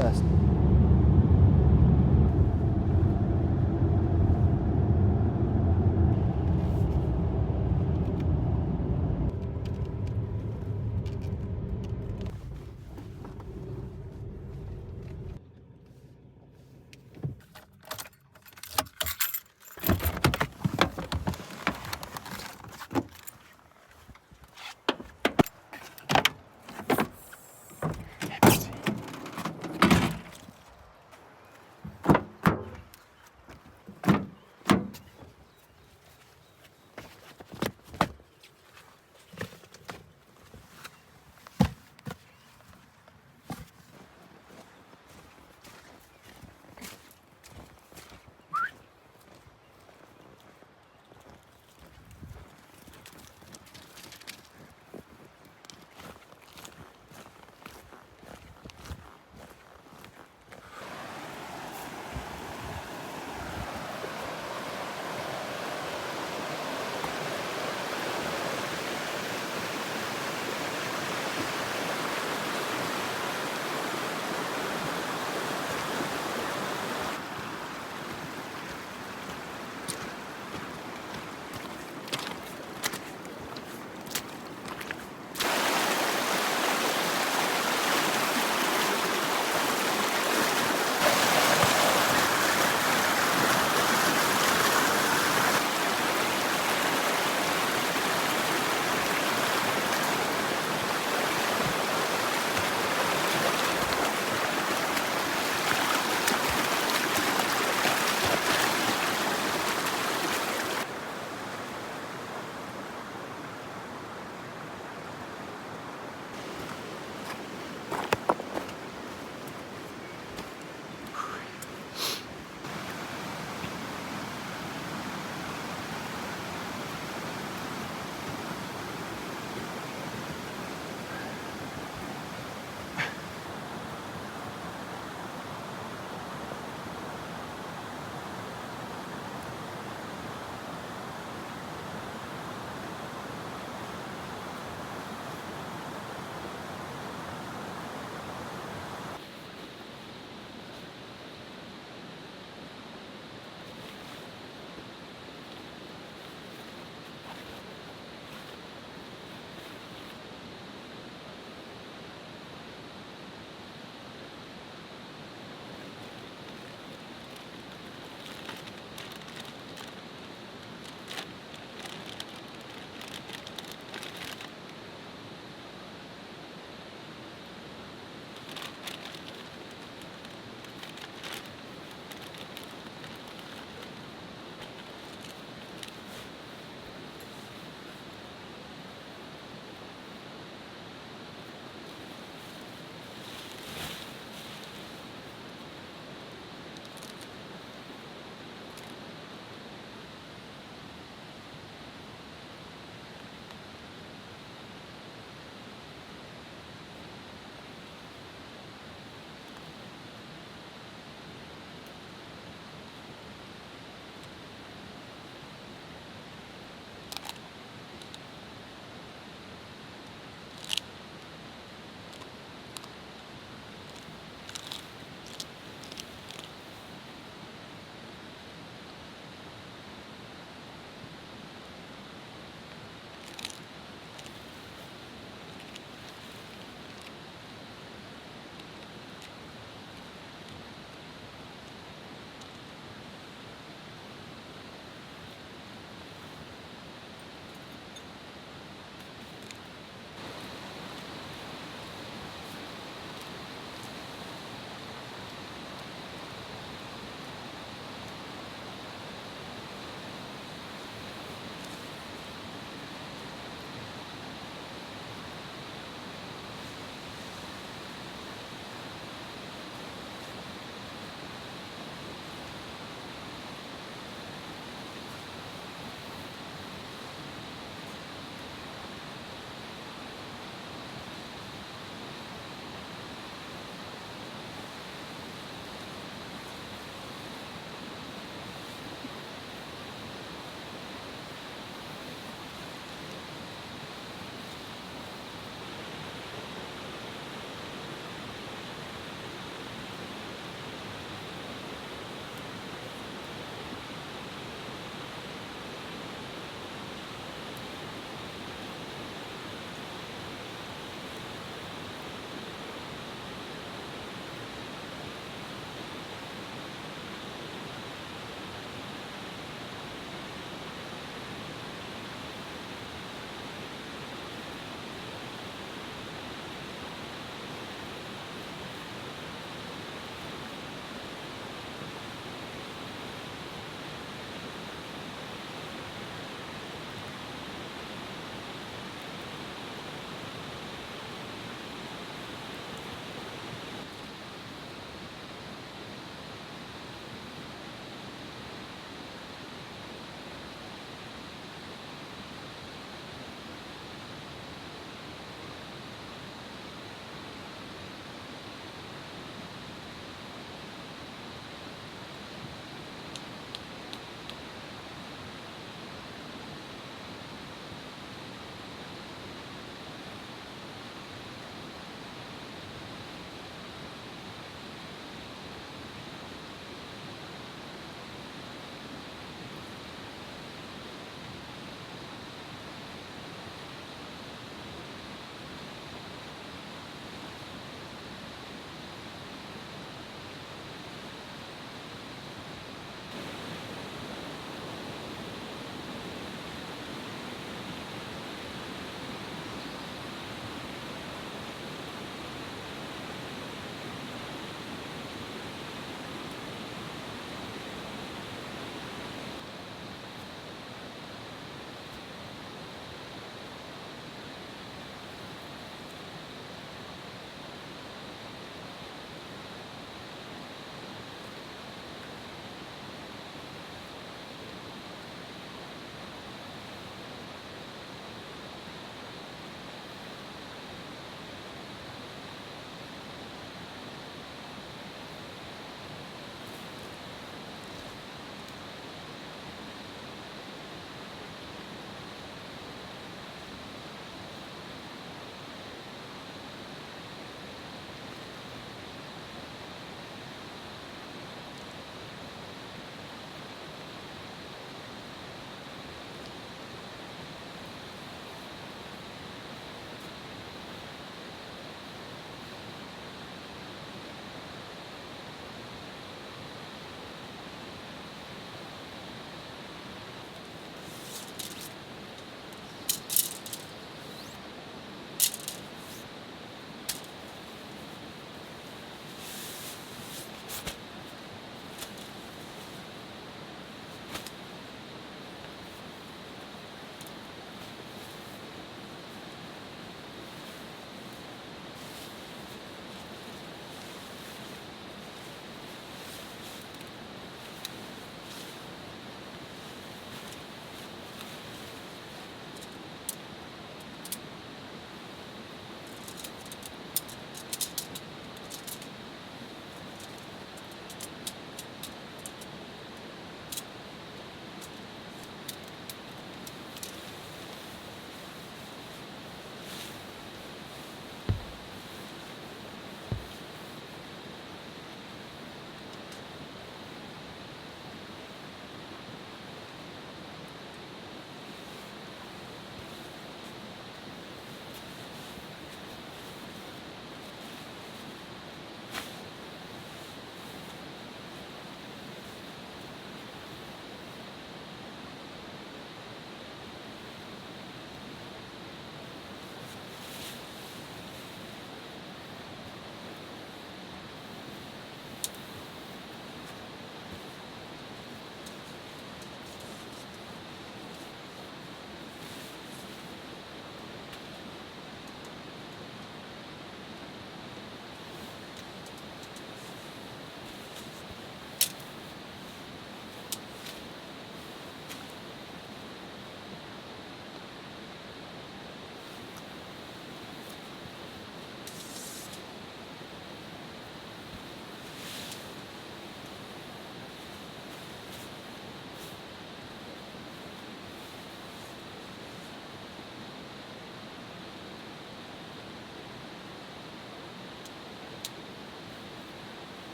best.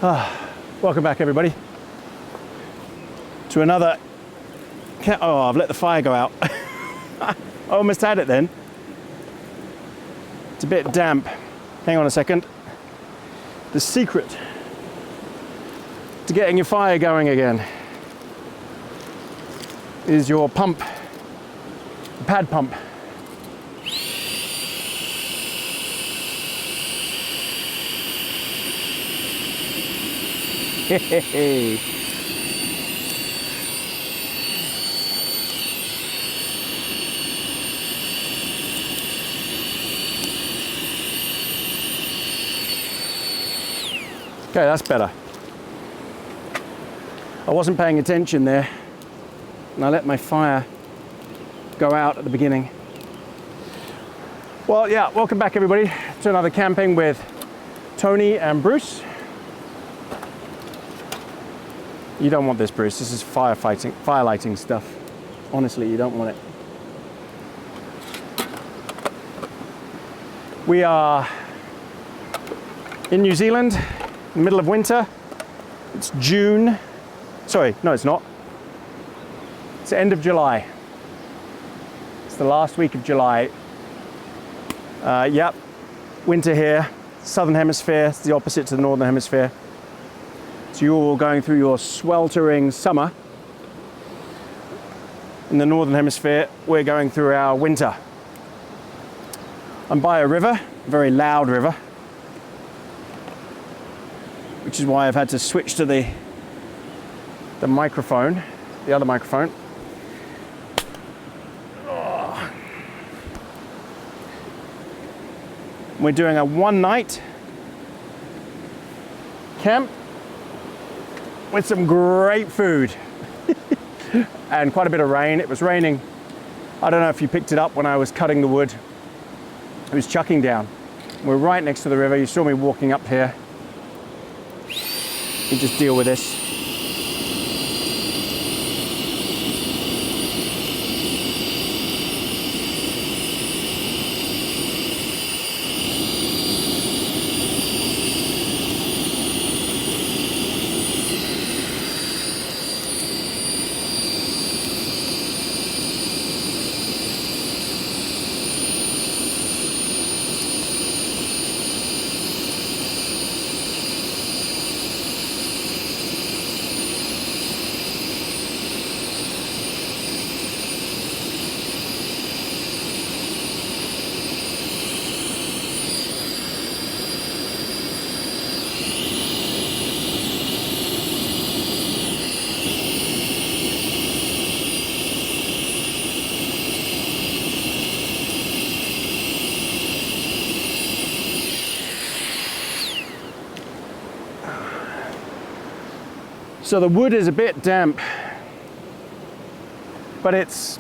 Welcome back, everybody, to another. Oh, I've let the fire go out. I almost had it then. It's a bit damp. Hang on a second. The secret to getting your fire going again is your pump, the pad pump. Okay, that's better. I wasn't paying attention there, and I let my fire go out at the beginning. Well, yeah, welcome back, everybody, to another camping with Tony and Bruce. You don't want this, Bruce. This is fire lighting stuff. Honestly, you don't want it. We are in New Zealand, in the middle of winter. It's June. Sorry, no, it's not. It's the end of July. It's the last week of July. Yep, winter here. Southern hemisphere, it's the opposite to the northern hemisphere. So you're all going through your sweltering summer. In the northern hemisphere, we're going through our winter. I'm by a river, a very loud river, which is why I've had to switch to the microphone, the other microphone. Oh. We're doing a one-night camp with some great food and quite a bit of rain. It was raining. I don't know if you picked it up when I was cutting the wood. It was chucking down. We're right next to the river. You saw me walking up here. You just deal with this. So the wood is a bit damp, but it's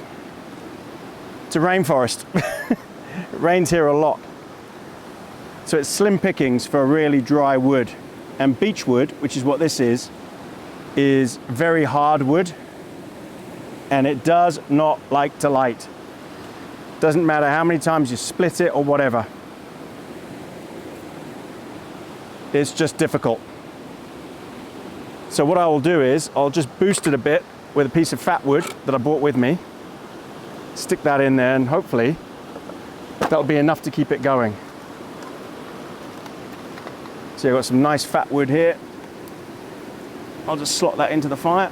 a rainforest. It rains here a lot. So it's slim pickings for really dry wood. And beech wood, which is what this is very hard wood, and it does not like to light. Doesn't matter how many times you split it or whatever. It's just difficult. So what I will do is I'll just boost it a bit with a piece of fat wood that I brought with me. Stick that in there, and hopefully that'll be enough to keep it going. So I've got some nice fat wood here. I'll just slot that into the fire.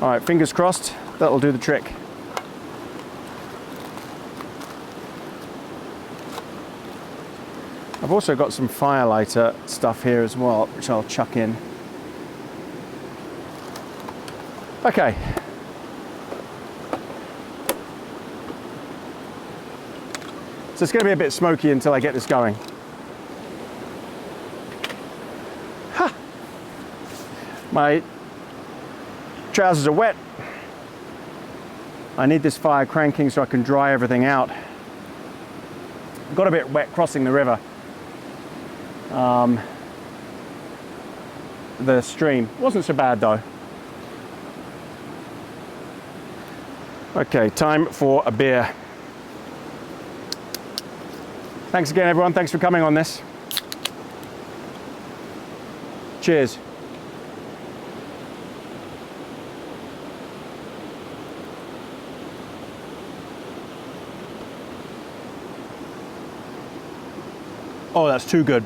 All right, fingers crossed, that'll do the trick. I've also got some fire lighter stuff here as well, which I'll chuck in. Okay. So it's going to be a bit smoky until I get this going. Ha! My trousers are wet. I need this fire cranking so I can dry everything out. Got a bit wet crossing the river. The stream wasn't so bad though. Okay, time for a beer. Thanks again, everyone. Thanks for coming on this. Cheers. Oh, that's too good.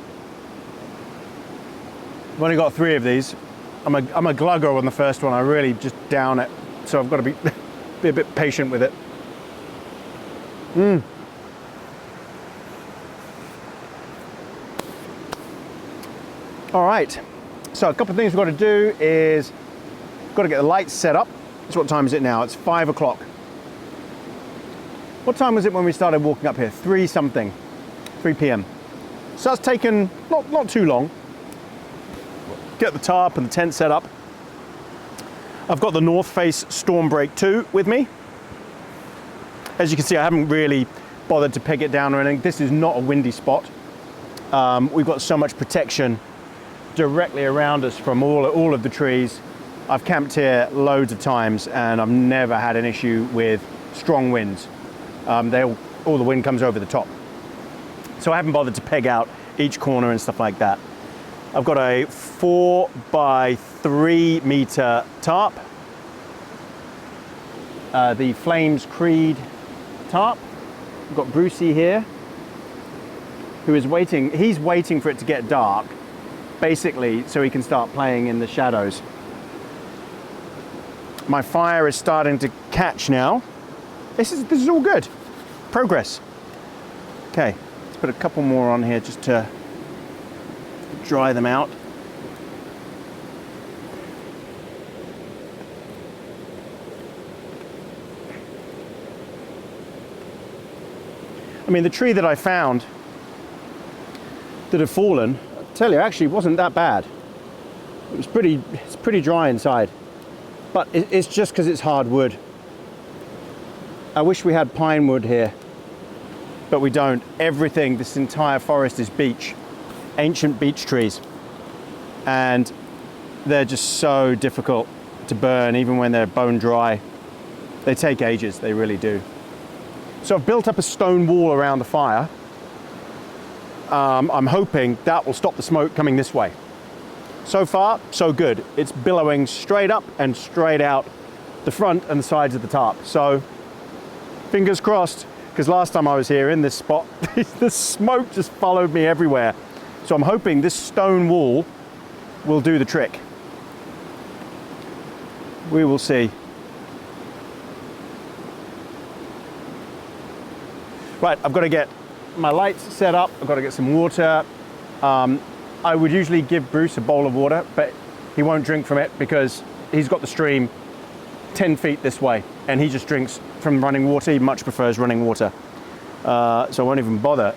I've only got 3 of these. I'm a glugger on the first one. I really just down it. So I've got to be, be a bit patient with it. All right. So a couple of things we've got to do is got to get the lights set up. So what time is it now? It's 5 o'clock. What time was it when we started walking up here? 3 something, 3 p.m. So that's taken not too long. Get the tarp and the tent set up. I've got the North Face Storm Break 2 with me. As you can see, I haven't really bothered to peg it down or anything. This is not a windy spot. We've got so much protection directly around us from all of the trees. I've camped here loads of times and I've never had an issue with strong winds. All the wind comes over the top. So I haven't bothered to peg out each corner and stuff like that. I've got a 4 by 3 meter tarp. The Flames Creed Tarp. We've got Brucey here, who is waiting. He's waiting for it to get dark, basically, so he can start playing in the shadows. My fire is starting to catch now. This is all good. Progress. Okay, let's put a couple more on here just to dry them out. I mean, the tree that I found that had fallen, I tell you, actually wasn't that bad. It's pretty dry inside, but it's just because it's hard wood. I wish we had pine wood here, but we don't. Everything, this entire forest is beech, ancient beech trees, and they're just so difficult to burn, even when they're bone dry. They take ages, they really do. So I've built up a stone wall around the fire. I'm hoping that will stop the smoke coming this way. So far, so good. It's billowing straight up and straight out the front and the sides of the tarp. So fingers crossed, because last time I was here in this spot, the smoke just followed me everywhere. So I'm hoping this stone wall will do the trick. We will see. Right, I've got to get my lights set up. I've got to get some water. I would usually give Bruce a bowl of water, but he won't drink from it because he's got the stream 10 feet this way and he just drinks from running water. He much prefers running water. So I won't even bother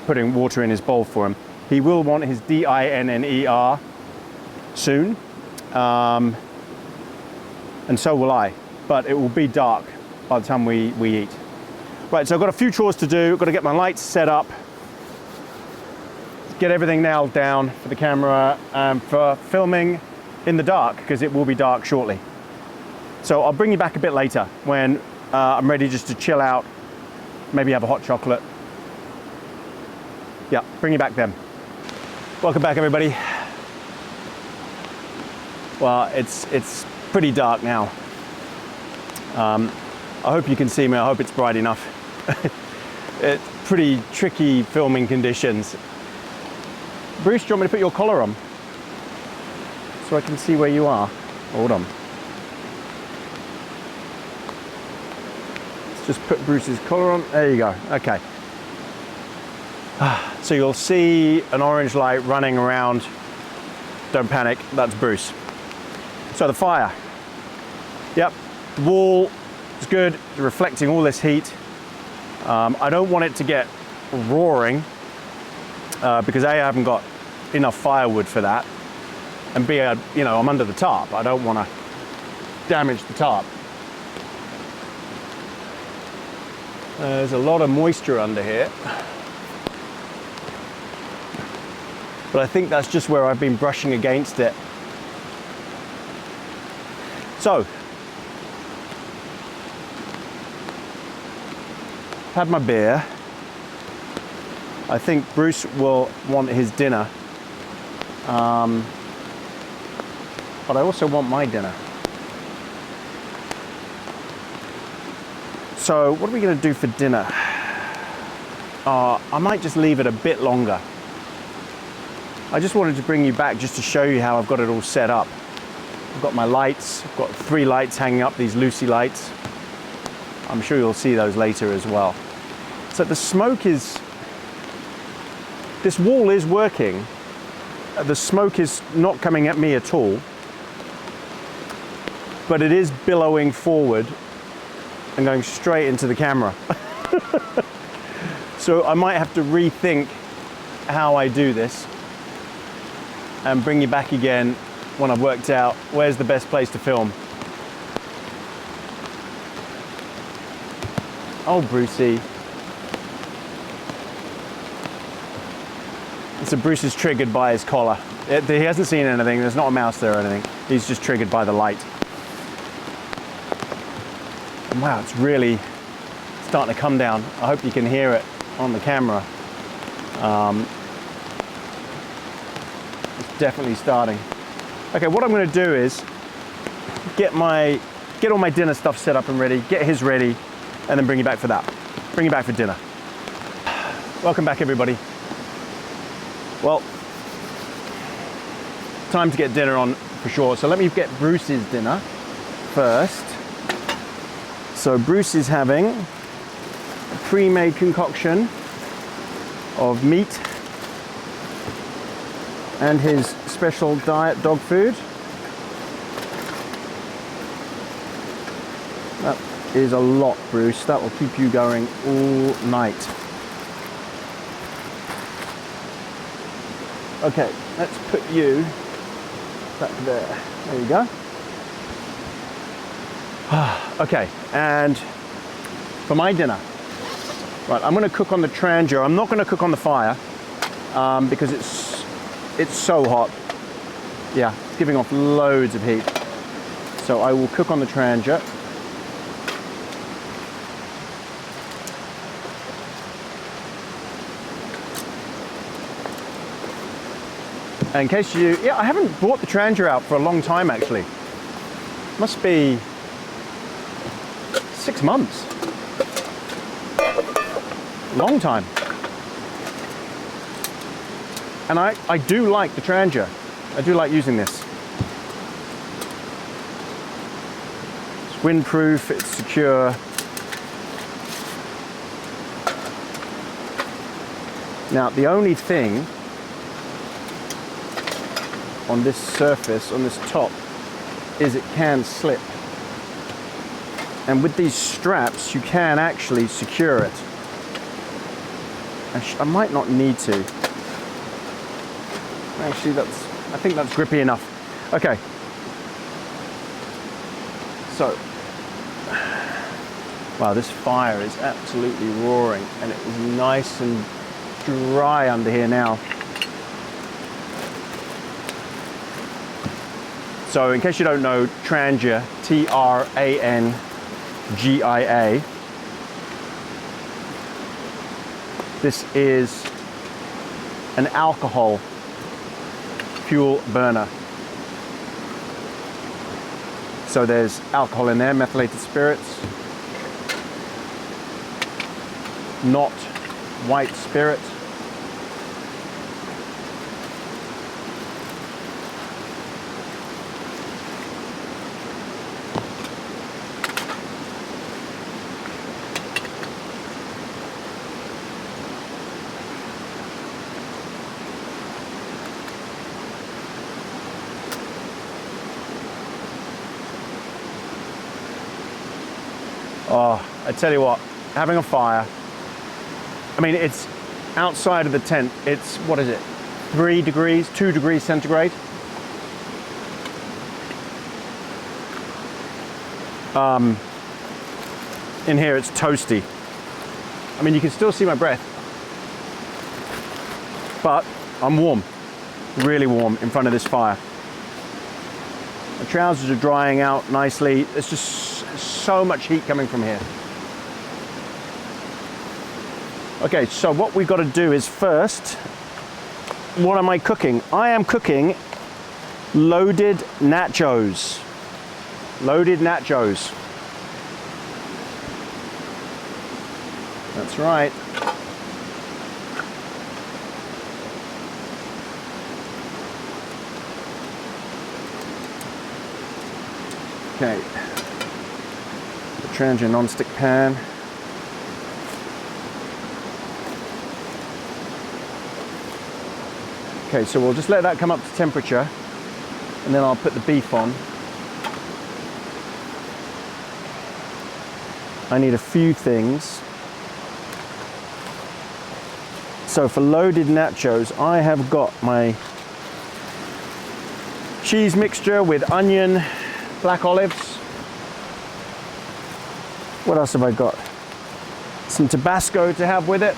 putting water in his bowl for him. He will want his DINNER soon, and so will I, but it will be dark by the time we eat. Right, so I've got a few chores to do. I've got to get my lights set up, get everything nailed down for the camera and for filming in the dark, because it will be dark shortly. So I'll bring you back a bit later when I'm ready just to chill out, maybe have a hot chocolate. Yeah, bring you back then. Welcome back, everybody. Well, it's pretty dark now. I hope you can see me. I hope it's bright enough. It's pretty tricky filming conditions. Bruce, do you want me to put your collar on so I can see where you are? Hold on. Let's just put Bruce's collar on. There you go. Okay. So you'll see an orange light running around. Don't panic, that's Bruce. So the fire. Yep, the wall is good, it's reflecting all this heat. I don't want it to get roaring because A, I haven't got enough firewood for that, and B, I'm under the tarp. I don't want to damage the tarp. There's a lot of moisture under here, but I think that's just where I've been brushing against it. So, had my beer. I think Bruce will want his dinner. but I also want my dinner. So what are we going to do for dinner? I might just leave it a bit longer. I just wanted to bring you back just to show you how I've got it all set up. I've got my lights, I've got 3 lights hanging up, these Lucy lights. I'm sure you'll see those later as well. So the smoke is, this wall is working. The smoke is not coming at me at all, but it is billowing forward and going straight into the camera. So I might have to rethink how I do this and bring you back again when I've worked out where's the best place to film. Oh, Brucey. So Bruce is triggered by his collar. He hasn't seen anything, there's not a mouse there or anything. He's just triggered by the light. And wow, it's really starting to come down. I hope you can hear it on the camera. It's definitely starting. Okay, what I'm going to do is get all my dinner stuff set up and ready, get his ready, and then bring you back for that. Bring you back for dinner. Welcome back, everybody. Well, time to get dinner on for sure. So let me get Bruce's dinner first. So Bruce is having a pre-made concoction of meat and his special diet dog food. That is a lot, Bruce. That will keep you going all night. Okay, let's put you back there. There you go. Okay, and for my dinner, right, I'm going to cook on the Trangia. I'm not going to cook on the fire because it's so hot. Yeah, it's giving off loads of heat. So I will cook on the Trangia. And in case I haven't brought the Trangia out for a long time actually. Must be 6 months. Long time. And I do like the Trangia. I do like using this. It's windproof, it's secure. Now the only thing on this surface, on this top, is it can slip. And with these straps, you can actually secure it. I might not need to. Actually, I think that's grippy enough. Okay. So, wow, this fire is absolutely roaring, and it is nice and dry under here now. So in case you don't know, Trangia, Trangia, this is an alcohol fuel burner. So there's alcohol in there, methylated spirits, not white spirit. Oh, I tell you what, having a fire, I mean, it's outside of the tent, it's, what is it, 2 degrees centigrade. In here it's toasty. I mean, you can still see my breath, but I'm warm, really warm in front of this fire. The trousers are drying out nicely. There's just so much heat coming from here. Okay, so what we've got to do is first, what am I cooking? I am cooking Loaded nachos. Loaded nachos. That's right. Okay. The Trangia non-stick pan. Okay, so we'll just let that come up to temperature, and then I'll put the beef on. I need a few things. So for loaded nachos, I have got my cheese mixture with onion, black olives. What else have I got? Some Tabasco to have with it.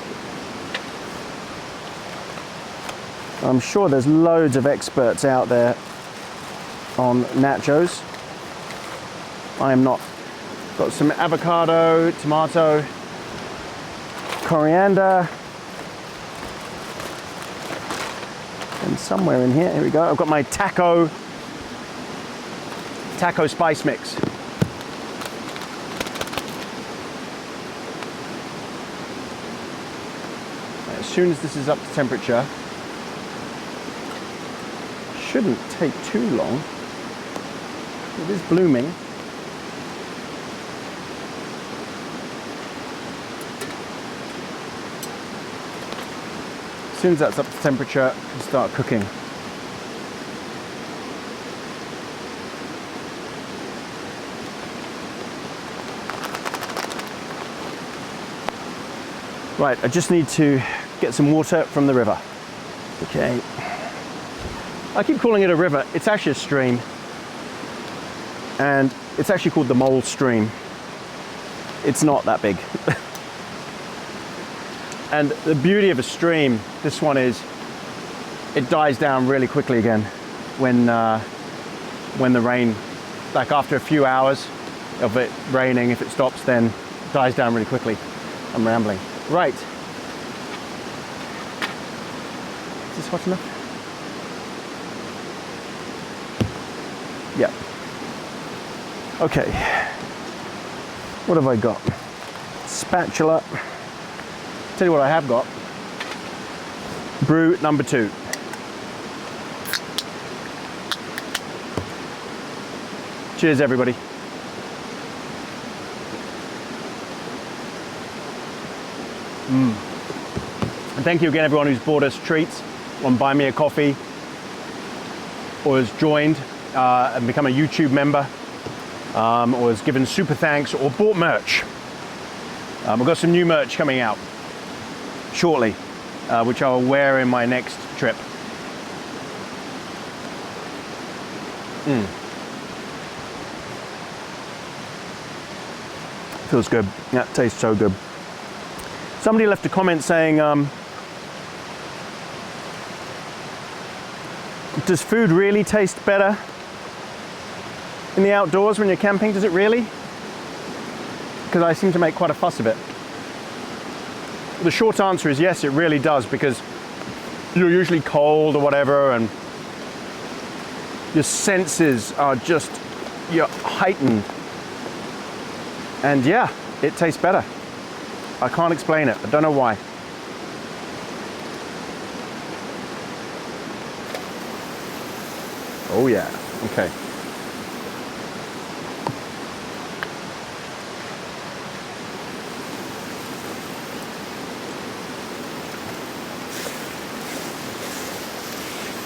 I'm sure there's loads of experts out there on nachos. I am not. Got some avocado, tomato, coriander, and somewhere in here we go. I've got my taco spice mix. As soon as this is up to temperature, shouldn't take too long. It is blooming. As soon as that's up to temperature, we'll start cooking. Right, I just need to get some water from the river. Okay. I keep calling it a river. It's actually a stream. And it's actually called the Mole Stream. It's not that big. And the beauty of a stream, this one is, it dies down really quickly again when the rain, like after a few hours of it raining, if it stops, then it dies down really quickly. I'm rambling. Right. Is this hot enough? Yeah. Okay. What have I got? Spatula. Tell you what I have got. Brew number 2. Cheers, everybody. And thank you again, everyone who's bought us treats on Buy Me a Coffee, or has joined and become a YouTube member, or has given super thanks, or bought merch. We've got some new merch coming out shortly, which I'll wear in my next trip. Feels good. That tastes so good. Somebody left a comment saying, does food really taste better in the outdoors when you're camping? Does it really? Because I seem to make quite a fuss of it. The short answer is yes, it really does, because you're usually cold or whatever, and your senses are just, you're heightened. And yeah, it tastes better. I can't explain it. I don't know why. Oh yeah, okay.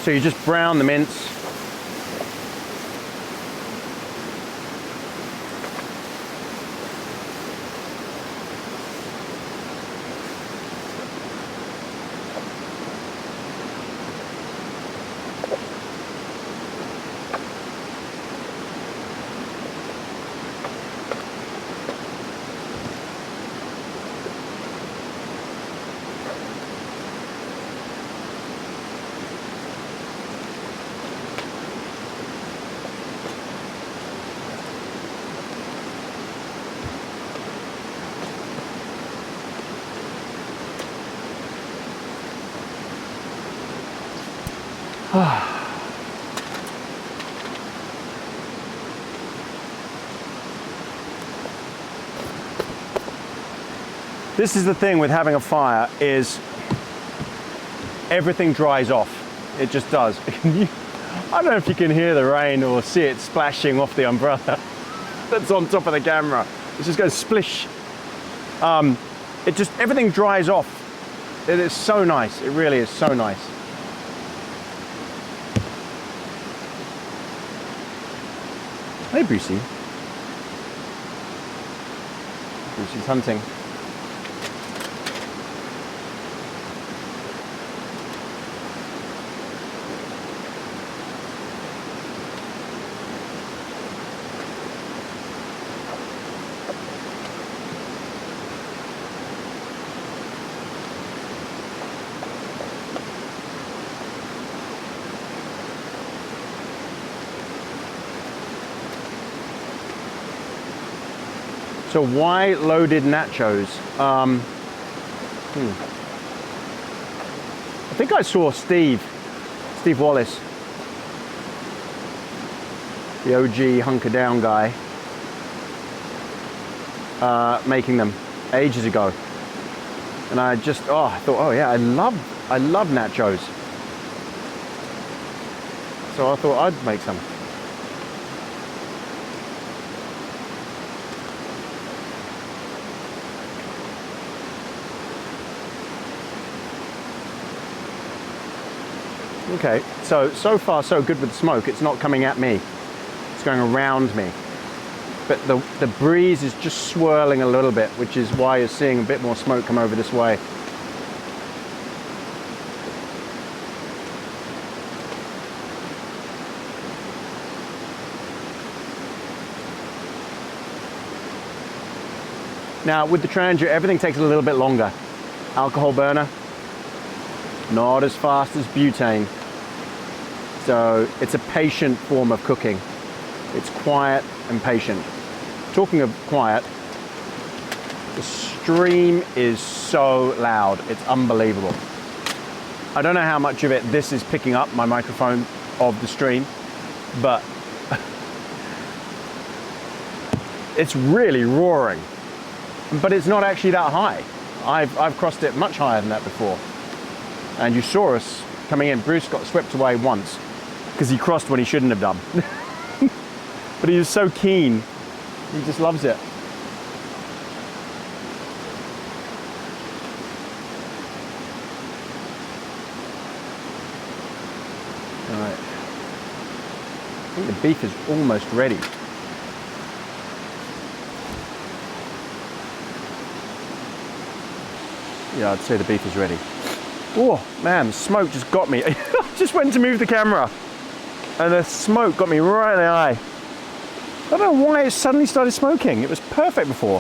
So you just brown the mince. This is the thing with having a fire, is everything dries off. It just does. I don't know if you can hear the rain or see it splashing off the umbrella that's on top of the camera. It's just going splish. Everything dries off. It is so nice. It really is so nice. Hey, Brucey. Brucey's hunting. So why loaded nachos? I think I saw Steve Wallace, the OG Hunker Down guy, making them ages ago. And I thought, oh yeah, I love nachos. So I thought I'd make some. Okay, so far so good with the smoke. It's not coming at me. It's going around me. But the breeze is just swirling a little bit, which is why you're seeing a bit more smoke come over this way. Now with the Trangia, everything takes a little bit longer. Alcohol burner, not as fast as butane. So it's a patient form of cooking. It's quiet and patient. Talking of quiet, the stream is so loud. It's unbelievable. I don't know how much of it this is picking up, my microphone of the stream, but it's really roaring. But it's not actually that high. I've crossed it much higher than that before. And you saw us coming in. Bruce got swept away once because he crossed when he shouldn't have done. But he was so keen. He just loves it. All right. I think the beef is almost ready. Yeah, I'd say the beef is ready. Oh man, the smoke just got me. I just went to move the camera and the smoke got me right in the eye. I don't know why it suddenly started smoking. It was perfect before.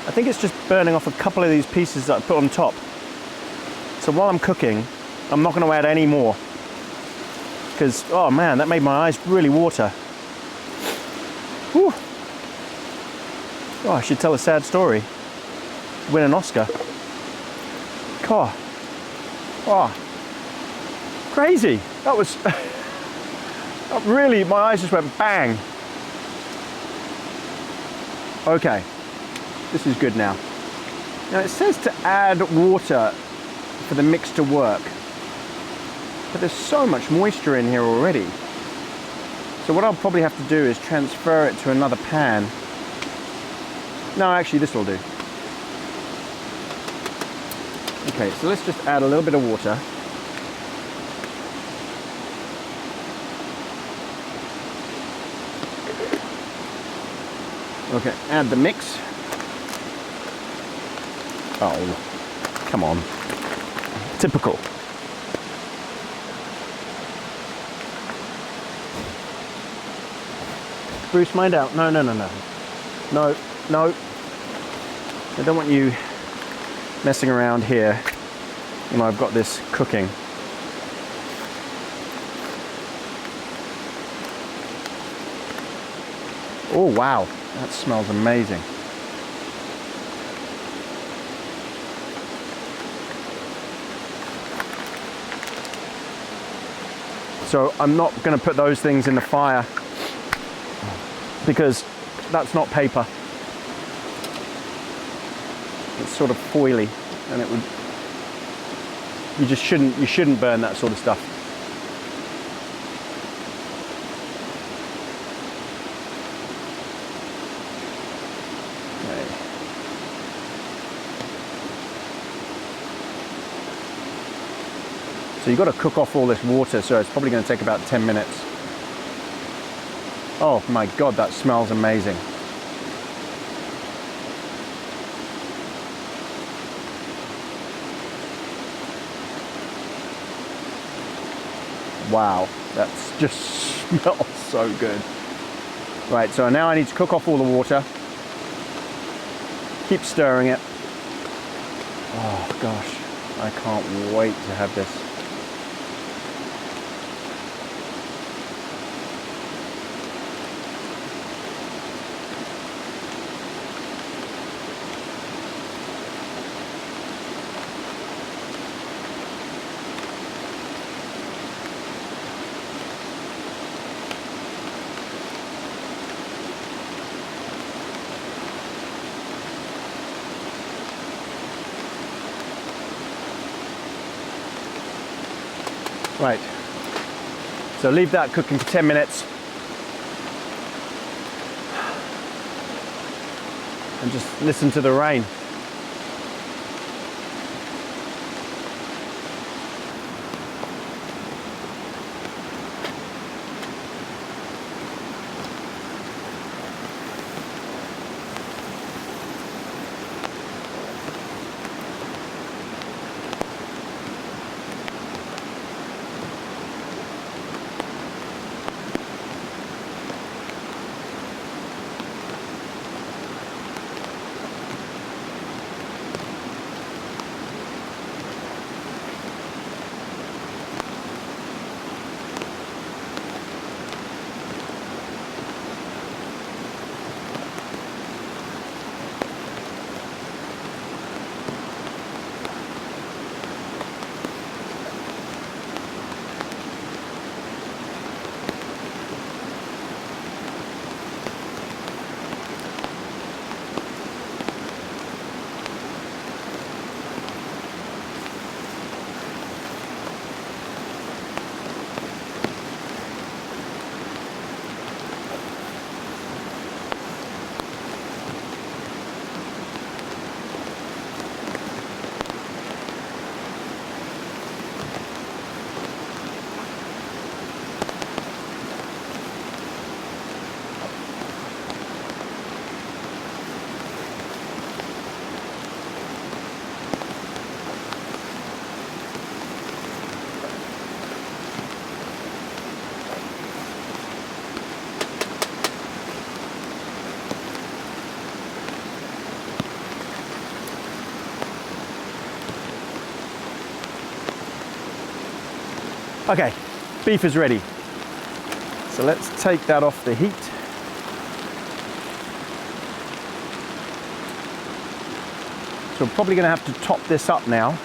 I think it's just burning off a couple of these pieces that I put on top. So while I'm cooking, I'm not going to add any more. Because, oh man, that made my eyes really water. Whew. Oh, I should tell a sad story. Win an Oscar. God. Oh. Crazy. That was... really, my eyes just went bang. Okay. This is good now. Now it says to add water for the mix to work. But there's so much moisture in here already. So what I'll probably have to do is transfer it to another pan. No, actually this will do. Okay, so let's just add a little bit of water. Okay, add the mix. Oh, come on. Typical. Bruce, mind out. No, no, no, no. No, no. I don't want you messing around here when I've got this cooking. Oh wow, that smells amazing. So I'm not going to put those things in the fire because that's not paper. It's sort of foily, and it would. You shouldn't burn that sort of stuff. Okay. So you've got to cook off all this water, so it's probably going to take about 10 minutes. Oh my God, that smells amazing. Wow, that just smells so good. Right, so now I need to cook off all the water. Keep stirring it. Oh gosh, I can't wait to have this. Right, so leave that cooking for 10 minutes and just listen to the rain. Okay, beef is ready. So let's take that off the heat. So we're probably going to have to top this up now.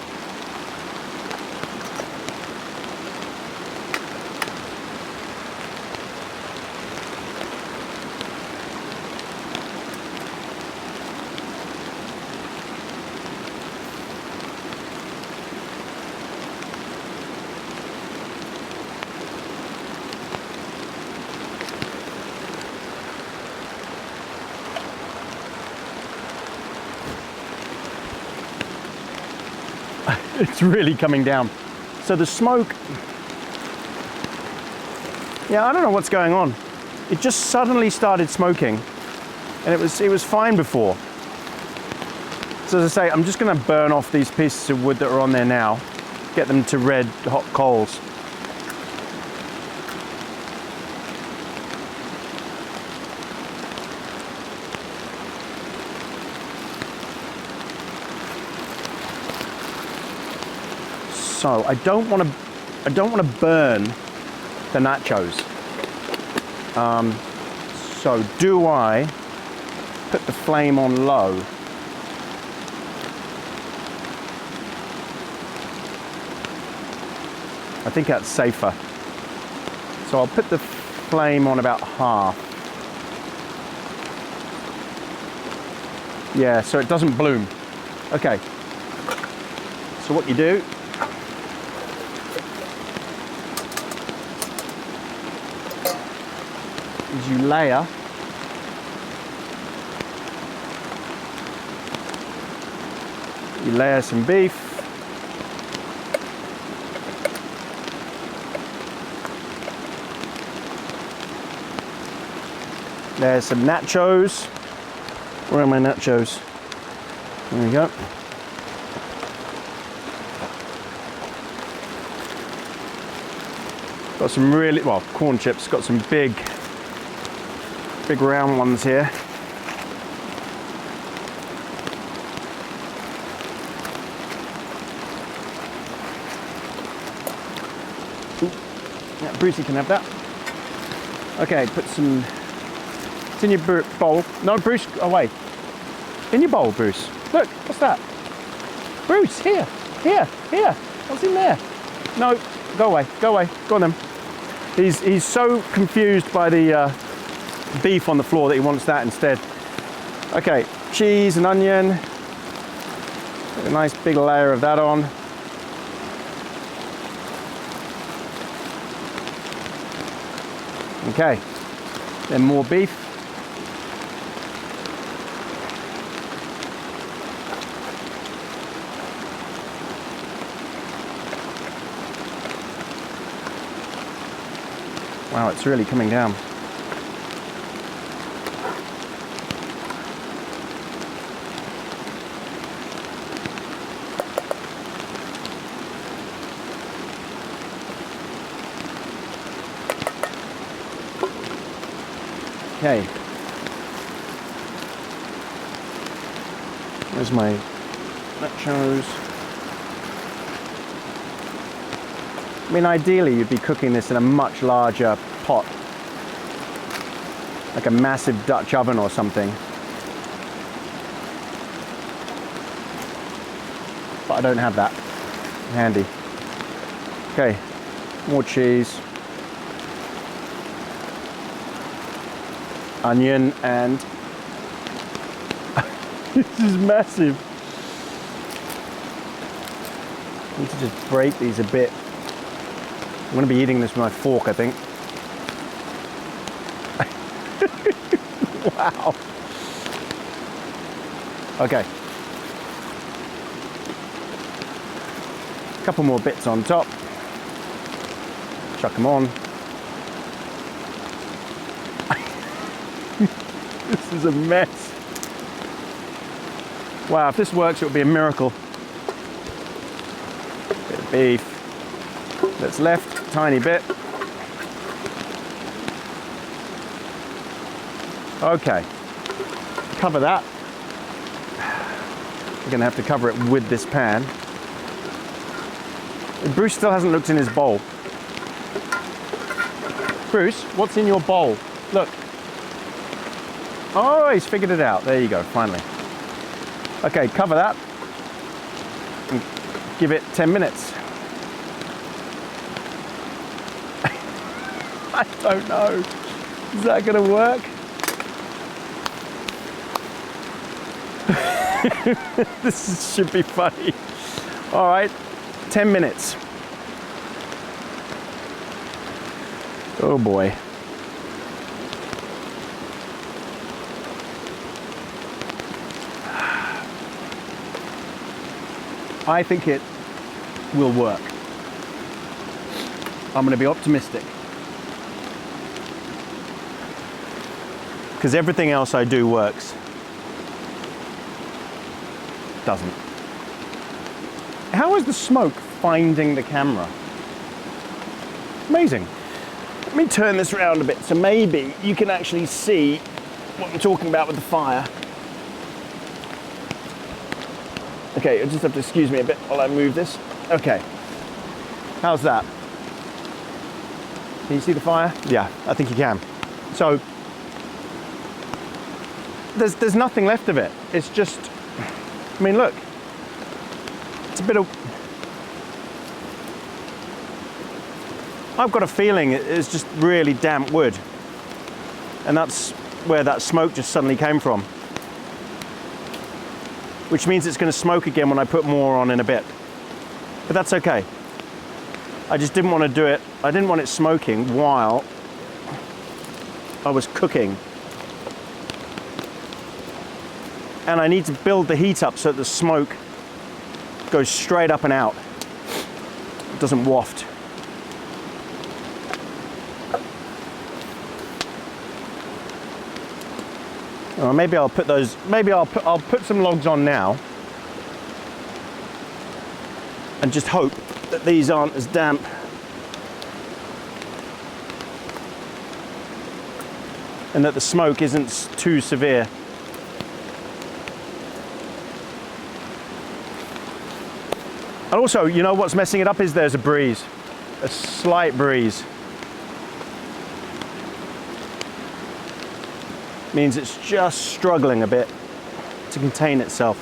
It's really coming down. So the smoke, yeah, I don't know what's going on. It just suddenly started smoking, and it was fine before. So as I say, I'm just going to burn off these pieces of wood that are on there now, get them to red hot coals. So I don't want to burn the nachos. So do I put the flame on low? I think that's safer. So I'll put the flame on about half. Yeah, so it doesn't bloom. Okay, so what you do is you layer some beef, there's some nachos. Where are my nachos? There we go. Got some really, well, corn chips, got some big round ones here. Ooh. Yeah, Brucey can have that. Okay, put some, it's in your bowl. No, Bruce, away. In your bowl, Bruce. Look, what's that? Bruce, here. What's in there? No, go away, go on then. He's so confused by the beef on the floor that he wants that instead. Okay, cheese and onion. Put a nice big layer of that on. Okay, then more beef. Wow, it's really coming down. Okay. There's my nachos. I mean, ideally you'd be cooking this in a much larger pot, like a massive Dutch oven or something. But I don't have that handy. Okay, more cheese, onion, and this is massive. I need to just break these a bit. I'm going to be eating this with my fork, I think. Wow. Okay. A couple more bits on top. Chuck them on. This is a mess. Wow, if this works, it would be a miracle. Bit of beef that's left, tiny bit. Okay, cover that. We're gonna have to cover it with this pan. Bruce still hasn't looked in his bowl. Bruce, what's in your bowl? Look. Oh, he's figured it out. There you go, finally. Okay, cover that. And give it 10 minutes. I don't know. Is that gonna work? This should be funny. All right, 10 minutes. Oh boy. I think it will work. I'm going to be optimistic. Because everything else I do works. Doesn't. How is the smoke finding the camera? Amazing. Let me turn this around a bit so maybe you can actually see what I'm talking about with the fire. Okay, you'll just have to excuse me a bit while I move this. Okay. How's that? Can you see the fire? Yeah, I think you can. So, there's nothing left of it. It's just, I mean, look. It's a bit of, I've got a feeling it's just really damp wood. And that's where that smoke just suddenly came from. which means it's going to smoke again when I put more on in a bit. But that's okay. I just didn't want to do it. I didn't want it smoking while I was cooking. And I need to build the heat up so that the smoke goes straight up and out. It doesn't waft. Maybe I'll put those, I'll put some logs on now and just hope that these aren't as damp. And that the smoke isn't too severe. And also, you know what's messing it up is there's a breeze, a slight breeze. Means it's just struggling a bit to contain itself.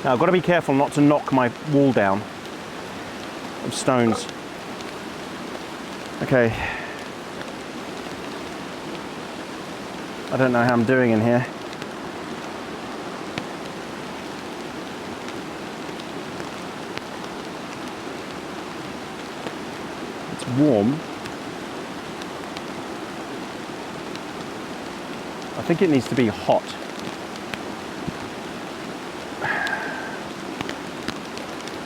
Now I've got to be careful not to knock my wall down of stones. Okay. I don't know how I'm doing in here. It's warm. I think it needs to be hot.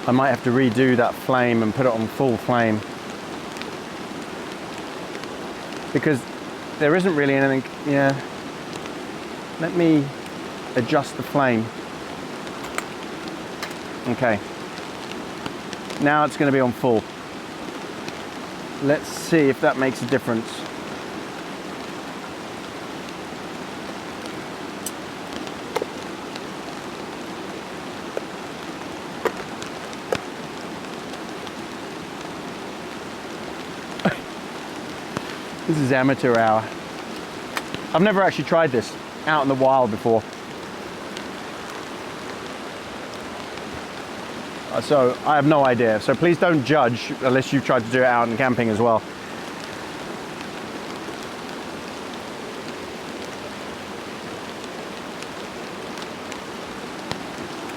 I might have to redo that flame and put it on full flame. Because there isn't really anything, yeah. Let me adjust the flame. Okay. Now it's going to be on full. Let's see if that makes a difference. This is amateur hour. I've never actually tried this out in the wild before. So I have no idea. So please don't judge unless you've tried to do it out in camping as well.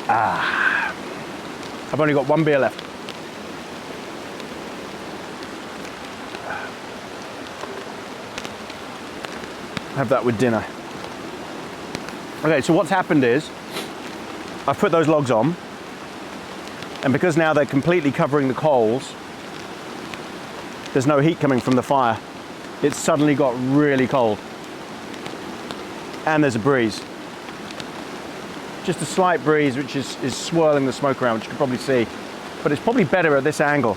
I've only got one beer left. Have that with dinner. Okay, so what's happened is I've put those logs on, and because now they're completely covering the coals, there's no heat coming from the fire. It's suddenly got really cold. And there's a breeze. Just a slight breeze which is swirling the smoke around, which you can probably see. But it's probably better at this angle.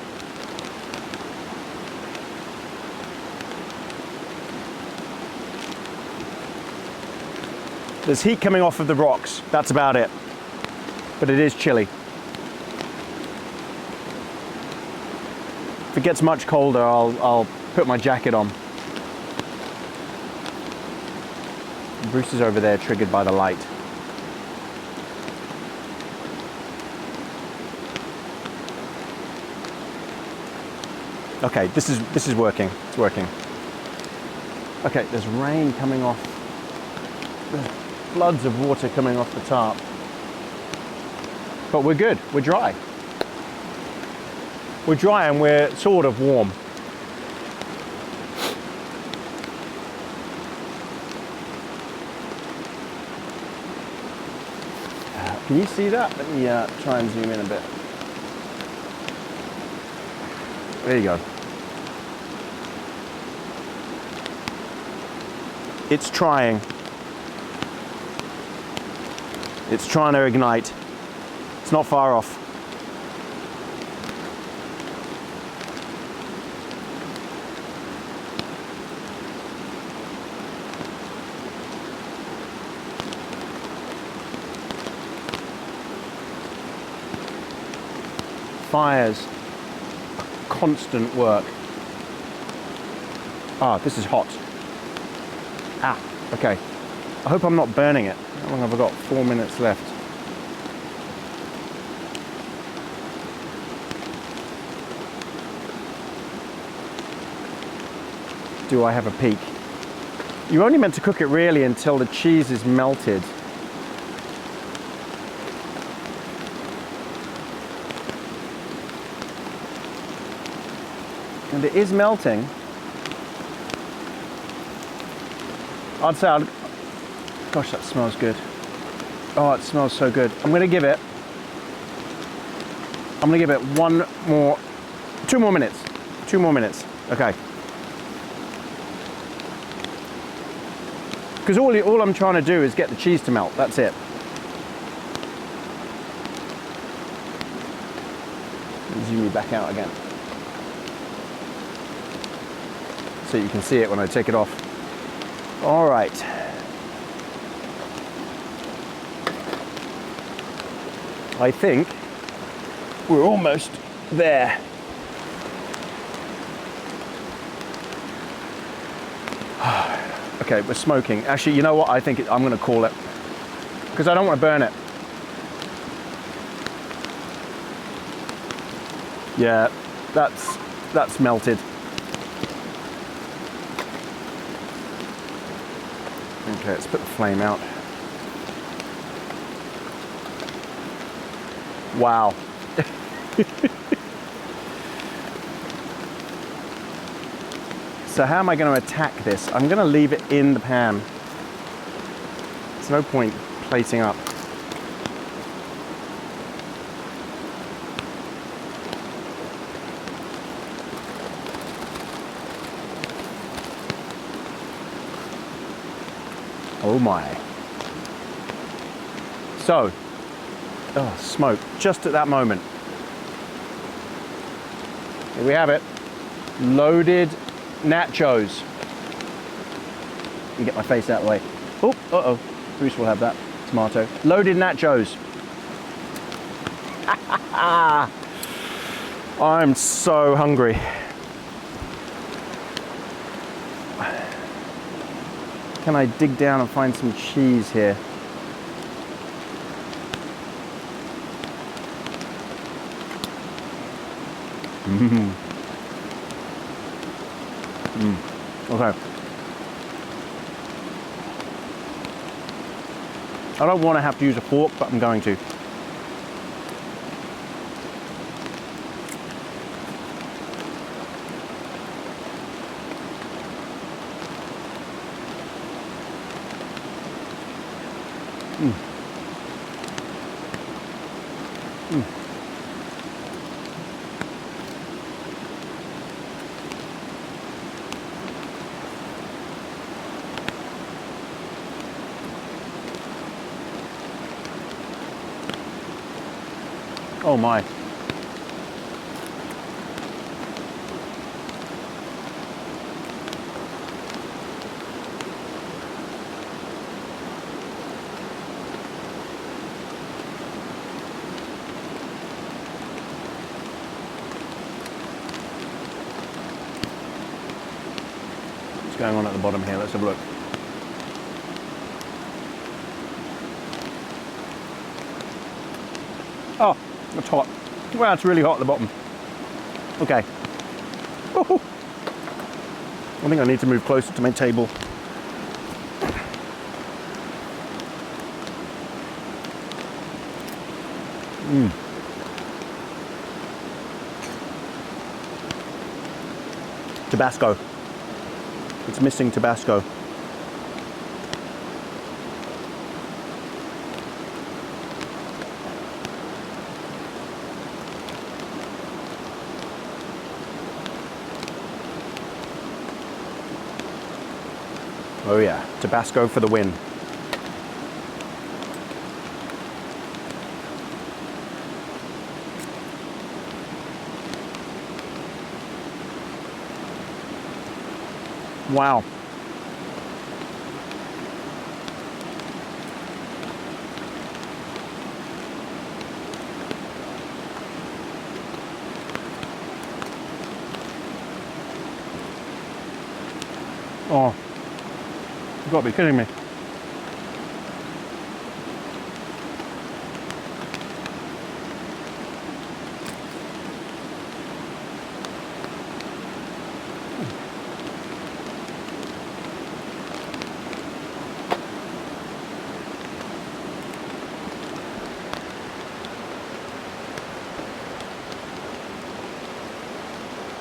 There's heat coming off of the rocks, that's about it. But it is chilly. If it gets much colder, I'll put my jacket on. Bruce is over there triggered by the light. Okay, this is working, it's working. Okay, there's rain coming off. There's floods of water coming off the tarp. But we're good, we're dry. We're dry and we're sort of warm. Can you see that? Let me try and zoom in a bit. There you go. It's trying. It's trying to ignite. It's not far off. Fires. Constant work. Ah, this is hot. Ah, okay. I hope I'm not burning it. How long have I got? 4 minutes left. Do I have a peak? You're only meant to cook it really until the cheese is melted. And it is melting. I'd say, gosh, that smells good. Oh, it smells so good. I'm gonna give it 2 more minutes. 2 more minutes, okay. Because all I'm trying to do is get the cheese to melt, that's it. Zoom you back out again. So you can see it when I take it off. All right. I think we're almost there. Okay, we're smoking. Actually, you know what? I think I'm going to call it because I don't want to burn it. Yeah, that's melted. Okay, let's put the flame out. Wow. So how am I going to attack this? I'm going to leave it in the pan. There's no point plating up. Oh my. So, oh, smoke, just at that moment. Here we have it. Loaded nachos. Let me get my face out of the way. Oh, uh-oh. Bruce will have that. Tomato. Loaded nachos. I'm so hungry. Can I dig down and find some cheese here? Okay. I don't want to have to use a fork, but I'm going to. Oh my. What's going on at the bottom here? Let's have a look. Oh, it's hot. Wow, it's really hot at the bottom. Okay. Woo-hoo. I think I need to move closer to my table. Tabasco. It's missing Tabasco. Oh yeah, Tabasco for the win. Wow. Oh. You've got to be kidding me.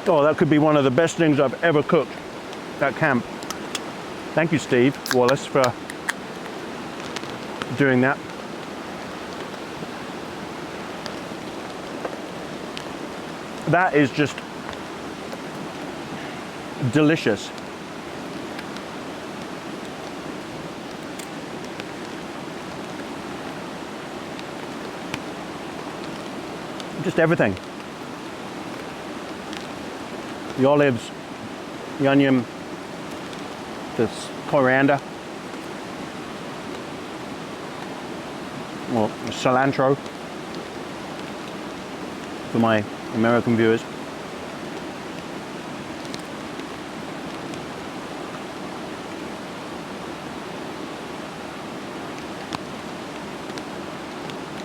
Oh, that could be one of the best things I've ever cooked at camp. Thank you, Steve Wallace, for doing that. That is just delicious. Just everything. The olives, the onion, the coriander, or cilantro for my American viewers.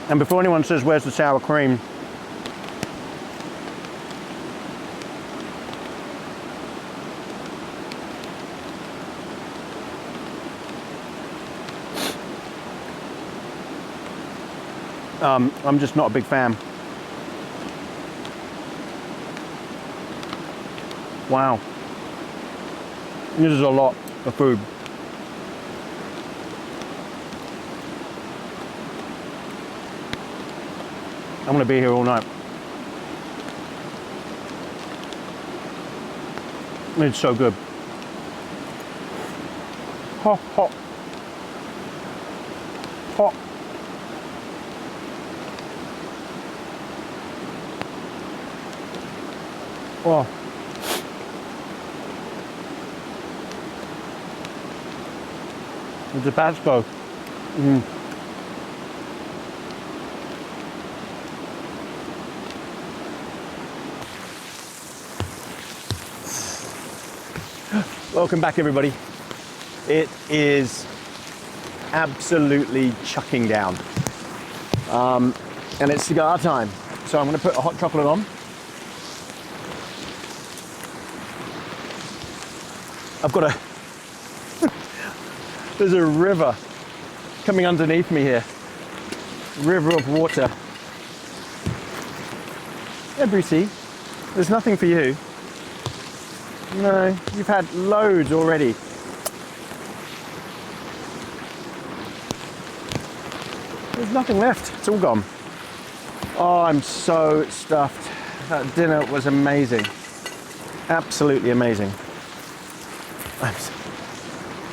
And before anyone says, where's the sour cream? I'm just not a big fan. Wow. This is a lot of food. I'm gonna be here all night. It's so good. Hot, hot. Hot. Oh. The Tabasco. Welcome back, everybody. It is absolutely chucking down. And it's cigar time. So I'm going to put a hot chocolate on. I've got there's a river coming underneath me here. River of water. Yeah, Brucey, there's nothing for you. No, you've had loads already. There's nothing left, it's all gone. Oh, I'm so stuffed. That dinner was amazing. Absolutely amazing.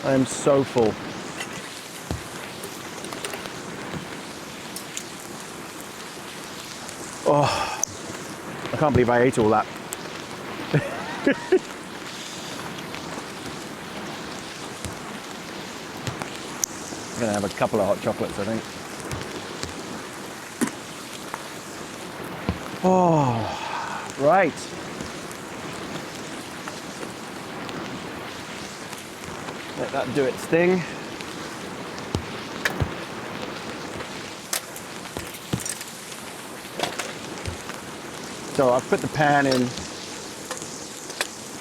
I am so full. Oh, I can't believe I ate all that. I'm gonna have a couple of hot chocolates, I think. Oh, right. Let that do its thing. So I've put the pan in.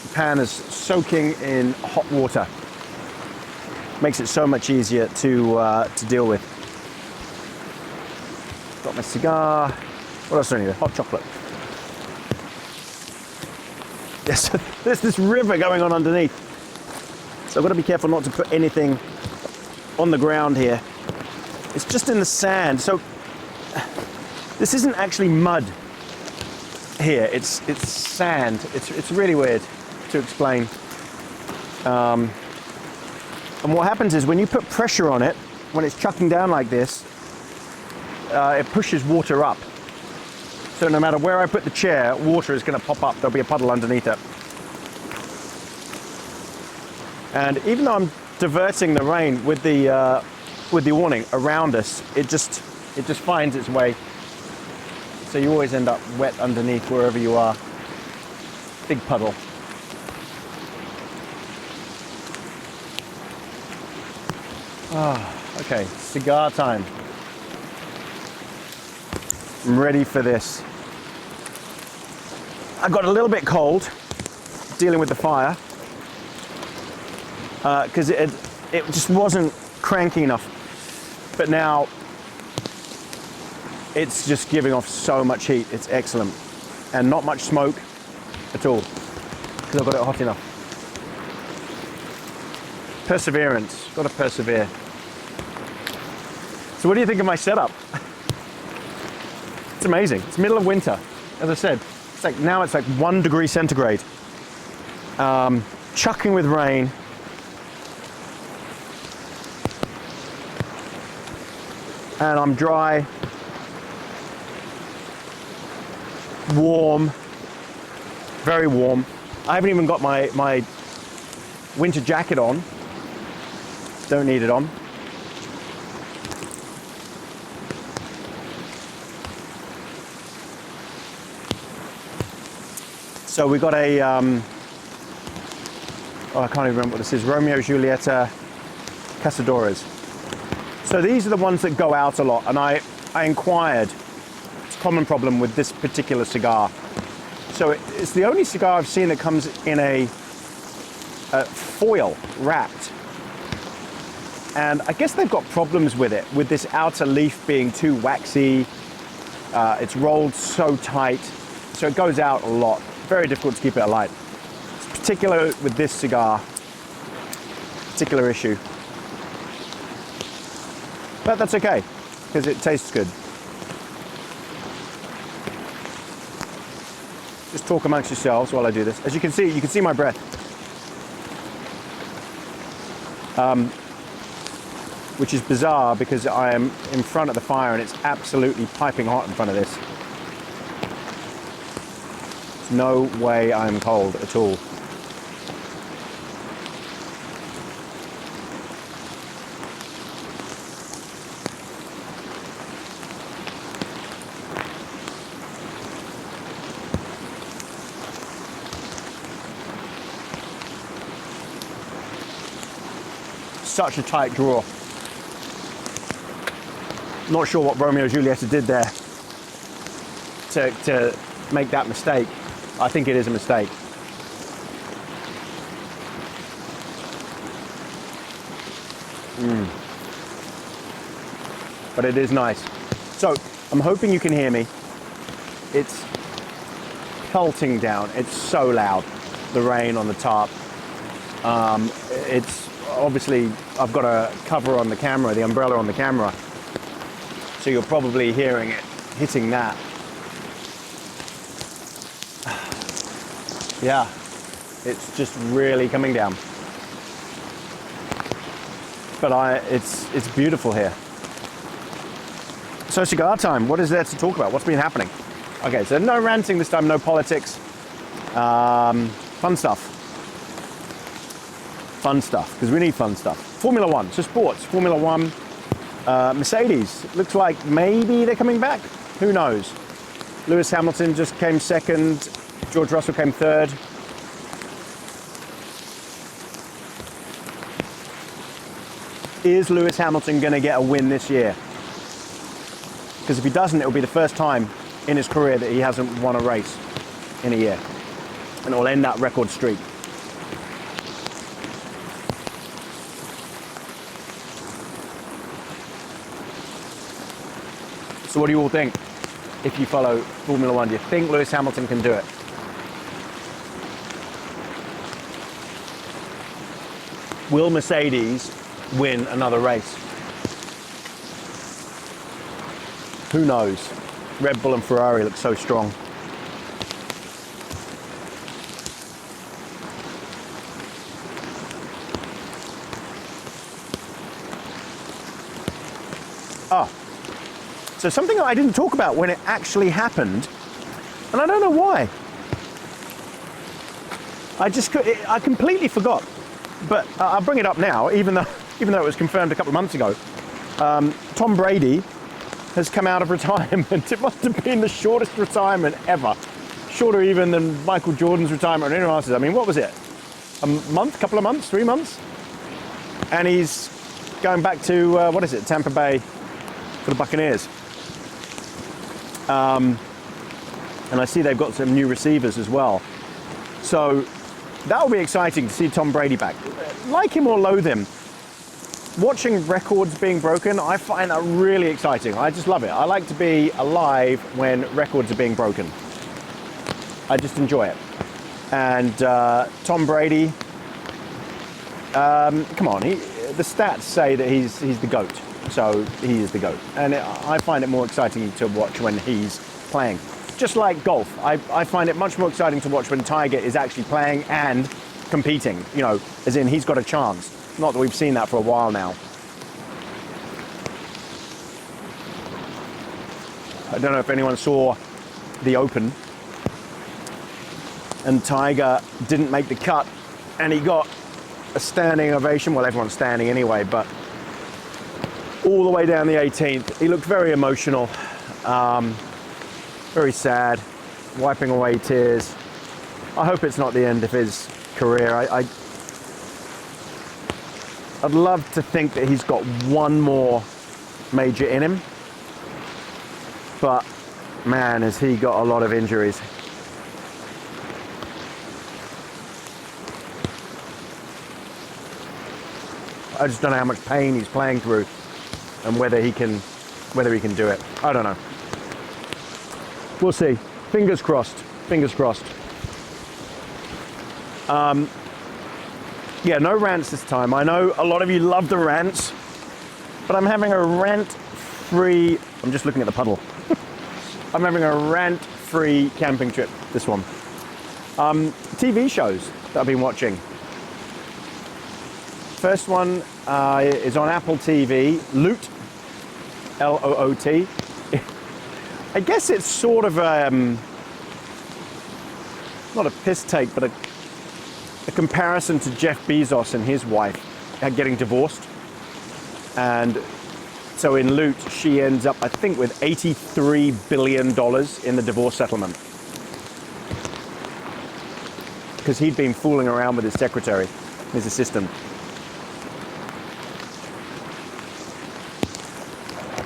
The pan is soaking in hot water. Makes it so much easier to deal with. Got my cigar. What else do I need? Hot chocolate. Yes, there's this river going on underneath. So I've got to be careful not to put anything on the ground here. It's just in the sand. So this isn't actually mud here. It's sand. It's really weird to explain. And what happens is when you put pressure on it, when it's chucking down like this, it pushes water up. So no matter where I put the chair, water is going to pop up. There'll be a puddle underneath it. And even though I'm diverting the rain with the awning around us, it just finds its way. So you always end up wet underneath wherever you are. Big puddle. Ah, okay, cigar time. I'm ready for this. I got a little bit cold dealing with the fire because it just wasn't cranky enough. But now it's just giving off so much heat. It's excellent. And not much smoke. at all because I've got it hot enough. Perseverance, got to persevere. So what do you think of my setup? It's amazing. It's middle of winter. As I said, it's like now it's like 1 degree centigrade. Chucking with rain. And I'm dry, warm, very warm. I haven't even got my winter jacket on. Don't need it on. So we got a, oh, I can't even remember what this is, Romeo Julieta Casadores. So these are the ones that go out a lot, and I inquired. It's a common problem with this particular cigar. So it's the only cigar I've seen that comes in a foil wrapped. And I guess they've got problems with it, with this outer leaf being too waxy. It's rolled so tight, so it goes out a lot. Very difficult to keep it alight. It's particular with this cigar, particular issue. But that's okay, because it tastes good. Just talk amongst yourselves while I do this. As you can see my breath. Which is bizarre because I am in front of the fire and it's absolutely piping hot in front of this. There's no way I'm cold at all. Such a tight draw. Not sure what Romeo and Julieta did there to make that mistake. I think it is a mistake. But it is nice. So I'm hoping you can hear me. It's pelting down. It's so loud. The rain on the tarp. It's obviously, I've got a cover on the camera, the umbrella on the camera. So you're probably hearing it hitting that. Yeah, it's just really coming down. But it's beautiful here. So cigar time, what is there to talk about? What's been happening? Okay, so no ranting this time, no politics. Fun stuff. Fun stuff, because we need fun stuff. Formula One, so sports, Formula One. Mercedes, looks like maybe they're coming back. Who knows? Lewis Hamilton just came second. George Russell came third. Is Lewis Hamilton going to get a win this year? Because if he doesn't, it'll be the first time in his career that he hasn't won a race in a year. And it'll end that record streak. So what do you all think? If you follow Formula One, do you think Lewis Hamilton can do it? Will Mercedes win another race? Who knows? Red Bull and Ferrari look so strong. So something that I didn't talk about when it actually happened, and I don't know why. I completely forgot, but I'll bring it up now, even though it was confirmed a couple of months ago. Tom Brady has come out of retirement. It must have been the shortest retirement ever. Shorter even than Michael Jordan's retirement or anyone else's. I mean, what was it? A month, couple of months, 3 months? And he's going back to, Tampa Bay for the Buccaneers. And I see they've got some new receivers as well. So that will be exciting to see Tom Brady back. Like him or loathe him, watching records being broken, I find that really exciting. I just love it. I like to be alive when records are being broken. I just enjoy it. And Tom Brady, come on, the stats say that he's the GOAT, so he is the GOAT. And I find it more exciting to watch when he's playing. Just like golf, I find it much more exciting to watch when Tiger is actually playing and competing, you know, as in he's got a chance. Not that we've seen that for a while now. I don't know if anyone saw the Open, and Tiger didn't make the cut, and he got a standing ovation. Well, everyone's standing anyway, but all the way down the 18th, he looked very emotional, very sad, wiping away tears. I hope it's not the end of his career. I'd love to think that he's got one more major in him, but man, has he got a lot of injuries. I just don't know how much pain he's playing through and whether he can do it. I don't know. We'll see. Fingers crossed. Fingers crossed. Yeah, no rants this time. I know a lot of you love the rants, but I'm having a rant-free... I'm just looking at the puddle. I'm having a rant-free camping trip, this one. TV shows that I've been watching. First one is on Apple TV, Loot, L-O-O-T. I guess it's sort of not a piss take, but a comparison to Jeff Bezos and his wife getting divorced. And so in Loot, she ends up, I think, with $83 billion in the divorce settlement. Because he'd been fooling around with his secretary, his assistant.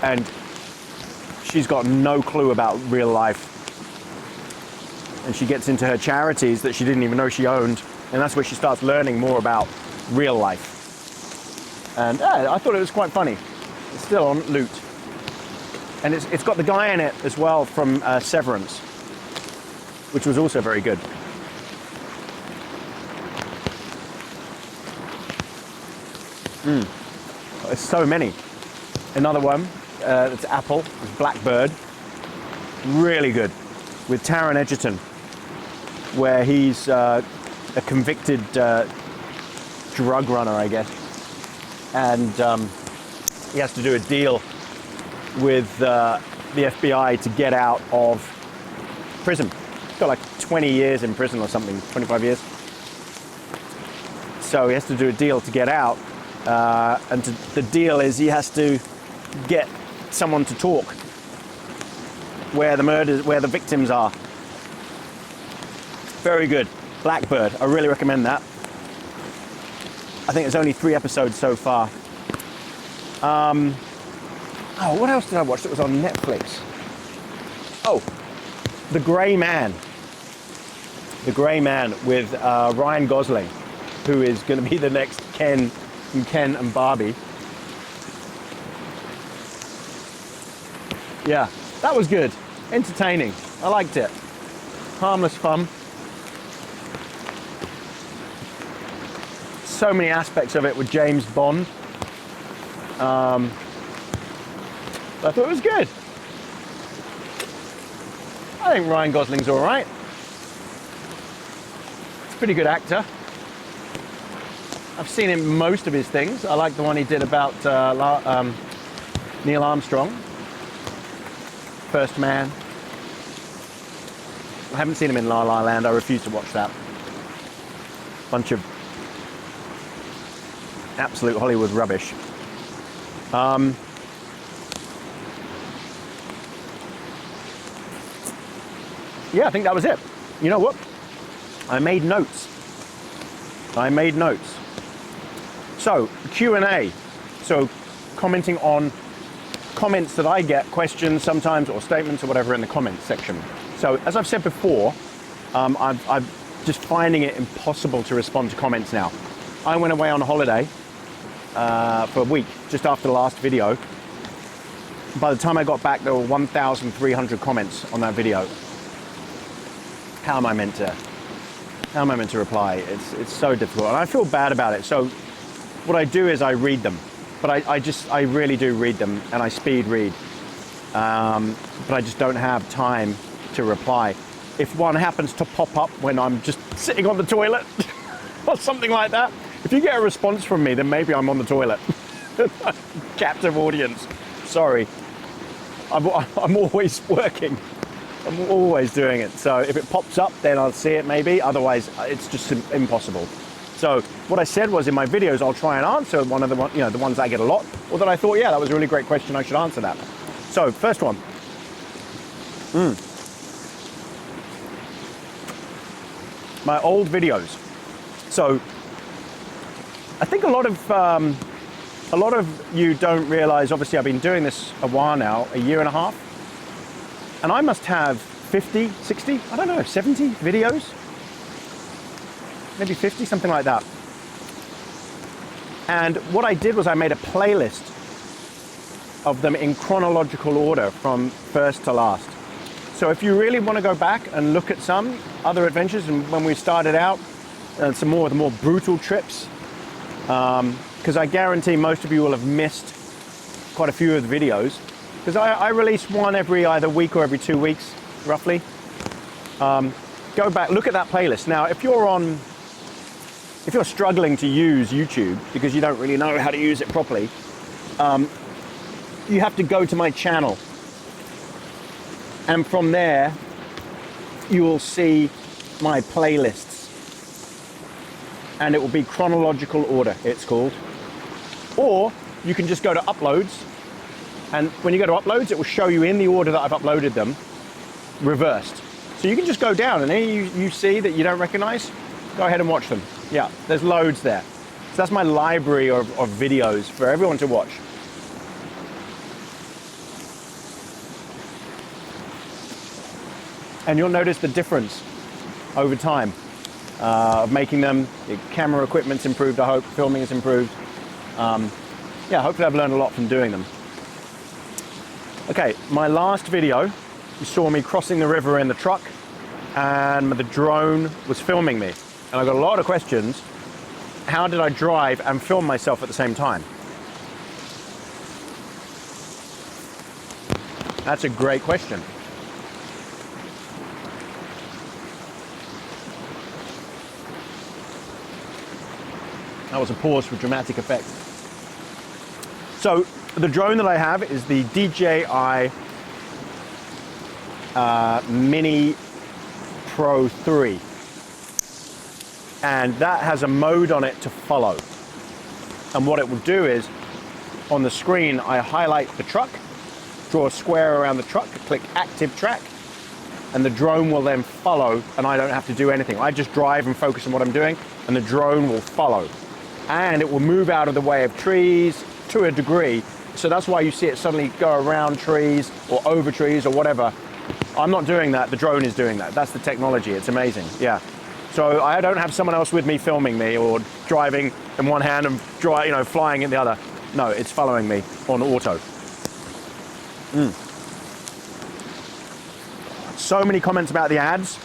And she's got no clue about real life. And she gets into her charities that she didn't even know she owned. And that's where she starts learning more about real life. And I thought it was quite funny. It's still on Loot. And it's got the guy in it as well from Severance, which was also very good. There's so many. Another one, it's Apple, it's Blackbird. Really good. With Taron Egerton, where he's a convicted drug runner, I guess. And he has to do a deal with the FBI to get out of prison. He's got like 20 years in prison or something, 25 years. So he has to do a deal to get out. And the deal is he has to get someone to talk where the victims are. Very good. Blackbird. I really recommend that. I think there's only 3 episodes so far. Oh, what else did I watch that was on Netflix? Oh, The Grey Man. The Grey Man with Ryan Gosling, who is going to be the next Ken from Ken and Barbie. Yeah, that was good. Entertaining. I liked it. Harmless fun. So many aspects of it with James Bond. I thought it was good. I think Ryan Gosling's all right. He's a pretty good actor. I've seen him in most of his things. I like the one he did about Neil Armstrong. First Man. I haven't seen him in La La Land. I refuse to watch that. Bunch of absolute Hollywood rubbish. Yeah, I think that was it. You know what? I made notes. So, Q&A. So, commenting on comments that I get, questions sometimes, or statements or whatever in the comments section. So, as I've said before, I'm just finding it impossible to respond to comments now. I went away on a holiday for a week, just after the last video. By the time I got back, there were 1,300 comments on that video. How am I meant to How am I meant to reply? It's so difficult, and I feel bad about it. So what I do is I read them, but I really do read them, and I speed read. But I just don't have time to reply. If one happens to pop up when I'm just sitting on the toilet or something like that, if you get a response from me, then maybe I'm on the toilet. Captive audience. Sorry. I'm always working. I'm always doing it. So if it pops up, then I'll see it maybe. Otherwise, it's just impossible. So what I said was in my videos, I'll try and answer one of the the ones I get a lot, or that I thought, yeah, that was a really great question, I should answer that. So first one. My old videos. So I think a lot of you don't realize, obviously I've been doing this a while now, a year and a half, and I must have 50, 60, I don't know, 70 videos, maybe 50, something like that. And what I did was I made a playlist of them in chronological order from first to last. So if you really want to go back and look at some other adventures, and when we started out, and some more of the more brutal trips, because I guarantee most of you will have missed quite a few of the videos, because I release one every either week or every 2 weeks, roughly. Go back, look at that playlist. Now, if you're struggling to use YouTube because you don't really know how to use it properly, you have to go to my channel. And from there, you will see my playlists. And it will be chronological order, it's called. Or you can just go to uploads. And when you go to uploads, it will show you in the order that I've uploaded them, reversed. So you can just go down, and any you see that you don't recognize, go ahead and watch them. Yeah, there's loads there. So that's my library of videos for everyone to watch. And you'll notice the difference over time of making them. The camera equipment's improved, I hope. Filming has improved. Yeah, hopefully I've learned a lot from doing them. Okay, my last video, you saw me crossing the river in the truck, and the drone was filming me. And I got a lot of questions. How did I drive and film myself at the same time? That's a great question. That was a pause for dramatic effect. So the drone that I have is the DJI Mini Pro 3. And that has a mode on it to follow. And what it will do is, on the screen, I highlight the truck, draw a square around the truck, click active track, and the drone will then follow, and I don't have to do anything. I just drive and focus on what I'm doing, and the drone will follow. And it will move out of the way of trees to a degree. So that's why you see it suddenly go around trees or over trees or whatever. I'm not doing that, the drone is doing that. That's the technology, it's amazing, yeah. So I don't have someone else with me filming me or driving in one hand and flying in the other. No, it's following me on auto. So many comments about the ads.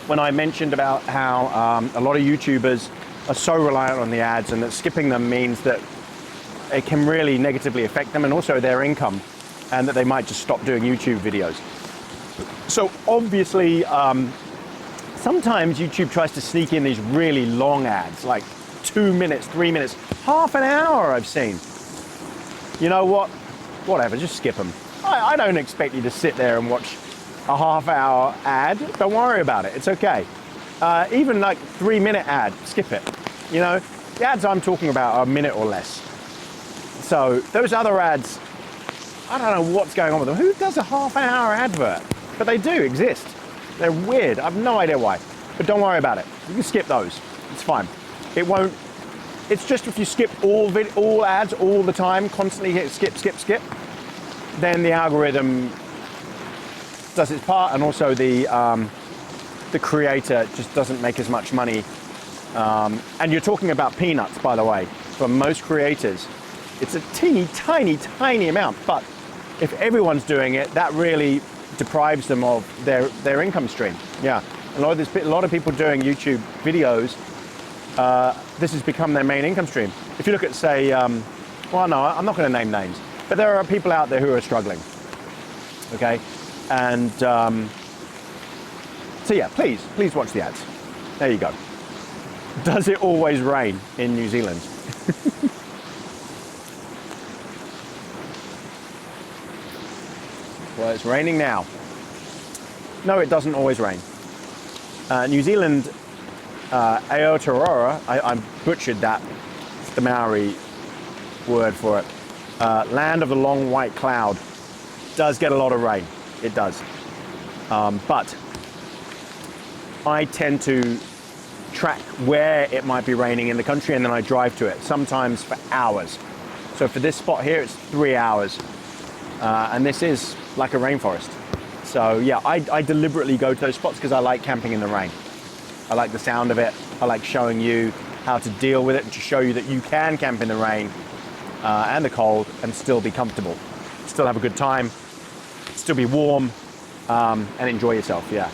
When I mentioned about how a lot of YouTubers are so reliant on the ads, and that skipping them means that it can really negatively affect them and also their income, and that they might just stop doing YouTube videos. So obviously, sometimes YouTube tries to sneak in these really long ads, like 2 minutes, 3 minutes, half an hour I've seen. You know what? Whatever, just skip them. I don't expect you to sit there and watch a half-hour ad. Don't worry about it, it's okay. Even like 3-minute ad, skip it. You know, the ads I'm talking about are a minute or less. So those other ads, I don't know what's going on with them. Who does a half-hour advert? But they do exist. They're weird. I have no idea why. But don't worry about it. You can skip those. It's fine. It won't. It's just if you skip all ads all the time, constantly hit skip, skip, skip, then the algorithm does its part, and also the creator just doesn't make as much money. And you're talking about peanuts, by the way. For most creators, it's a teeny, tiny, tiny amount. But if everyone's doing it, that really deprives them of their income stream. Yeah. A lot of people doing YouTube videos, this has become their main income stream. If you look at, say, well, no, I'm not going to name names, but there are people out there who are struggling. Okay, and so yeah, please watch the ads. There you go. Does it always rain in New Zealand? Well, it's raining now. No, it doesn't always rain. New Zealand, Aotearoa, I butchered that. It's the Maori word for it. Land of the long white cloud. Does get a lot of rain. It does. But I tend to track where it might be raining in the country, and then I drive to it, sometimes for hours. So for this spot here, it's 3 hours. And this is like a rainforest. So yeah, I deliberately go to those spots because I like camping in the rain. I like the sound of it. I like showing you how to deal with it and to show you that you can camp in the rain and the cold and still be comfortable. Still have a good time, still be warm, and enjoy yourself, yeah.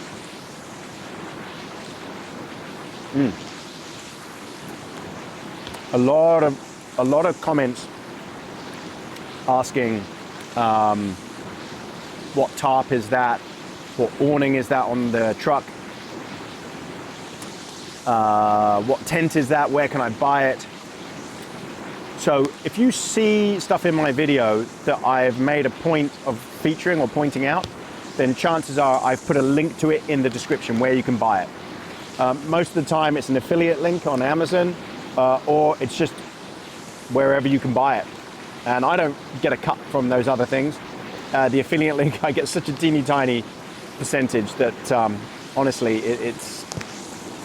A lot of comments asking what tarp is that, what awning is that on the truck, what tent is that, where can I buy it? So if you see stuff in my video that I've made a point of featuring or pointing out, then chances are I've put a link to it in the description where you can buy it. Most of the time it's an affiliate link on Amazon, or it's just wherever you can buy it. And I don't get a cut from those other things. The affiliate link, I get such a teeny tiny percentage that honestly, it's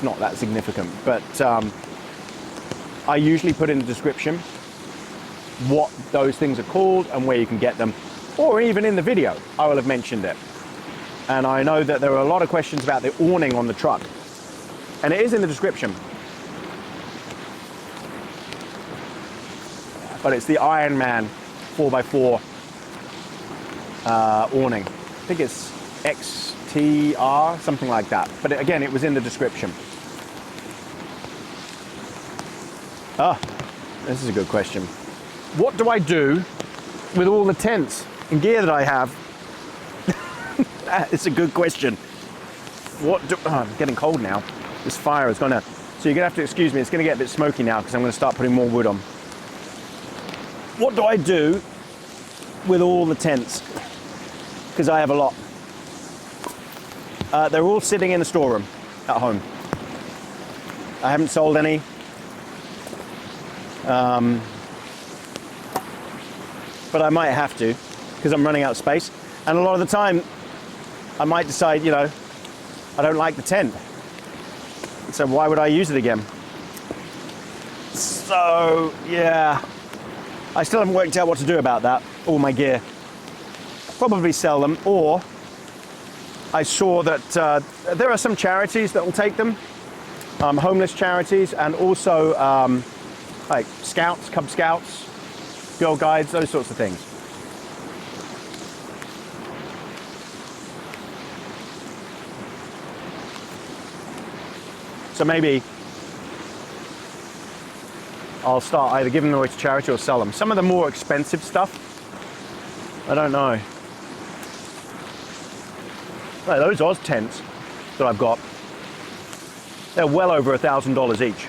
not that significant. But I usually put in the description what those things are called and where you can get them. Or even in the video, I will have mentioned it. And I know that there are a lot of questions about the awning on the truck. And it is in the description. But it's the Iron Man 4x4 awning. I think it's XTR, something like that. But again, it was in the description. This is a good question. What do I do with all the tents and gear that I have? It's a good question. I'm getting cold now. This fire is gonna, so you're gonna have to excuse me, it's gonna get a bit smoky now because I'm gonna start putting more wood on. What do I do with all the tents? Because I have a lot. They're all sitting in the storeroom at home. I haven't sold any. But I might have to because I'm running out of space. And a lot of the time, I might decide, you know, I don't like the tent. So why would I use it again? So, yeah. I still haven't worked out what to do about that, all my gear. Probably sell them, or I saw that there are some charities that will take them, homeless charities, and also like scouts, Cub Scouts, Girl Guides, those sorts of things. So maybe I'll start either giving them away to charity or sell them. Some of the more expensive stuff, I don't know. Like those Oz tents that I've got, they're well over $1,000 each.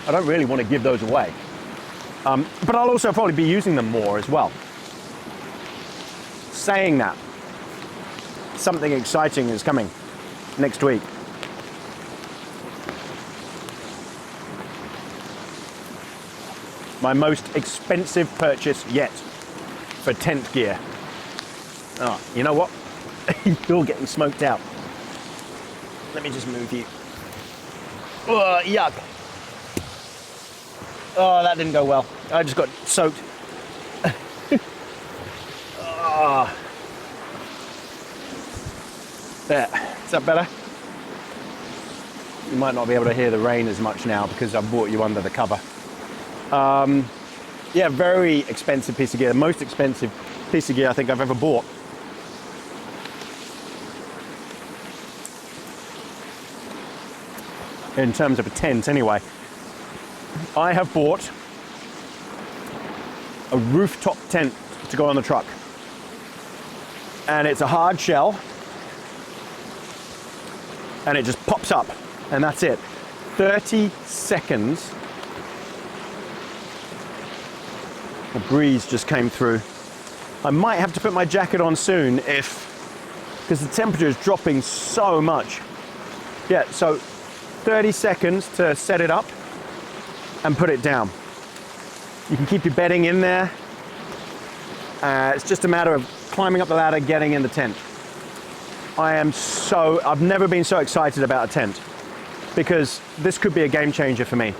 I don't really want to give those away. But I'll also probably be using them more as well. Saying that, something exciting is coming next week. My most expensive purchase yet for tent gear. Oh, you know what? You're getting smoked out. Let me just move you. Oh, yuck. Oh, that didn't go well. I just got soaked. Oh. There. Is that better? You might not be able to hear the rain as much now because I've brought you under the cover. Yeah, very expensive piece of gear. The most expensive piece of gear I think I've ever bought. in terms of a tent anyway. I have bought a rooftop tent to go on the truck. And it's a hard shell. And it just pops up. And that's it. 30 seconds. A breeze just came through. I might have to put my jacket on soon because the temperature is dropping so much. Yeah, so 30 seconds to set it up and put it down. You can keep your bedding in there. It's just a matter of climbing up the ladder, getting in the tent. I've never been so excited about a tent because this could be a game changer for me.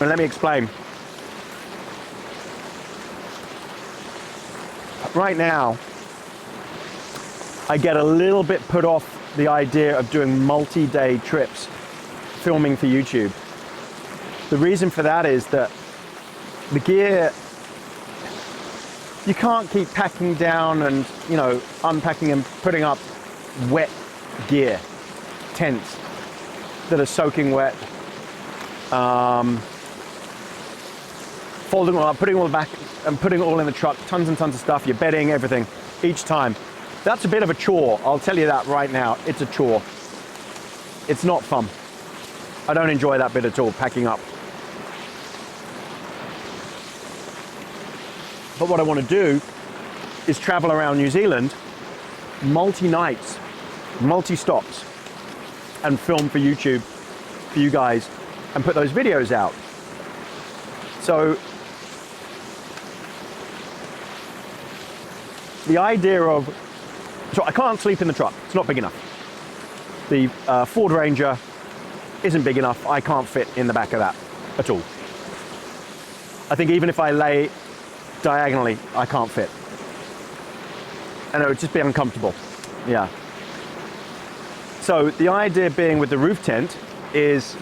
And let me explain. Right now, I get a little bit put off the idea of doing multi-day trips filming for YouTube. The reason for that is that the gear, you can't keep packing down and, you know, unpacking and putting up wet gear, tents that are soaking wet, folding all up, putting all back and putting it all in the truck, tons and tons of stuff, your bedding, everything, each time. That's a bit of a chore, I'll tell you that right now. It's a chore. It's not fun. I don't enjoy that bit at all, packing up. But what I want to do is travel around New Zealand, multi-nights, multi-stops, and film for YouTube, for you guys, and put those videos out. So the idea of, so I can't sleep in the truck, it's not big enough. The Ford Ranger isn't big enough, I can't fit in the back of that at all. I think even if I lay diagonally, I can't fit. And it would just be uncomfortable, yeah. So the idea being with the roof tent is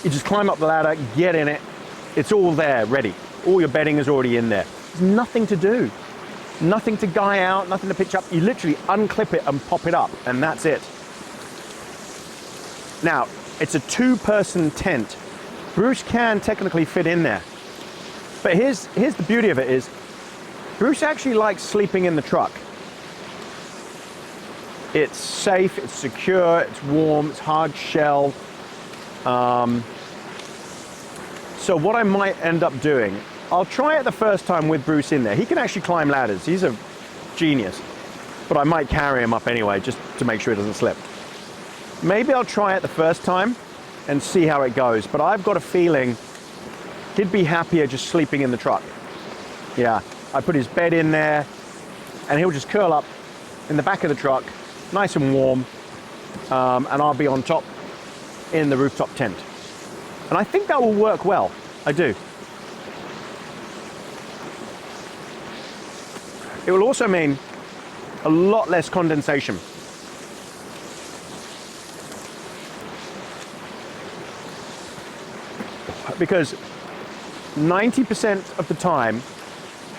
you just climb up the ladder, get in it, it's all there, ready. All your bedding is already in there. There's nothing to do. Nothing to guy out, nothing to pitch up. You literally unclip it and pop it up, and that's it. Now, it's a two-person tent. Bruce can technically fit in there. But here's the beauty of it is, Bruce actually likes sleeping in the truck. It's safe, it's secure, it's warm, it's hard shell. So what I might end up doing, I'll try it the first time with Bruce in there. He can actually climb ladders, he's a genius. But I might carry him up anyway, just to make sure he doesn't slip. Maybe I'll try it the first time and see how it goes. But I've got a feeling he'd be happier just sleeping in the truck. Yeah, I put his bed in there and he'll just curl up in the back of the truck, nice and warm, and I'll be on top in the rooftop tent. And I think that will work well, I do. It will also mean a lot less condensation. Because 90% of the time,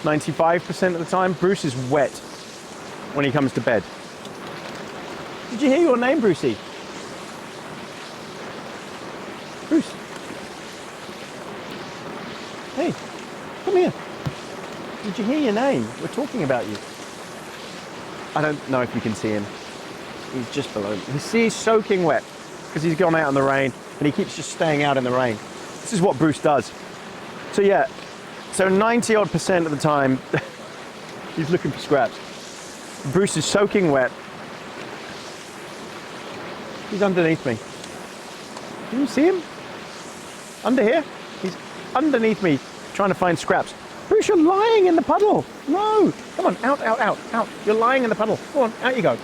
95% of the time, Bruce is wet when he comes to bed. Did you hear your name, Brucey? Bruce. Hey, come here. Did you hear your name? We're talking about you. I don't know if you can see him. He's just below me. He's soaking wet because he's gone out in the rain and he keeps just staying out in the rain. This is what Bruce does. So yeah, so 90% of the time, he's looking for scraps. Bruce is soaking wet. He's underneath me. Can you see him? Under here? He's underneath me trying to find scraps. Bruce, you're lying in the puddle. No, come on, out, out, out, out. You're lying in the puddle. Go on, out you go.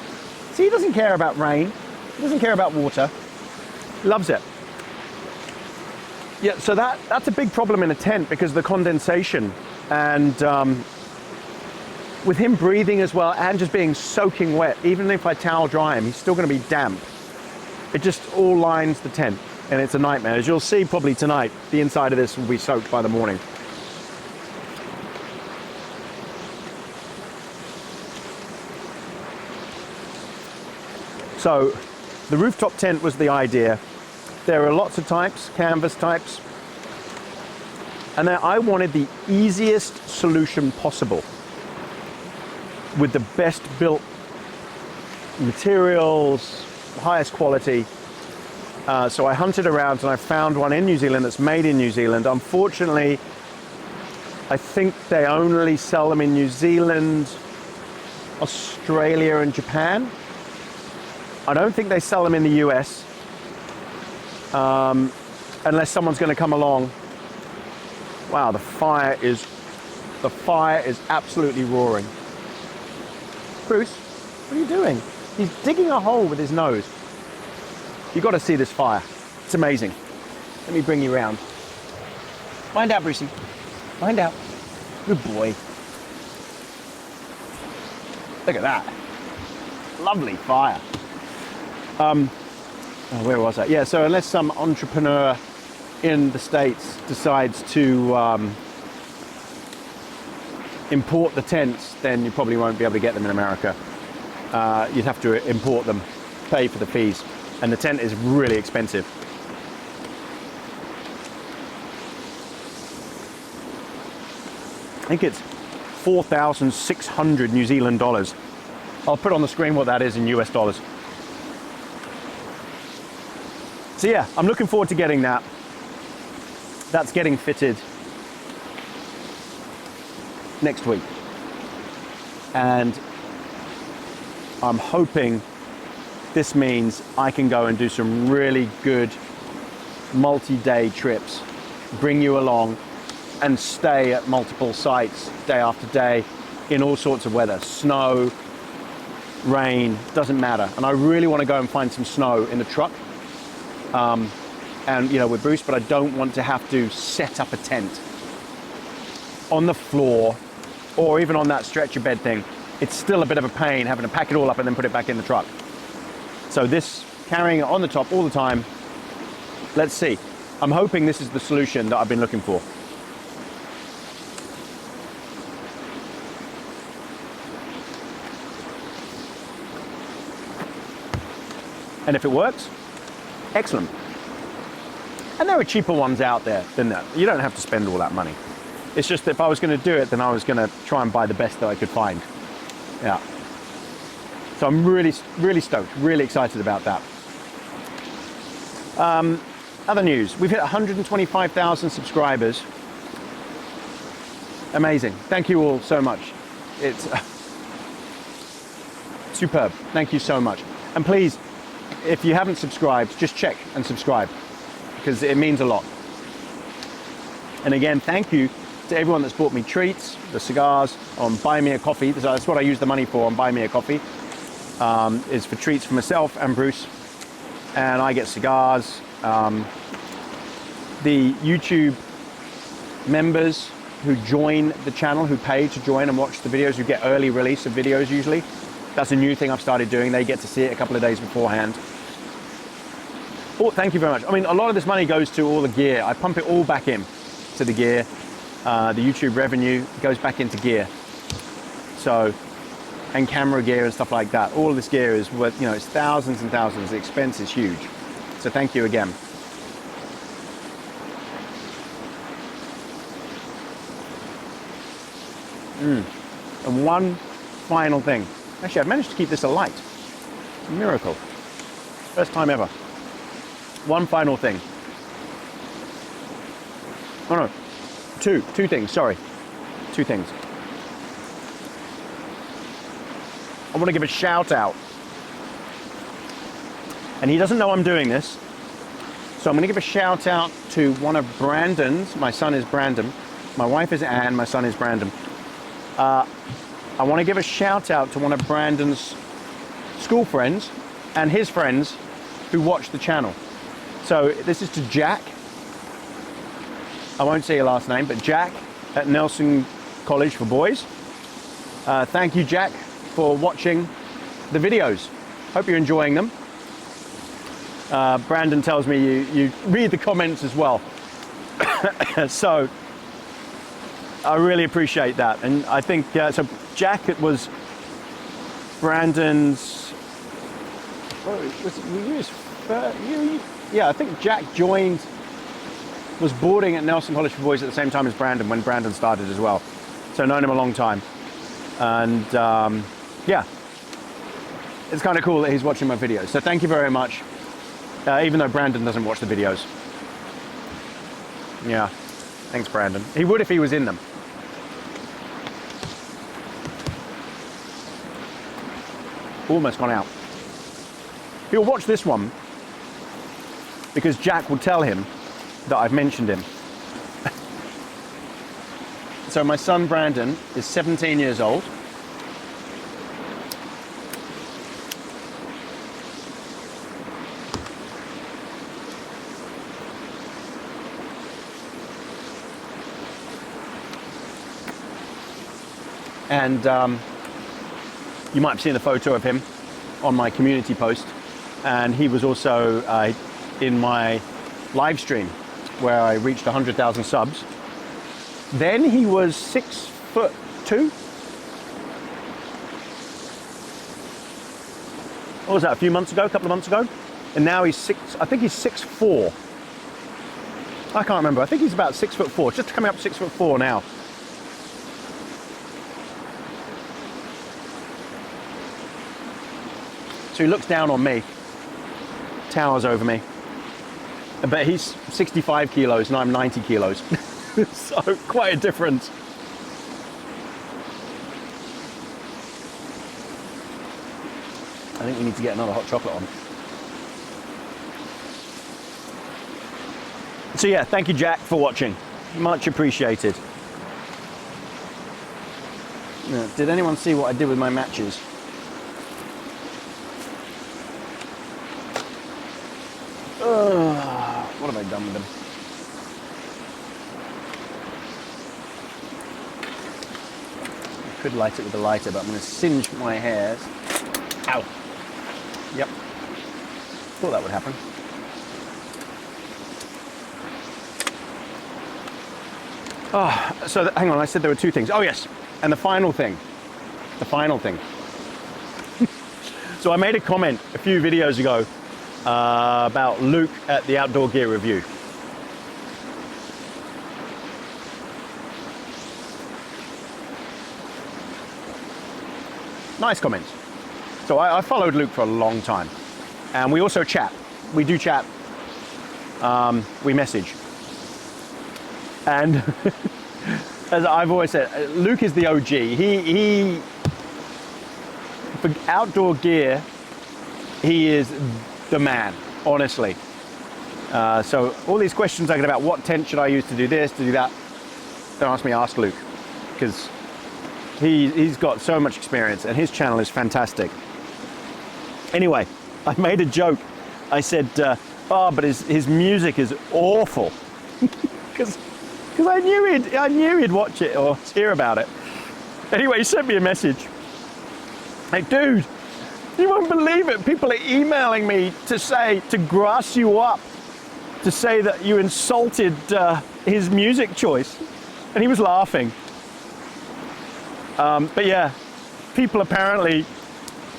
See, he doesn't care about rain. He doesn't care about water. He loves it. Yeah, so that's a big problem in a tent because of the condensation. And with him breathing as well and just being soaking wet, even if I towel dry him, he's still going to be damp. It just all lines the tent and it's a nightmare. As you'll see probably tonight, the inside of this will be soaked by the morning. So the rooftop tent was the idea. There are lots of types, canvas types. And then I wanted the easiest solution possible with the best built materials, highest quality. So I hunted around and I found one in New Zealand that's made in New Zealand. Unfortunately, I think they only sell them in New Zealand, Australia and Japan. I don't think they sell them in the US, unless someone's going to come along. Wow, the fire is absolutely roaring. Bruce, what are you doing? He's digging a hole with his nose. You've got to see this fire. It's amazing. Let me bring you around. Find out, Brucey. Find out. Good boy. Look at that. Lovely fire. Where was I? Yeah, so unless some entrepreneur in the States decides to import the tents, then you probably won't be able to get them in America. You'd have to import them, pay for the fees, and the tent is really expensive. I think it's 4,600 New Zealand dollars. I'll put on the screen what that is in US dollars. So yeah, I'm looking forward to getting that. That's getting fitted next week. And I'm hoping this means I can go and do some really good multi-day trips, bring you along and stay at multiple sites day after day in all sorts of weather, snow, rain, doesn't matter. And I really want to go and find some snow in the truck. And with Bruce, but I don't want to have to set up a tent on the floor or even on that stretcher bed thing. It's still a bit of a pain having to pack it all up and then put it back in the truck. So this, carrying it on the top all the time, let's see. I'm hoping this is the solution that I've been looking for. And if it works, excellent. And there are cheaper ones out there than that. You don't have to spend all that money. It's just that if I was going to do it, then I was going to try and buy the best that I could find. Yeah. So I'm really, really stoked, really excited about that. Other news, we've hit 125,000 subscribers. Amazing. Thank you all so much. It's superb. Thank you so much. And please, if you haven't subscribed, just check and subscribe, because it means a lot. And again, thank you to everyone that's bought me treats, the cigars, on Buy Me a Coffee. That's what I use the money for on Buy Me a Coffee, is for treats for myself and Bruce. And I get cigars. The YouTube members who join the channel, who pay to join and watch the videos, who get early release of videos usually. That's a new thing I've started doing. They get to see it a couple of days beforehand. Oh, thank you very much. I mean, a lot of this money goes to all the gear. I pump it all back in to the gear. The YouTube revenue goes back into gear. So, and camera gear and stuff like that. All of this gear is worth, it's thousands and thousands. The expense is huge. So thank you again. And one final thing. Actually, I've managed to keep this alight. It's a miracle. First time ever. One final thing. Oh no, two things, sorry. Two things. I want to give a shout out. And he doesn't know I'm doing this. So I'm going to give a shout out to one of Brandon's. My son is Brandon. My wife is Anne, my son is Brandon. I want to give a shout out to one of Brandon's school friends and his friends who watch the channel. So this is to Jack. I won't say your last name, but Jack at Nelson College for Boys. Thank you, Jack, for watching the videos. Hope you're enjoying them. Brandon tells me you read the comments as well. So I really appreciate that. And I think, so Jack was Brandon's Yeah, I think Jack was boarding at Nelson College for Boys at the same time as Brandon, when Brandon started as well. So known him a long time. And yeah, it's kind of cool that he's watching my videos. So thank you very much, even though Brandon doesn't watch the videos. Yeah, thanks Brandon. He would if he was in them. Almost gone out. He'll watch this one because Jack will tell him that I've mentioned him. So my son Brandon is 17 years old. And you might have seen a photo of him on my community post. And he was also in my live stream where I reached 100,000 subs. Then he was 6'2". What was that, a few months ago, a couple of months ago? And now he's I think he's 6'4". I can't remember, I think he's about 6'4", just coming up 6'4" now. So he looks down on me, towers over me. But he's 65 kilos and I'm 90 kilos. So quite a difference. I think we need to get another hot chocolate on. So yeah, thank you Jack for watching. Much appreciated. Did anyone see what I did with my matches? What have I done with them? I could light it with a lighter, but I'm going to singe my hairs. Ow. Yep. Thought that would happen. Oh, so hang on, I said there were two things. Oh yes, and the final thing. The final thing. So I made a comment a few videos ago about Luke at the Outdoor Gear Review. Nice comments. So I followed Luke for a long time, and we also chat. We do chat. We message. And as I've always said, Luke is the OG. He for outdoor gear, he is the man, honestly. So all these questions I get about what tent should I use to do this, to do that, don't ask me, ask Luke, because he's got so much experience and his channel is fantastic. Anyway, I made a joke. I said, oh, but his music is awful. Because I knew he'd watch it or hear about it. Anyway, he sent me a message. Like, dude, you won't believe it. People are emailing me to grass you up, to say that you insulted his music choice. And he was laughing. But yeah, people apparently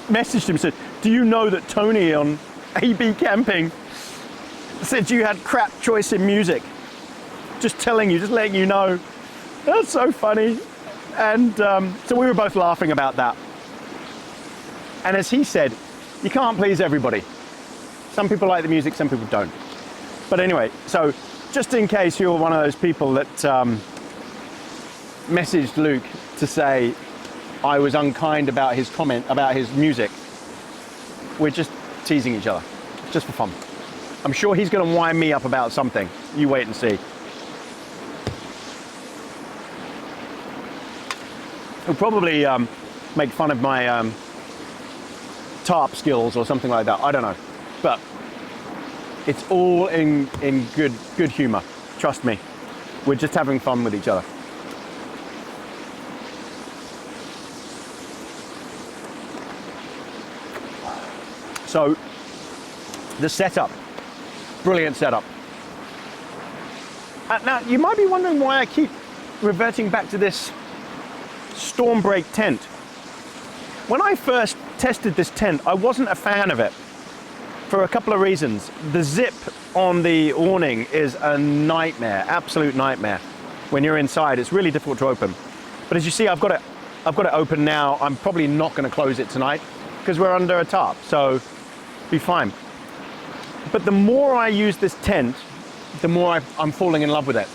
messaged him and said, do you know that Tony on AB Camping said you had crap choice in music? Just telling you, just letting you know. That's so funny. And so we were both laughing about that. And as he said, you can't please everybody. Some people like the music, some people don't. But anyway, so just in case you're one of those people that messaged Luke to say I was unkind about his comment about his music, we're just teasing each other, just for fun. I'm sure he's going to wind me up about something. You wait and see. He'll probably make fun of my tarp skills or something like that. I don't know, but it's all in good humor. Trust me, we're just having fun with each other. So the setup, brilliant setup. Now you might be wondering why I keep reverting back to this Stormbreak tent. When I first tested this tent, I wasn't a fan of it for a couple of reasons. The zip on the awning is a nightmare, absolute nightmare. When you're inside, it's really difficult to open. But as you see, I've got it open now. I'm probably not going to close it tonight because we're under a tarp, so be fine. But the more I use this tent, the more I'm falling in love with it.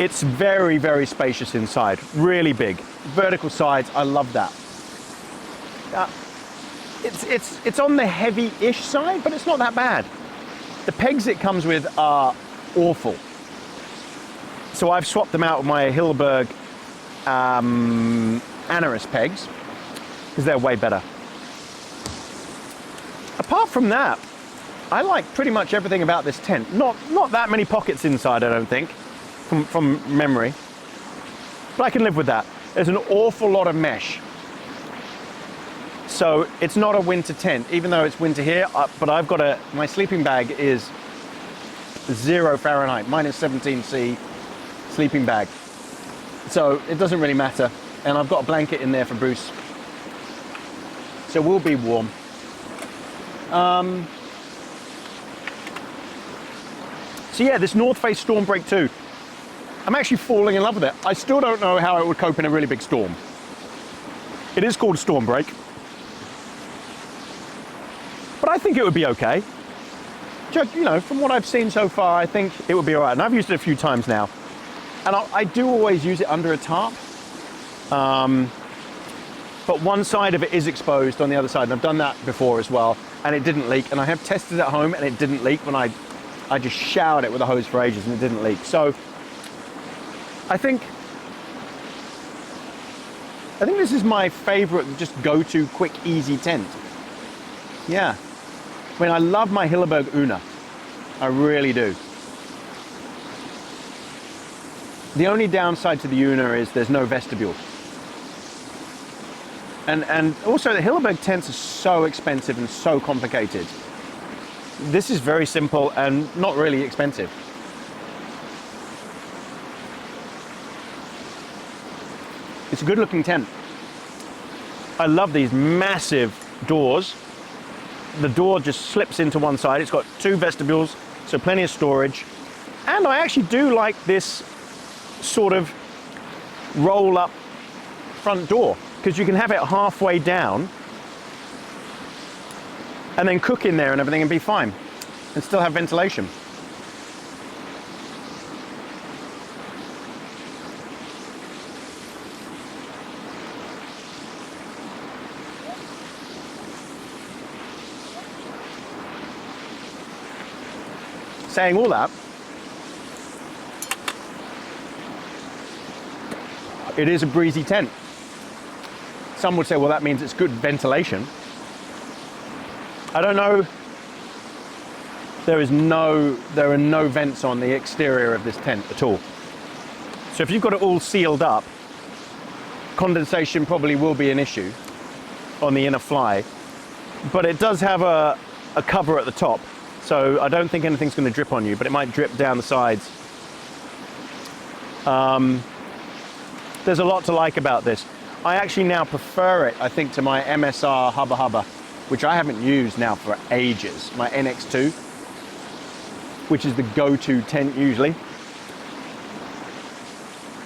It's very, very spacious inside, really big. Vertical sides, I love that. It's on the heavy-ish side, but it's not that bad. The pegs it comes with are awful. So I've swapped them out with my Hilleberg Anaris pegs, because they're way better. Apart from that, I like pretty much everything about this tent. Not that many pockets inside, I don't think, from memory. But I can live with that. There's an awful lot of mesh. So it's not a winter tent, even though it's winter here, but I've got my sleeping bag is 0 Fahrenheit, -17°C sleeping bag. So it doesn't really matter. And I've got a blanket in there for Bruce. So we'll be warm. So yeah, this North Face Stormbreak 2, I'm actually falling in love with it. I still don't know how it would cope in a really big storm. It is called Stormbreak, but I think it would be okay. Just, you know, from what I've seen so far, I think it would be all right. And I've used it a few times now. And I do always use it under a tarp. But one side of it is exposed on the other side. And I've done that before as well. And it didn't leak. And I have tested it at home and it didn't leak when I just showered it with a hose for ages and it didn't leak. So I think this is my favorite, just go-to quick, easy tent. Yeah. I mean, I love my Hilleberg Una. I really do. The only downside to the Una is there's no vestibule. And also the Hilleberg tents are so expensive and so complicated. This is very simple and not really expensive. It's a good looking tent. I love these massive doors. The door just slips into one side. It's got 2 vestibules, so plenty of storage. And I actually do like this sort of roll up front door, because you can have it halfway down and then cook in there and everything and be fine and still have ventilation. Saying all that, it is a breezy tent. Some would say, well, that means it's good ventilation. I don't know. There are no vents on the exterior of this tent at all. So if you've got it all sealed up, condensation probably will be an issue on the inner fly. But it does have a cover at the top. So I don't think anything's going to drip on you, but it might drip down the sides. There's a lot to like about this. I actually now prefer it, I think, to my MSR Hubba Hubba, which I haven't used now for ages. My NX2, which is the go-to tent usually.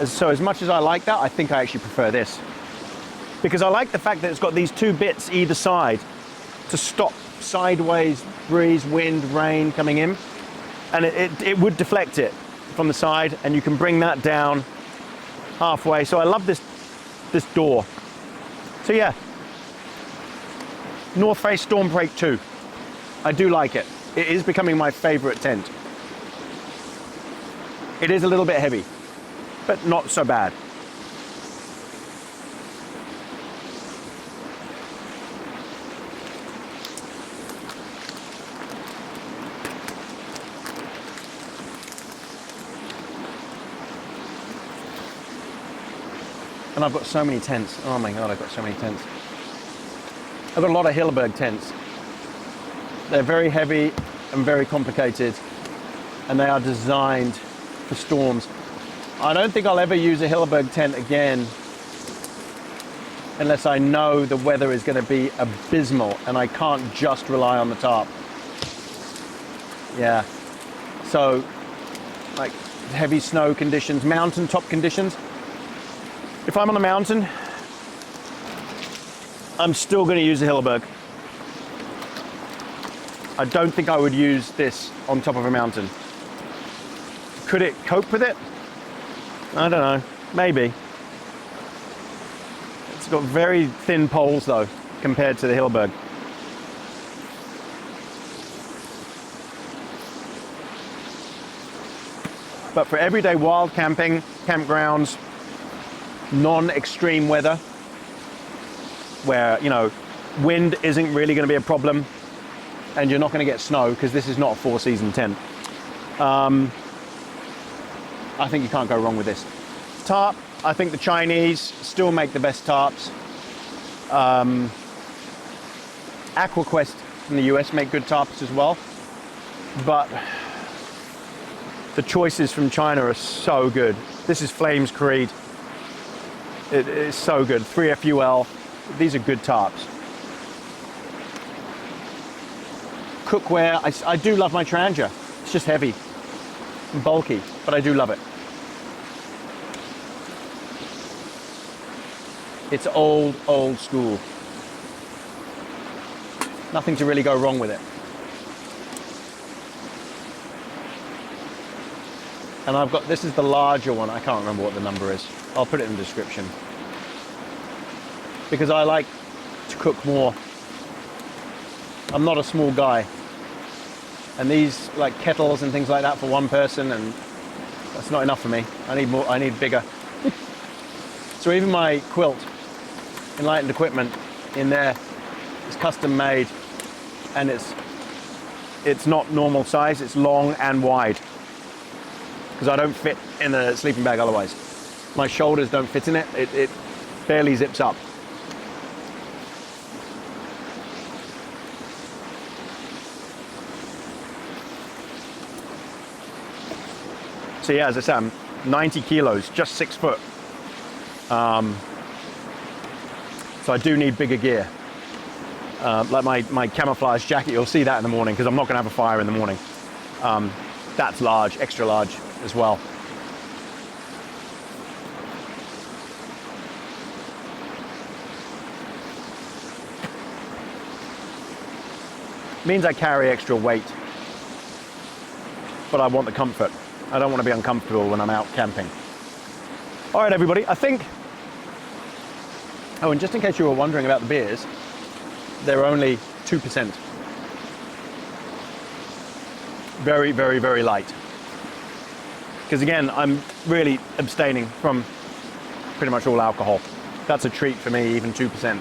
So as much as I like that, I think I actually prefer this. Because I like the fact that it's got these 2 bits either side to stop sideways breeze, wind, rain coming in. And it would deflect it from the side, and you can bring that down halfway. So I love this door. So yeah, North Face Stormbreak 2. I do like it. It is becoming my favorite tent. It is a little bit heavy, but not so bad. And I've got so many tents. Oh my God, I've got so many tents. I've got a lot of Hilleberg tents. They're very heavy and very complicated, and they are designed for storms. I don't think I'll ever use a Hilleberg tent again unless I know the weather is going to be abysmal and I can't just rely on the tarp. Yeah, so like heavy snow conditions, mountaintop conditions. If I'm on a mountain, I'm still going to use a Hilleberg. I don't think I would use this on top of a mountain. Could it cope with it? I don't know, maybe. It's got very thin poles though, compared to the Hilleberg. But for everyday wild camping, campgrounds, non-extreme weather, where, you know, wind isn't really going to be a problem and you're not going to get snow because this is not a 4-season tent, I think you can't go wrong with this. Tarp, I think the Chinese still make the best tarps. AquaQuest from the US make good tarps as well, but the choices from China are so good. This is Flames Creed. It is so good. 3FUL. These are good tarps. Cookware. I do love my Trangia. It's just heavy and bulky, but I do love it. It's old school. Nothing to really go wrong with it. And I've got, this is the larger one. I can't remember what the number is. I'll put it in the description. Because I like to cook more. I'm not a small guy. And these like kettles and things like that for one person, and that's not enough for me. I need more, I need bigger. So even my quilt, Enlightened Equipment, in there is custom made, and it's not normal size, it's long and wide. Because I don't fit in a sleeping bag otherwise. My shoulders don't fit in it, it barely zips up. So yeah, as I said, I'm 90 kilos, just 6 foot. So I do need bigger gear. Like my camouflage jacket, you'll see that in the morning because I'm not gonna have a fire in the morning. That's large, extra large as well. Means I carry extra weight, but I want the comfort. I don't want to be uncomfortable when I'm out camping. All right, everybody, I think, oh, and just in case you were wondering about the beers, they're only 2%. Very, very, very light. Because again, I'm really abstaining from pretty much all alcohol. That's a treat for me, even 2%.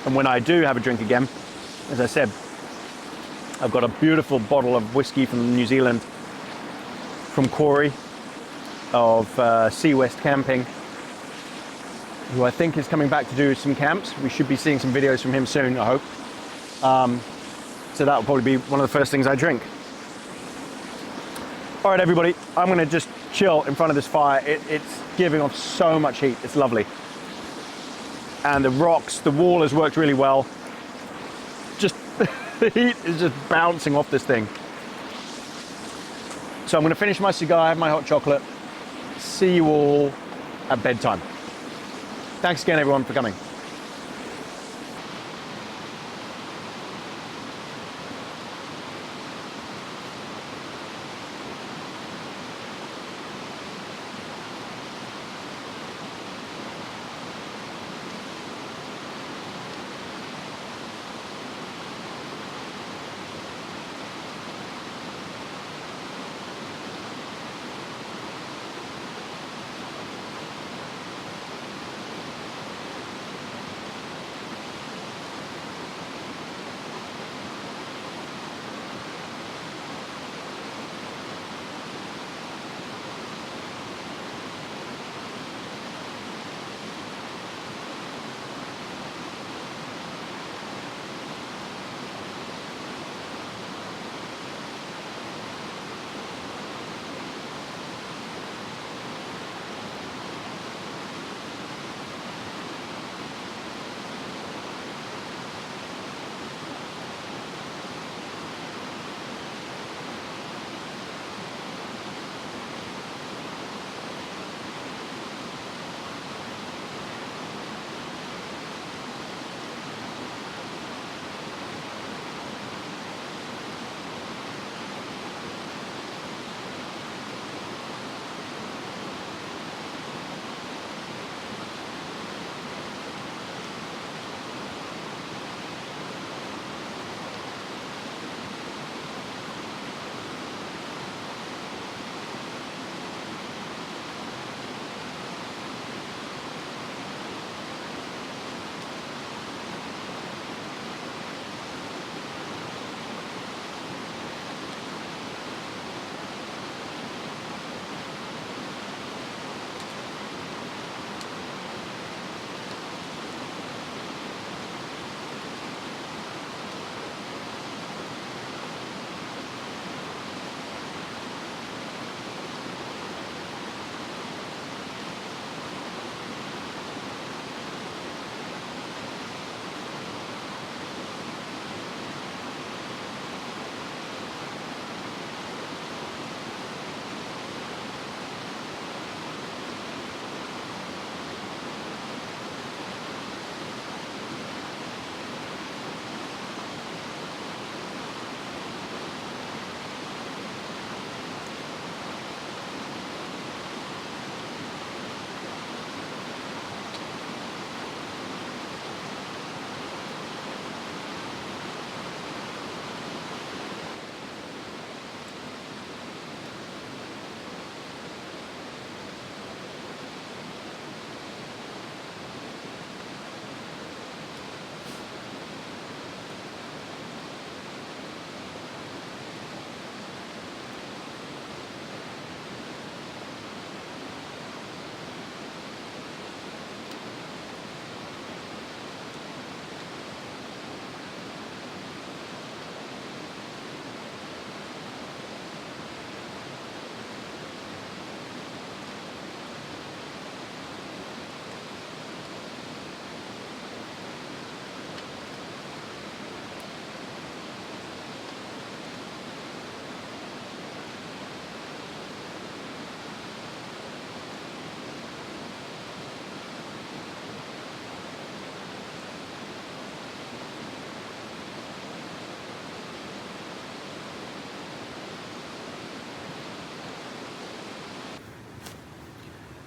And when I do have a drink again, as I said, I've got a beautiful bottle of whiskey from New Zealand, from Corey of Sea West Camping, who I think is coming back to do some camps. We should be seeing some videos from him soon, I hope. So that will probably be one of the first things I drink. All right, everybody, I'm gonna just chill in front of this fire. It's giving off so much heat, it's lovely. And the rocks, the wall has worked really well. Just, the heat is just bouncing off this thing. So I'm gonna finish my cigar, have my hot chocolate. See you all at bedtime. Thanks again, everyone, for coming.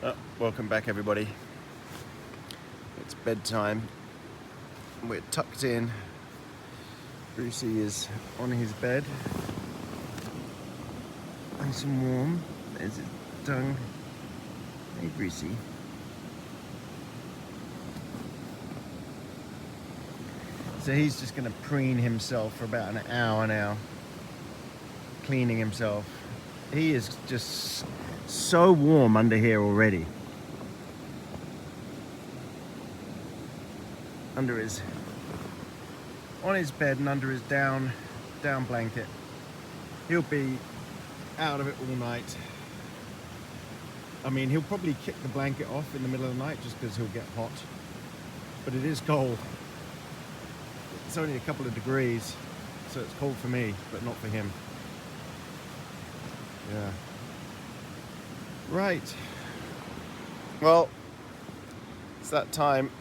Oh, welcome back, everybody. It's bedtime. We're tucked in. Brucey is on his bed. Nice and warm. There's his tongue. Hey, Brucey. So he's just going to preen himself for about an hour now, cleaning himself. He is just so warm under here already. On his bed and under his down blanket. He'll be out of it all night. I mean, he'll probably kick the blanket off in the middle of the night just because he'll get hot. But it is cold. It's only a couple of degrees, so it's cold for me, but not for him. Yeah. Right. Well, it's that time.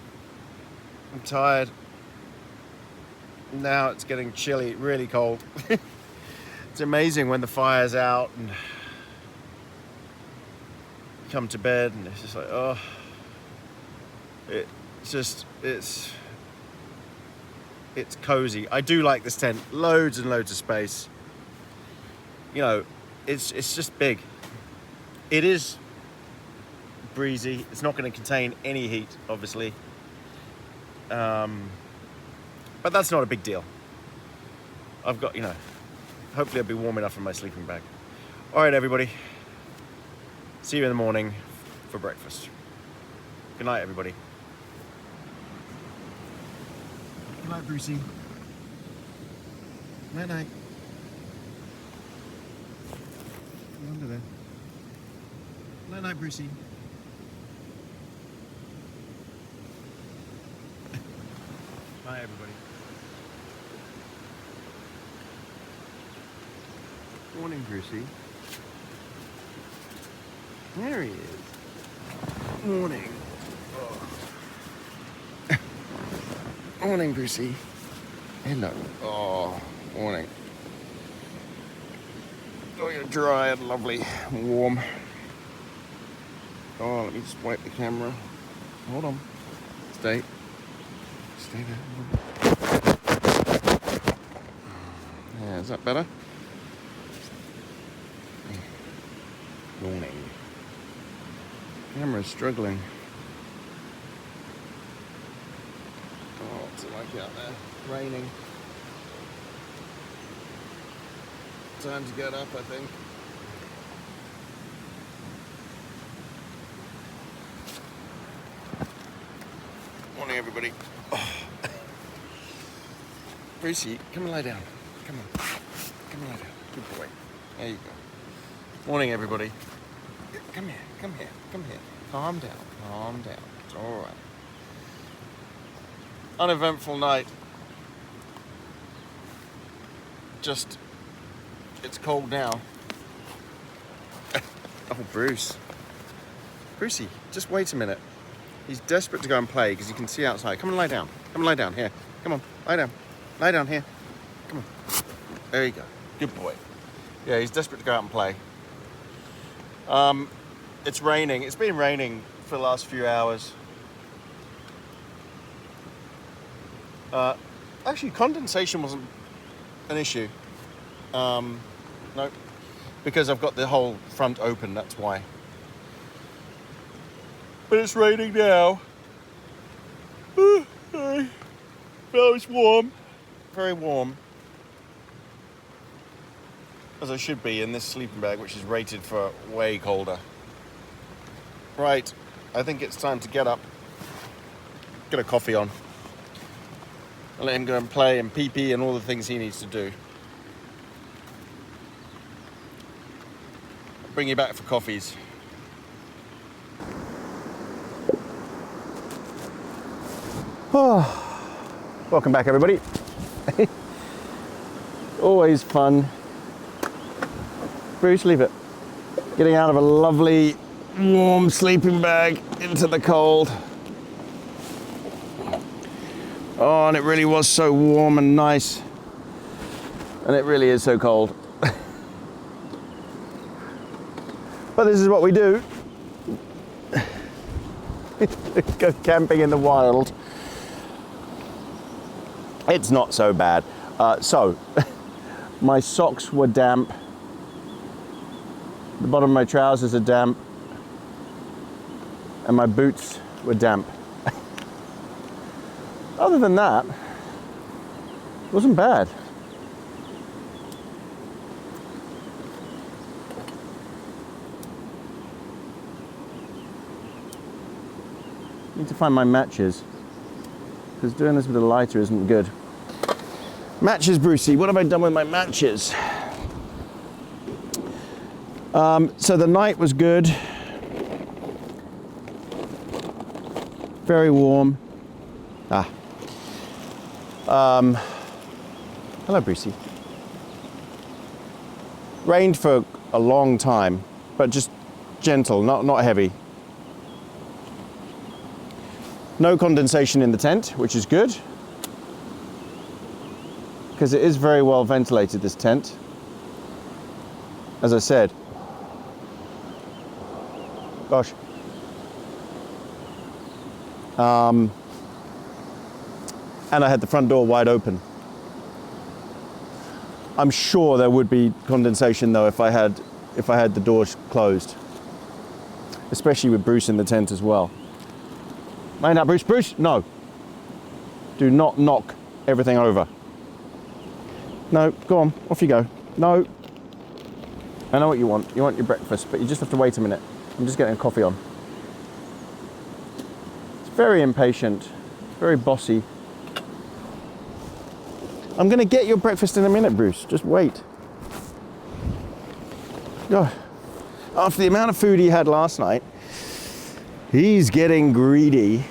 I'm tired. Now it's getting chilly, really cold. It's amazing when the fire's out and come to bed and it's just like, oh, it's cozy. I do like this tent. Loads and loads of space. You know, it's just big. It is breezy. It's not going to contain any heat, obviously. But that's not a big deal. I've got, hopefully I'll be warm enough in my sleeping bag. All right, everybody. See you in the morning for breakfast. Good night, everybody. Good night, Brucey. Night, night. Come under there. Night, night, Brucey. Bye, everybody. Morning, Brucey. There he is. Morning. Morning, Brucey. Hello. Oh, morning. Oh, you're dry and lovely and warm. Oh, let me just wipe the camera. Hold on. Stay there. Yeah, is that better? Morning. Camera's struggling. Oh, what's it like out there? Raining. Time to get up, I think. Morning, everybody. Oh. Brucey, come and lie down. Come on. Come and lie down. Good boy. There you go. Morning, everybody. Come here. Calm down. It's all right. Uneventful night. It's cold now. Oh, Bruce. Brucey, just wait a minute. He's desperate to go and play because he can see outside. Come and lie down. Here. Come on, lie down. Lie down here. Come on. There you go. Good boy. Yeah, he's desperate to go out and play. It's raining. It's been raining for the last few hours. Actually, condensation wasn't an issue. No, because I've got the whole front open, that's why. But it's raining now. Well, it's warm. Very warm. As I should be in this sleeping bag, which is rated for way colder. Right, I think it's time to get up. Get a coffee on. And let him go and play and pee-pee and all the things he needs to do. I'll bring you back for coffees. Oh, welcome back, everybody. Always fun. Bruce, leave it. Getting out of a lovely warm sleeping bag into the cold. Oh, and it really was so warm and nice. And it really is so cold. But this is what we do. Go camping in the wild. It's not so bad. So, my socks were damp. The bottom of my trousers are damp. And my boots were damp. Other than that, it wasn't bad. Need to find my matches, because doing this with a lighter isn't good. Matches, Brucey. What have I done with my matches? So the night was good. Very warm. Hello, Brucey. Rained for a long time, but just gentle, not heavy. No condensation in the tent, which is good, because it is very well ventilated, this tent. As I said, gosh. And I had the front door wide open. I'm sure there would be condensation though if I had the doors closed, especially with Bruce in the tent as well. Mind that, Bruce. Bruce, no. Do not knock everything over. No, go on, off you go. No. I know what you want. You want your breakfast, but you just have to wait a minute. I'm just getting a coffee on. It's very impatient, very bossy. I'm gonna get your breakfast in a minute, Bruce. Just wait. Oh. After the amount of food he had last night, he's getting greedy.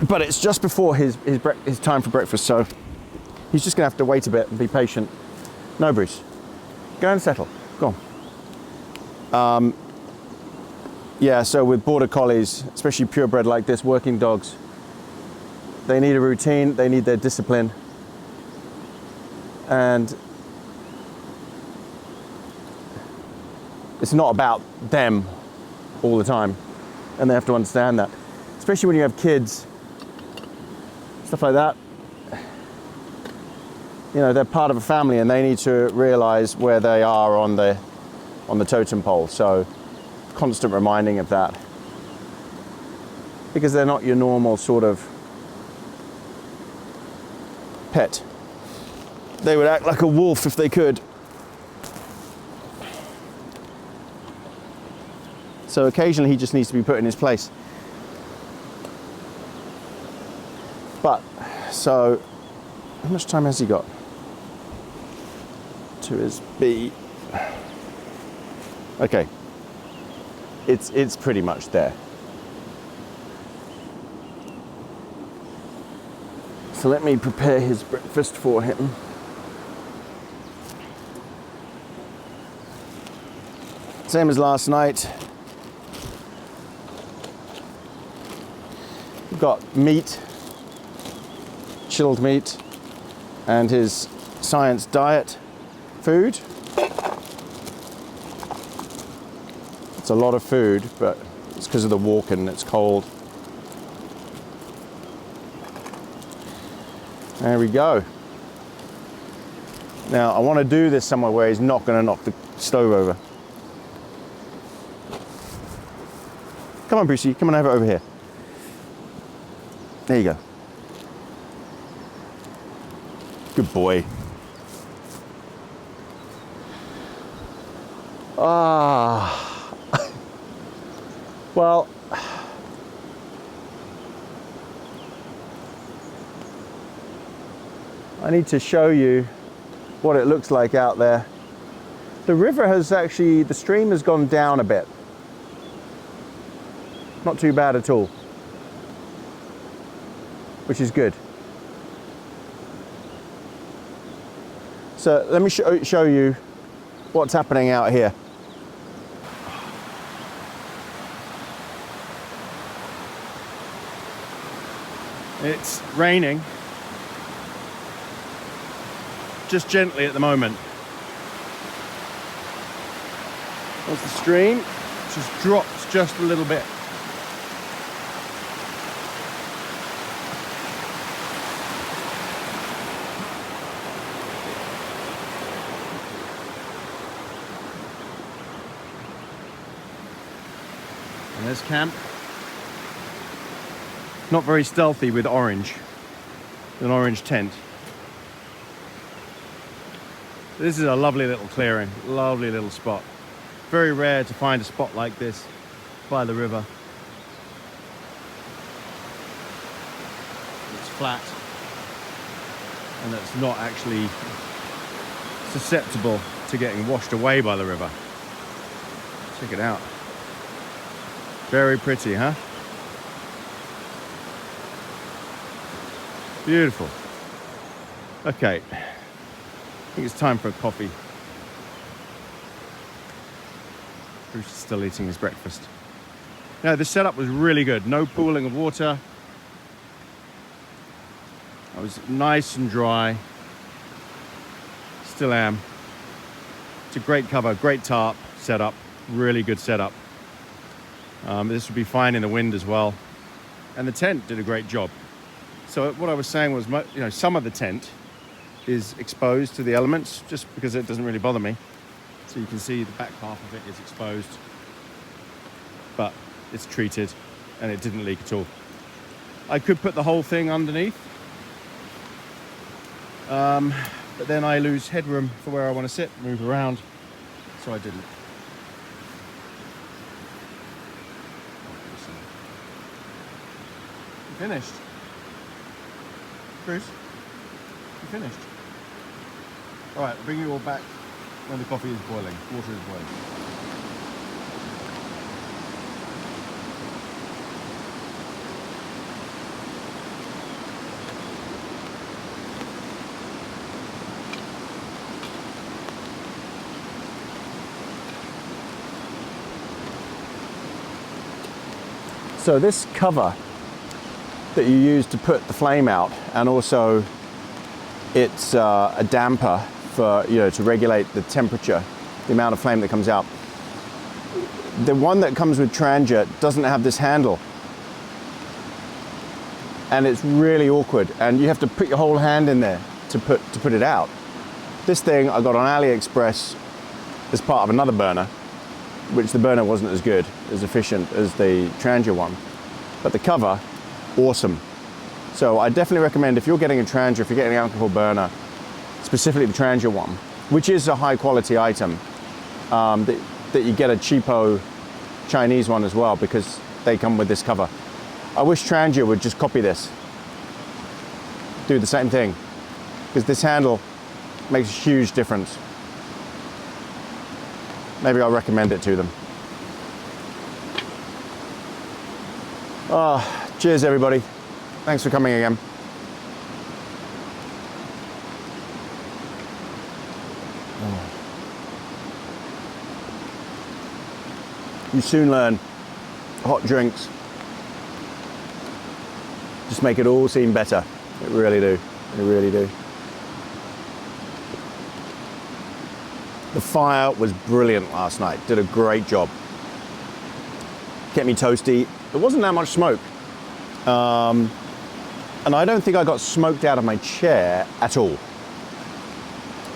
But it's just before his time for breakfast, so he's just gonna have to wait a bit and be patient. No, Bruce, go and settle, go on. Yeah, so with Border Collies, especially purebred like this, working dogs, they need a routine, they need their discipline. And it's not about them all the time, and they have to understand that. Especially when you have kids, stuff like that. You know, they're part of a family and they need to realize where they are on the totem pole. So constant reminding of that, because they're not your normal sort of pet. They would act like a wolf if they could. So occasionally he just needs to be put in his place. But, so, how much time has he got to his B? Okay, it's pretty much there. So let me prepare his breakfast for him. Same as last night. We've got meat, chilled meat, and his science diet food. It's a lot of food, but it's because of the walk and it's cold. There we go. Now I want to do this somewhere where he's not going to knock the stove over. Come on, Brucey, come on, have it over here. There you go. Good boy. Well, I need to show you what it looks like out there. The river has actually, the stream has gone down a bit. Not too bad at all, which is good. So let me show you what's happening out here. It's raining, just gently at the moment. There's the stream, just drops just a little bit. And there's camp. Not very stealthy with orange. An orange tent. This is a lovely little clearing, lovely little spot. Very rare to find a spot like this by the river. It's flat and it's not actually susceptible to getting washed away by the river. Check it out. Very pretty, huh? Beautiful. Okay, I think it's time for a coffee. Bruce is still eating his breakfast. Now, the setup was really good. No pooling of water. I was nice and dry. Still am. It's a great cover, great tarp setup. Really good setup. This would be fine in the wind as well. And the tent did a great job. So what I was saying was, some of the tent is exposed to the elements just because it doesn't really bother me. So you can see the back half of it is exposed, but it's treated and it didn't leak at all. I could put the whole thing underneath, but then I lose headroom for where I want to sit, move around, so I didn't. You finished? Bruce? You finished? All right, I'll bring you all back when the coffee is boiling, water is boiling. So this cover that you use to put the flame out, and also it's a damper for, to regulate the temperature, the amount of flame that comes out. The one that comes with Trangia doesn't have this handle, and it's really awkward, and you have to put your whole hand in there to put it out. This thing I got on AliExpress as part of another burner, which the burner wasn't as good, as efficient as the Trangia one, but the cover, awesome. So I definitely recommend, if you're getting a Trangia, if you're getting an alcohol burner, specifically the Trangia one, which is a high quality item, that you get a cheapo Chinese one as well, because they come with this cover. I wish Trangia would just copy this, do the same thing, because this handle makes a huge difference. Maybe I'll recommend it to them. Cheers everybody. Thanks for coming again. You soon learn hot drinks just make it all seem better. It really do. They really do. The fire was brilliant last night. Did a great job. Kept me toasty. There wasn't that much smoke. And I don't think I got smoked out of my chair at all.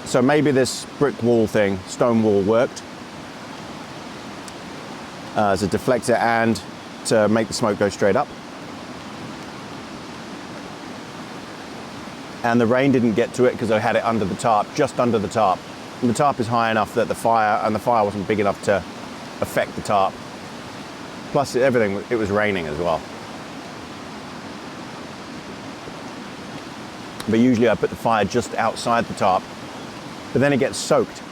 So maybe this brick wall thing, stone wall, worked as a deflector and to make the smoke go straight up. And the rain didn't get to it because I had it under the tarp, just under the tarp. And the tarp is high enough that the fire wasn't big enough to affect the tarp. Plus everything, it was raining as well. But usually I put the fire just outside the tarp, but then it gets soaked.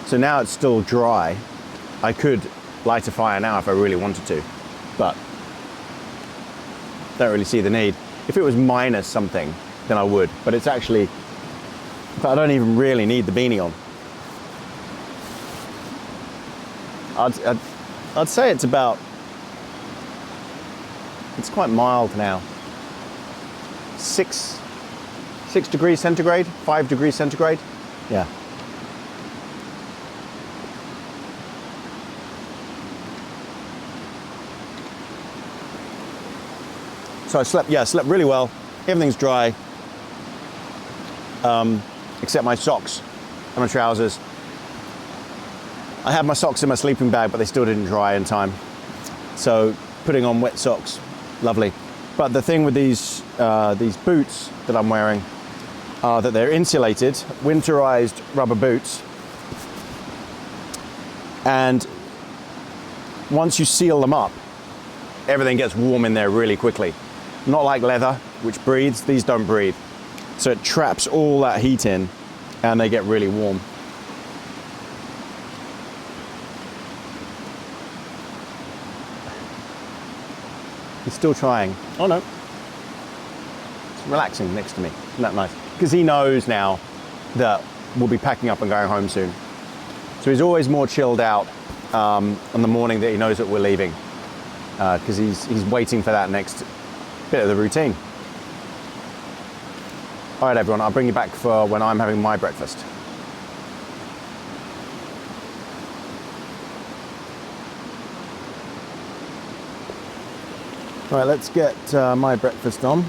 So now it's still dry. I could light a fire now if I really wanted to, but don't really see the need. If it was minus something, then I would, but it's actually, I don't even really need the beanie on. I'd say it's quite mild now. 6 degrees centigrade, 5 degrees centigrade. Yeah, So I slept really well. Everything's dry, except my socks and my trousers. I had my socks in my sleeping bag, but they still didn't dry in time. So putting on wet socks, lovely. But the thing with these boots that I'm wearing are that they're insulated, winterized rubber boots. And once you seal them up, everything gets warm in there really quickly. Not like leather, which breathes, these don't breathe. So it traps all that heat in and they get really warm. He's still trying. Oh no. It's relaxing next to me. Isn't that nice? Because he knows now that we'll be packing up and going home soon. So he's always more chilled out on the morning that he knows that we're leaving. Because he's waiting for that next bit of the routine. All right, everyone, I'll bring you back for when I'm having my breakfast. All right, let's get my breakfast on.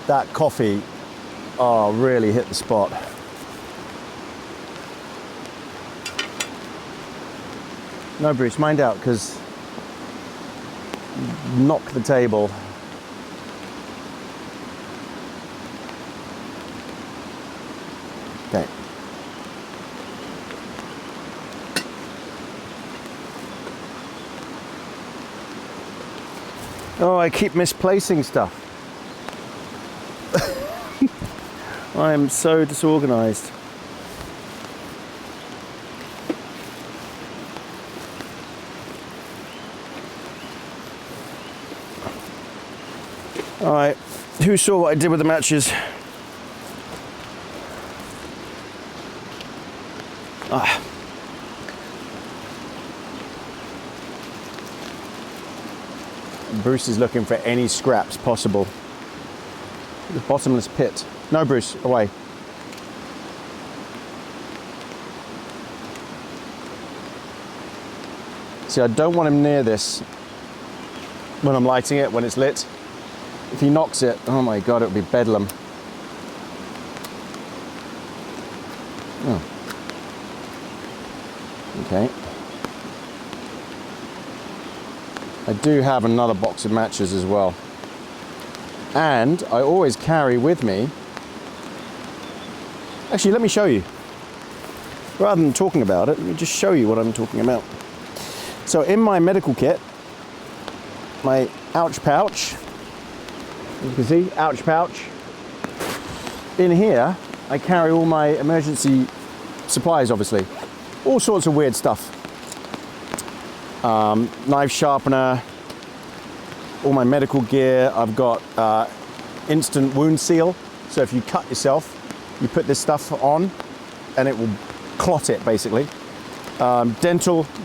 That coffee, really hit the spot. No, Bruce, mind out, because knock the table. Okay. Oh, I keep misplacing stuff. I am so disorganized. All right, who saw what I did with the matches? Bruce is looking for any scraps possible. The bottomless pit. No, Bruce, away. See, I don't want him near this when I'm lighting it, when it's lit. If he knocks it, oh my God, it would be bedlam. Oh. Okay. I do have another box of matches as well. And I always carry with me, actually let me show you. Rather than talking about it, let me just show you what I'm talking about. So in my medical kit, my ouch pouch, as you can see, ouch pouch. In here, I carry all my emergency supplies, obviously. All sorts of weird stuff. Knife sharpener, all my medical gear. I've got instant wound seal. So if you cut yourself, you put this stuff on and it will clot it, basically.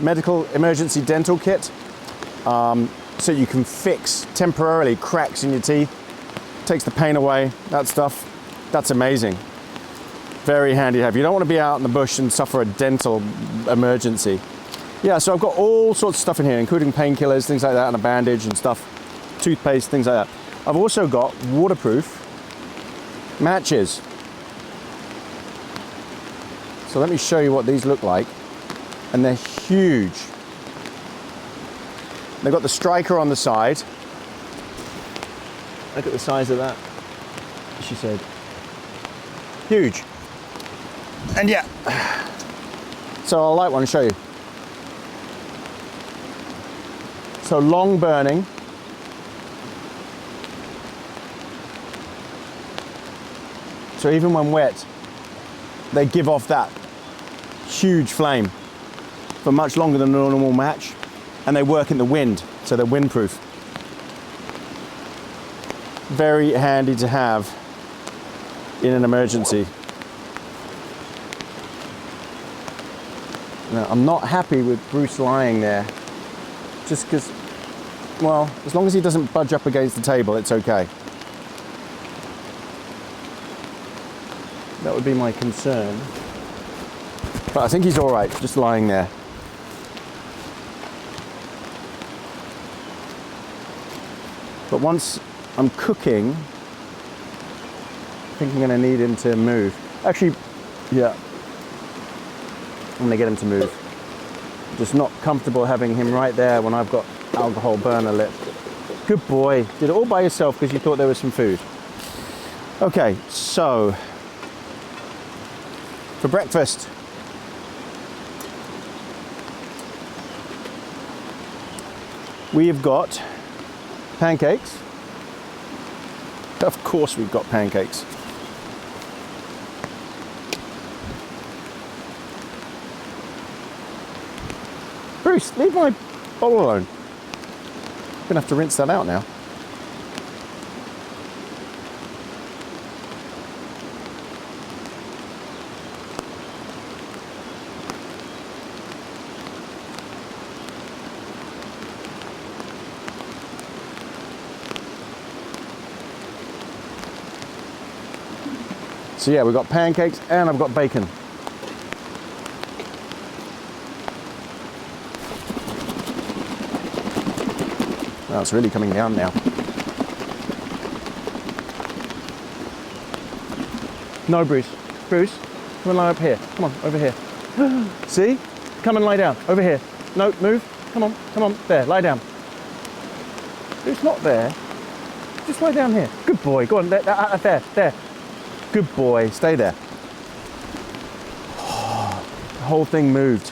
Medical emergency dental kit. So you can fix temporarily cracks in your teeth. Takes the pain away, that stuff. That's amazing. Very handy to have. You don't want to be out in the bush and suffer a dental emergency. Yeah, so I've got all sorts of stuff in here, including painkillers, things like that, and a bandage and stuff, toothpaste, things like that. I've also got waterproof matches. So let me show you what these look like. And they're huge. They've got the striker on the side. Look at the size of that, she said. Huge. And yeah, so I'll light one and show you. So long burning. So even when wet, they give off that huge flame for much longer than a normal match, and they work in the wind, so they're windproof. Very handy to have in an emergency. Now, I'm not happy with Bruce lying there, just because, well, as long as he doesn't budge up against the table, it's okay. That would be my concern. But I think he's all right, just lying there. But once I'm cooking, I think I'm going to need him to move. Actually, yeah, I'm going to get him to move. Just not comfortable having him right there when I've got alcohol burner lit. Good boy. Did it all by yourself because you thought there was some food. Okay, so for breakfast, we have got pancakes. Of course we've got pancakes. Bruce, leave my bowl alone. I'm gonna have to rinse that out now. So yeah, we've got pancakes and I've got bacon. Oh, it's really coming down now. No, Bruce. Bruce, come and lie up here. Come on, over here. See? Come and lie down. Over here. No, move. Come on, come on. There, lie down. It's not there. Just lie down here. Good boy. Go on, there, there. Good boy. Stay there. The whole thing moved.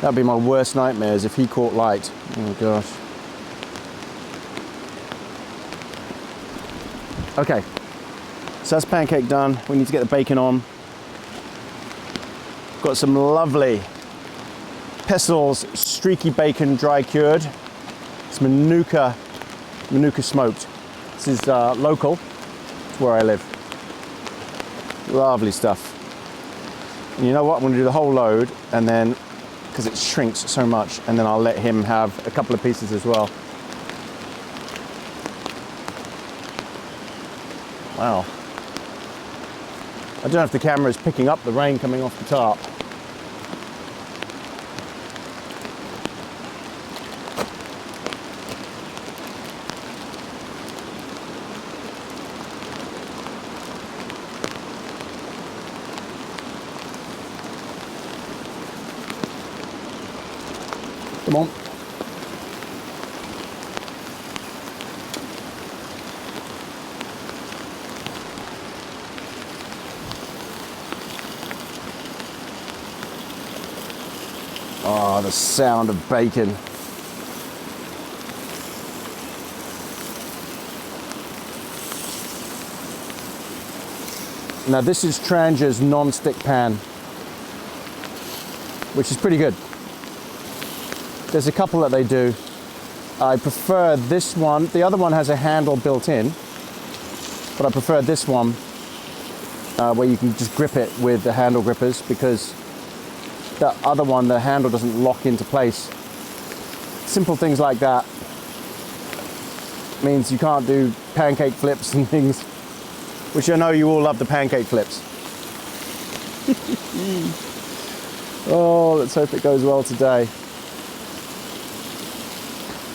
That'd be my worst nightmares if he caught light. Oh gosh. Okay, so that's pancake done. We need to get the bacon on. Got some lovely Pestles streaky bacon dry cured. It's Manuka smoked. This is local. It's where I live. Lovely stuff. And you know what? I'm going to do the whole load, and then because it shrinks so much, and then I'll let him have a couple of pieces as well. Wow. I don't know if the camera is picking up the rain coming off the tarp. Come on. Oh, the sound of bacon. Now this is Trangia's non-stick pan, which is pretty good. There's a couple that they do. I prefer this one. The other one has a handle built in, but I prefer this one where you can just grip it with the handle grippers, because the other one, the handle doesn't lock into place. Simple things like that means you can't do pancake flips and things, which I know you all love the pancake flips. Oh, let's hope it goes well today.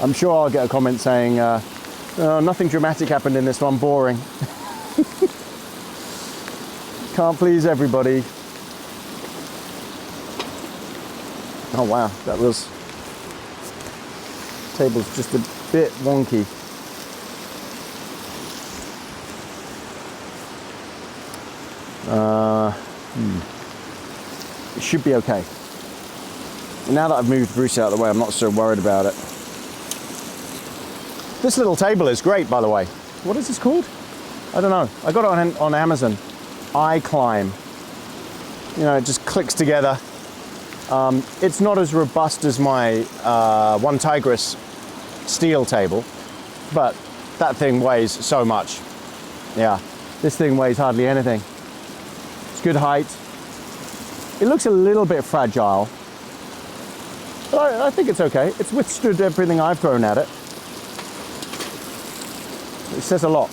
I'm sure I'll get a comment saying, oh, nothing dramatic happened in this one, boring. Can't please everybody. Oh wow, that was, table's just a bit wonky. It should be okay. Now that I've moved Bruce out of the way, I'm not so worried about it. This little table is great, by the way. What is this called? I don't know. I got it on Amazon. iClimb. You know, it just clicks together. It's not as robust as my One Tigris steel table, but that thing weighs so much. Yeah, this thing weighs hardly anything. It's good height. It looks a little bit fragile, but I think it's okay. It's withstood everything I've thrown at it. It says a lot.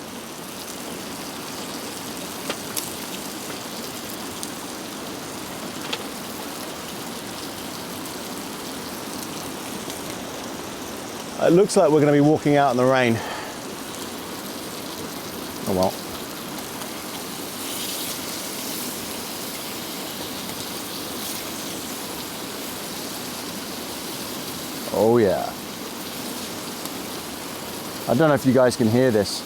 It looks like we're going to be walking out in the rain. Oh well. Oh yeah. I don't know if you guys can hear this.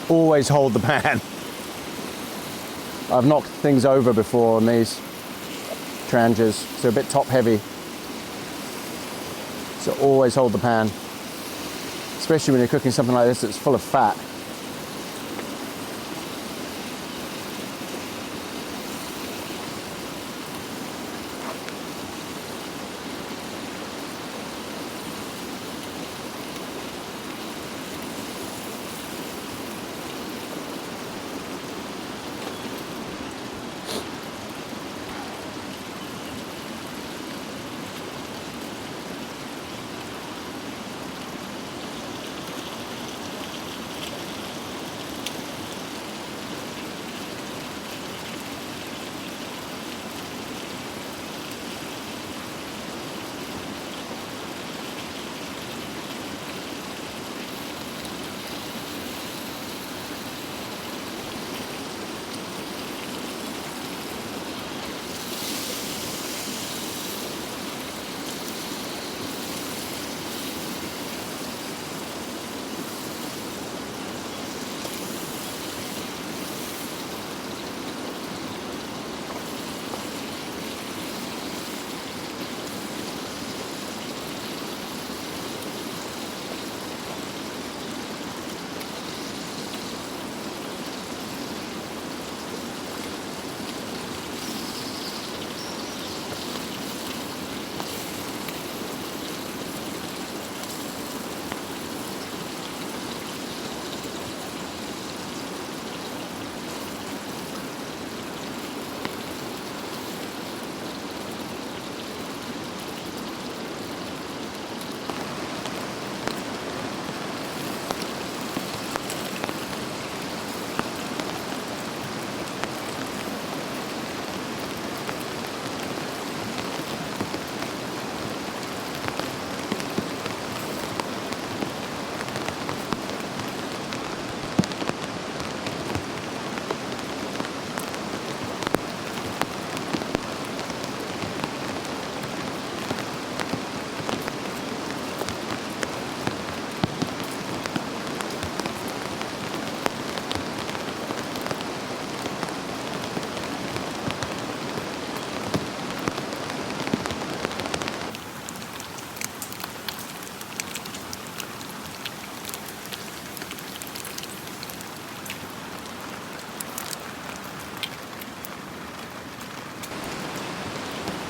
Always hold the pan. I've knocked things over before on these Trangias, so a bit top heavy. So always hold the pan, especially when you're cooking something like this that's full of fat.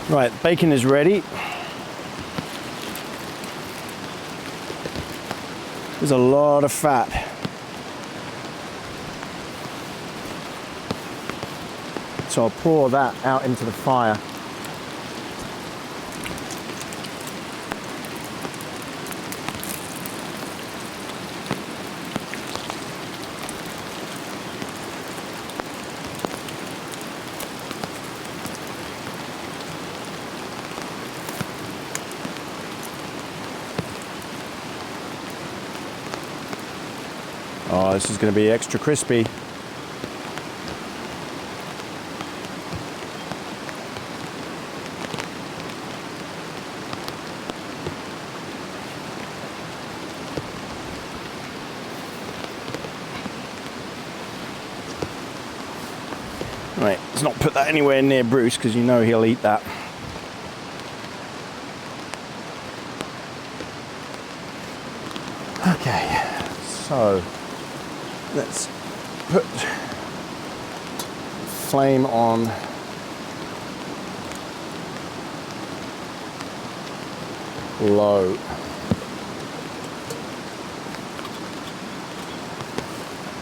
Right, bacon is ready. There's a lot of fat. So I'll pour that out into the fire. Oh, this is going to be extra crispy. Right, let's not put that anywhere near Bruce because you know he'll eat that. Okay, so let's put flame on low.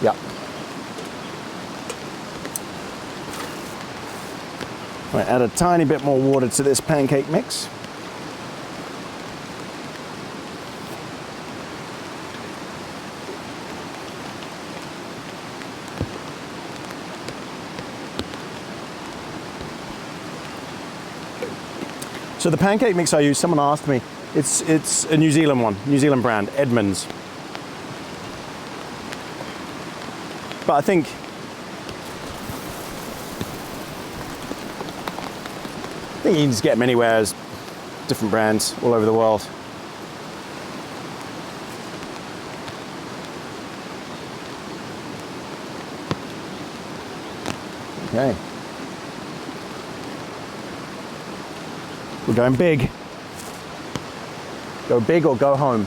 Yeah. Right, add a tiny bit more water to this pancake mix. So the pancake mix I use, someone asked me, it's a New Zealand one, New Zealand brand, Edmonds. But I think you can just get them anywhere as different brands all over the world. Okay. We're going big. Go big or go home.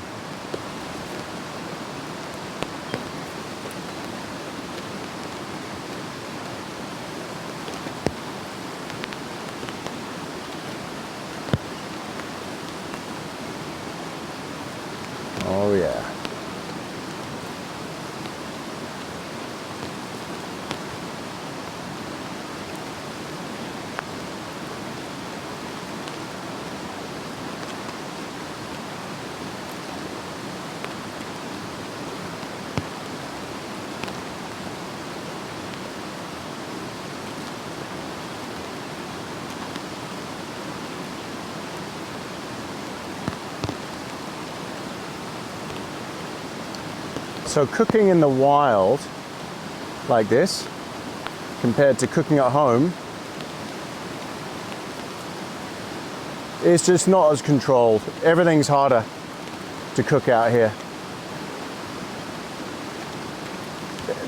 Oh yeah. So cooking in the wild, like this, compared to cooking at home, it's just not as controlled. Everything's harder to cook out here.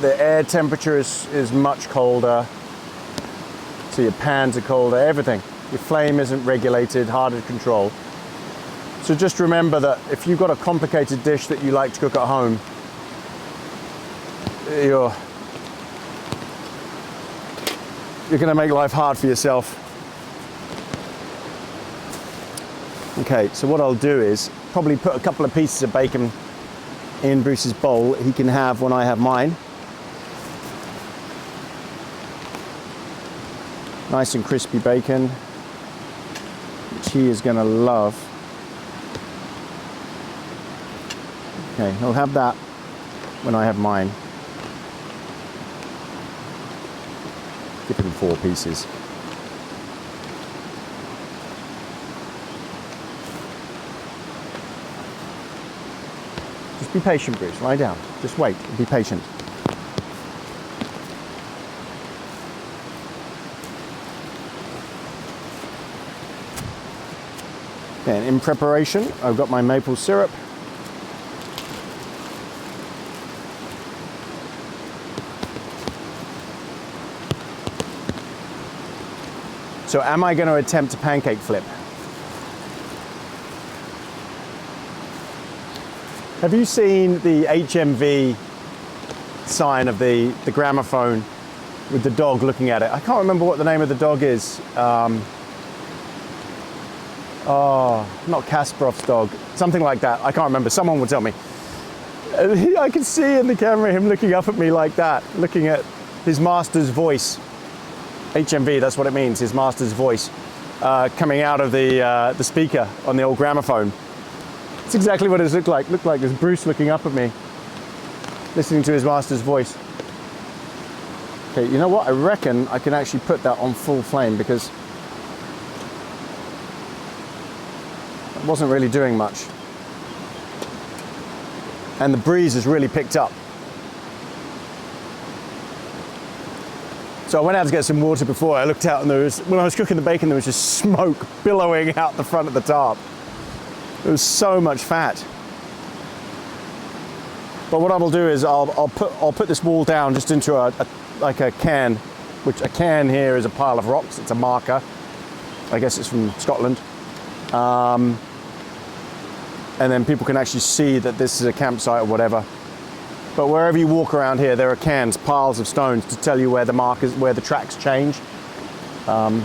The air temperature is much colder, so your pans are colder, everything. Your flame isn't regulated, harder to control. So just remember that if you've got a complicated dish that you like to cook at home, you're going to make life hard for yourself. Okay, so what I'll do is probably put a couple of pieces of bacon in Bruce's bowl he can have when I have mine. Nice and crispy bacon, which he is going to love. Okay, he'll have that when I have mine. Give him 4 pieces. Just be patient, Bruce. Lie down. Just wait. Be patient. Okay, and in preparation, I've got my maple syrup. So am I going to attempt a pancake flip? Have you seen the HMV sign of the gramophone with the dog looking at it? I can't remember what the name of the dog is. Oh, not Kasparov's dog. Something like that. I can't remember. Someone will tell me. I can see in the camera him looking up at me like that, looking at his master's voice. HMV, that's what it means, his master's voice, coming out of the speaker on the old gramophone. It's exactly what it looked like. It looked like there's Bruce looking up at me, listening to his master's voice. Okay, you know what? I reckon I can actually put that on full flame because it wasn't really doing much. And the breeze has really picked up. So I went out to get some water before. I looked out and when I was cooking the bacon, there was just smoke billowing out the front of the tarp. There was so much fat. But what I will do is I'll put this wall down just into a can which a cairn here is a pile of rocks. It's a marker. I guess it's from Scotland. And then people can actually see that this is a campsite or whatever. But wherever you walk around here, there are cairns, piles of stones to tell you where the markers, where the tracks change. So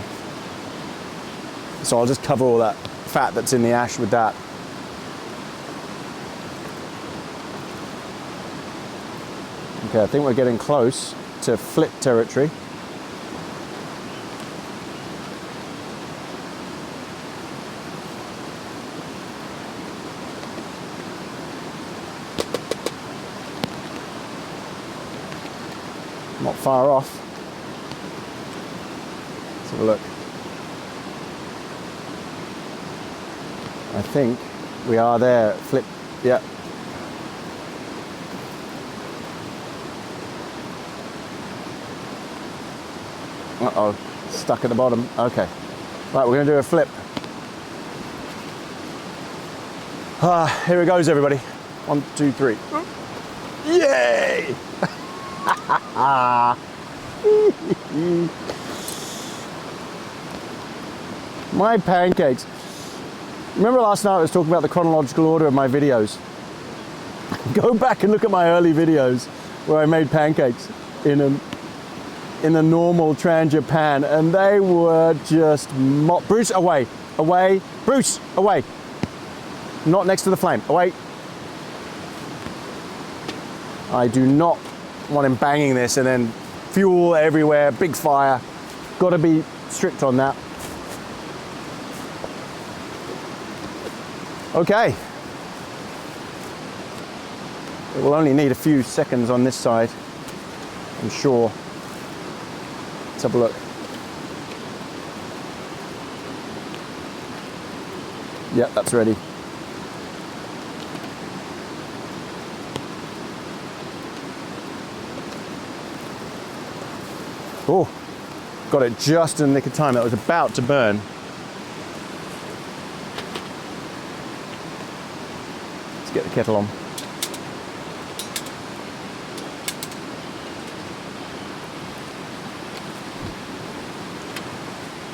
I'll just cover all that fat that's in the ash with that. Okay, I think we're getting close to flip territory. Not far off. Let's have a look. I think we are there. Flip, yeah. Uh-oh, stuck at the bottom. Okay. Right, we're going to do a flip. Here it goes, everybody. 1, 2, 3. Yay! My pancakes. Remember last night I was talking about the chronological order of my videos? Go back and look at my early videos where I made pancakes in a normal Trangia pan, and they were just Bruce, away, away, Bruce, away. Not next to the flame, away. I do not want him banging this and then fuel everywhere, big fire. Got to be strict on that. Okay. It will only need a few seconds on this side, I'm sure. Let's have a look. Yep, that's ready. Oh, got it just in the nick of time. That was about to burn. Let's get the kettle on.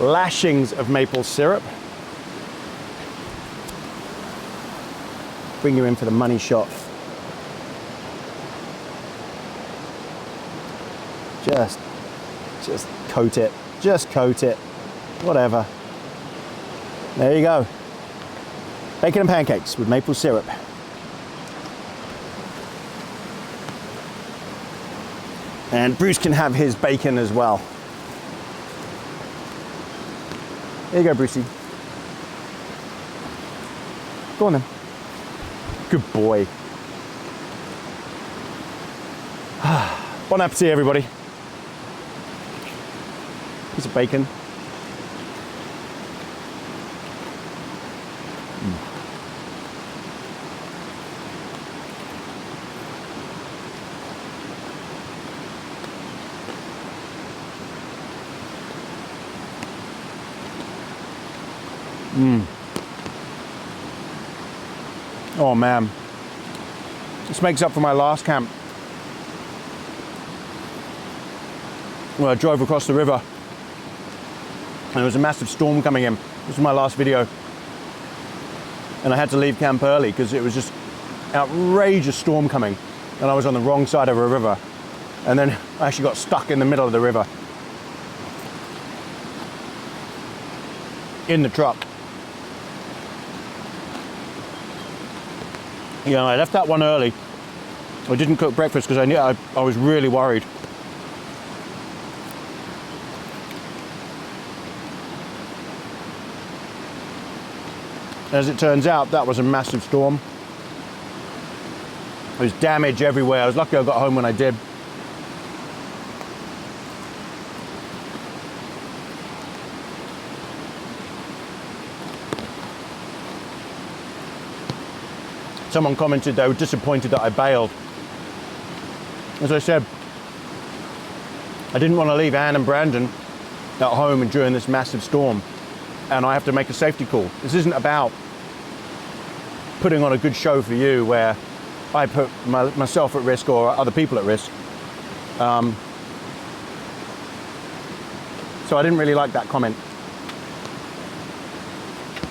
Lashings of maple syrup. Bring you in for the money shot. Just coat it. Just coat it. Whatever. There you go. Bacon and pancakes with maple syrup. And Bruce can have his bacon as well. There you go, Brucey. Go on then. Good boy. Bon appetit, everybody. Piece of bacon. Oh man, this makes up for my last camp. Well, I drove across the river and there was a massive storm coming in. This was my last video. And I had to leave camp early because it was just outrageous storm coming and I was on the wrong side of a river. And then I actually got stuck in the middle of the river in the truck. You know, I left that one early. I didn't cook breakfast because I knew I was really worried. As it turns out, that was a massive storm. There was damage everywhere. I was lucky I got home when I did. Someone commented they were disappointed that I bailed. As I said, I didn't want to leave Anne and Brandon at home during this massive storm, and I have to make a safety call. This isn't about putting on a good show for you where I put myself at risk or other people at risk. So I didn't really like that comment,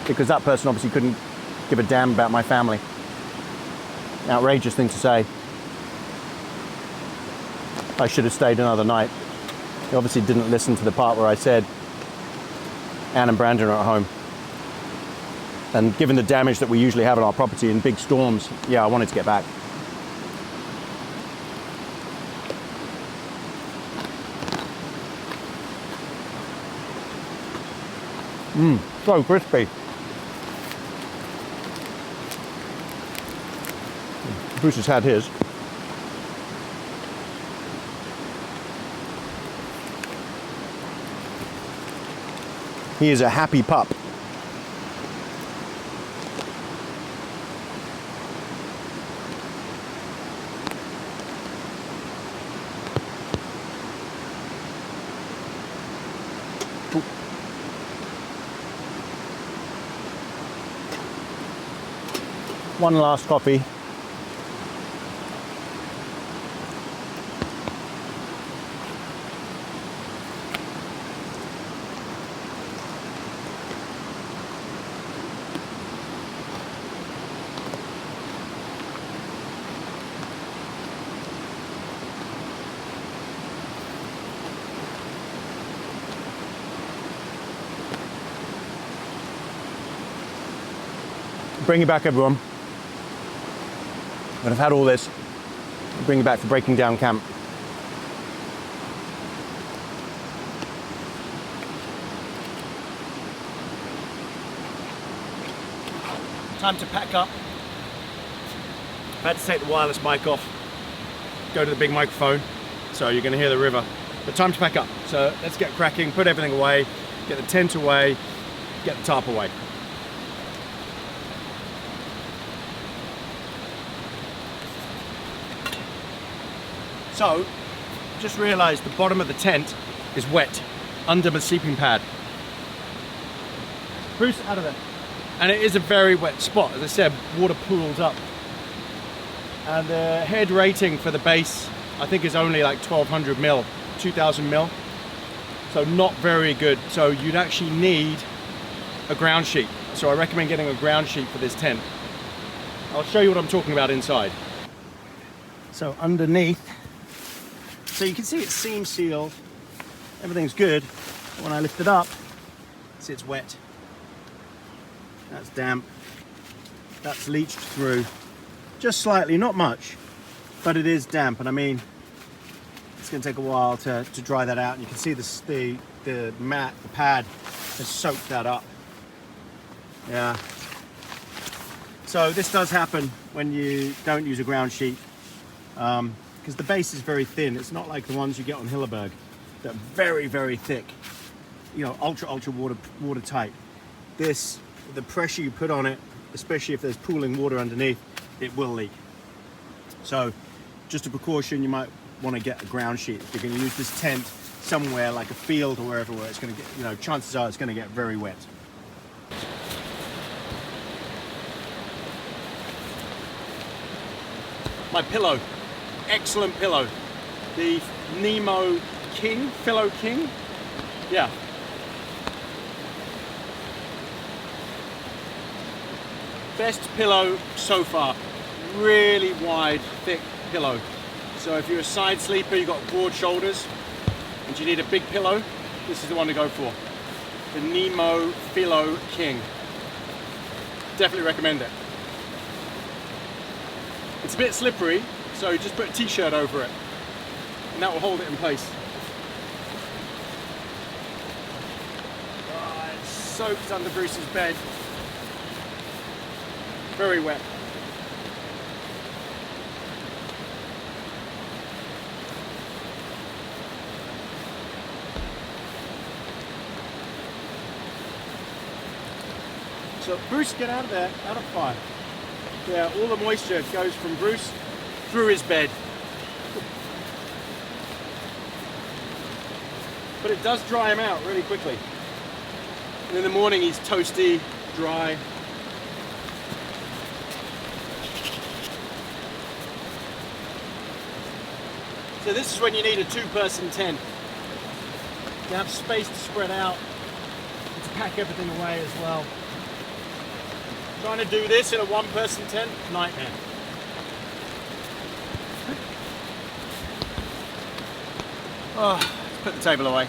because that person obviously couldn't give a damn about my family. Outrageous thing to say. I should have stayed another night. He obviously didn't listen to the part where I said Anne and Brandon are at home. And given the damage that we usually have on our property in big storms, yeah, I wanted to get back. So crispy. Bruce has had his. He is a happy pup. One last coffee. Bring it back, everyone. When I've had all this, I'll bring you back for breaking down camp. Time to pack up. I've had to take the wireless mic off, go to the big microphone, so you're going to hear the river. But time to pack up. So let's get cracking, put everything away, get the tent away, get the tarp away. So, just realised the bottom of the tent is wet under the sleeping pad. Bruce, out of there. And it is a very wet spot. As I said, water pools up. And the head rating for the base, I think, is only like 1200 mil, 2000 mil. So not very good. So you'd actually need a ground sheet. So I recommend getting a ground sheet for this tent. I'll show you what I'm talking about inside. So underneath, so you can see it's seam sealed, everything's good. But when I lift it up, see it's wet. That's damp. That's leached through, just slightly, not much, but it is damp. And I mean, it's going to take a while to dry that out. And you can see the mat, the pad, has soaked that up. Yeah. So this does happen when you don't use a ground sheet. Because the base is very thin. It's not like the ones you get on Hilleberg that are very, very thick, you know, ultra watertight. This, the pressure you put on it, especially if there's pooling water underneath, it will leak. So just a precaution, you might want to get a ground sheet. If you're going to use this tent somewhere like a field or wherever where it's going to get, you know, chances are it's going to get very wet. My pillow. Excellent pillow. The Nemo King, Pillow King. Yeah. Best pillow so far. Really wide, thick pillow. So if you're a side sleeper, you've got broad shoulders, and you need a big pillow, this is the one to go for. The Nemo Pillow King. Definitely recommend it. It's a bit slippery, so just put a t-shirt over it, and that will hold it in place. Oh, it's soaked under Bruce's bed. Very wet. So Bruce, get out of there, out of fire. Yeah, all the moisture goes from Bruce through his bed. But it does dry him out really quickly. And in the morning he's toasty, dry. So this is when you need a two-person tent. You have space to spread out and to pack everything away as well. Trying to do this in a one-person tent, nightmare. Oh, let's put the table away.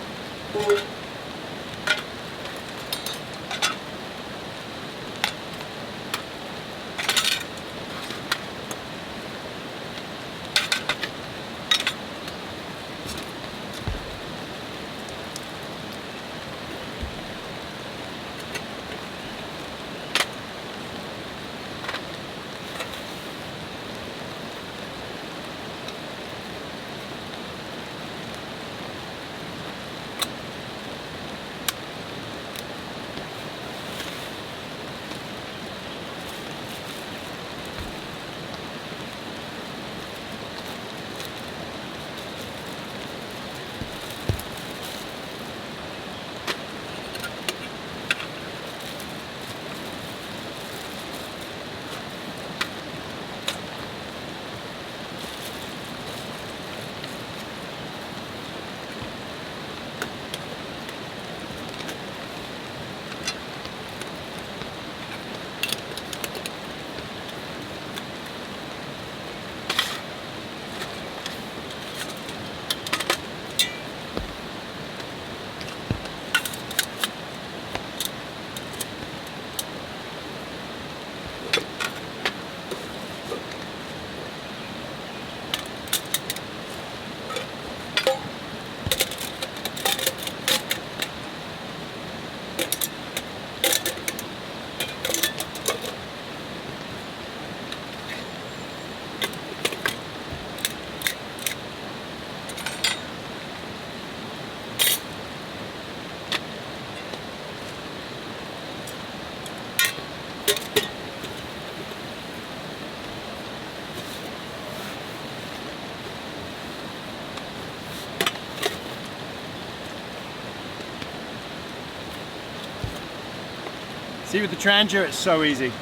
See, with the Trangia, it's so easy.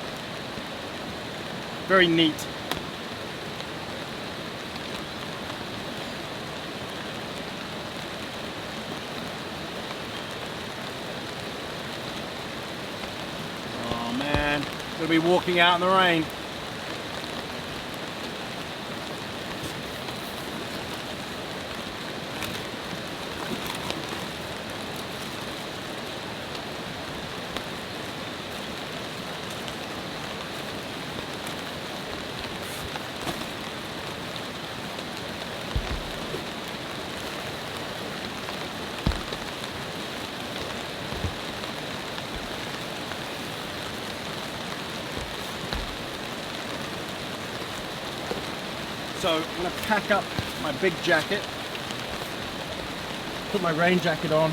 Very neat. Oh man, gonna be walking out in the rain. So I'm going to pack up my big jacket, put my rain jacket on.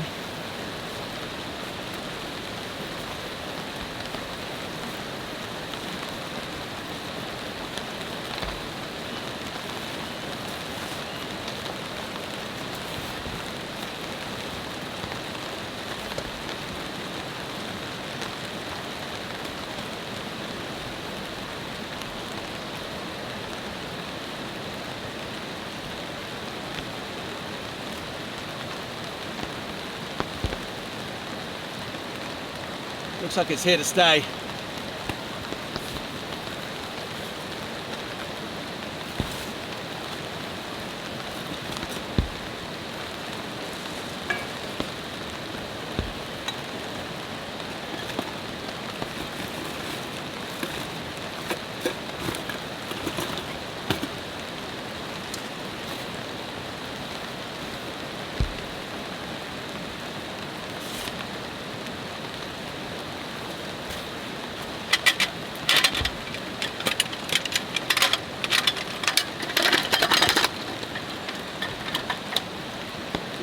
Looks like it's here to stay.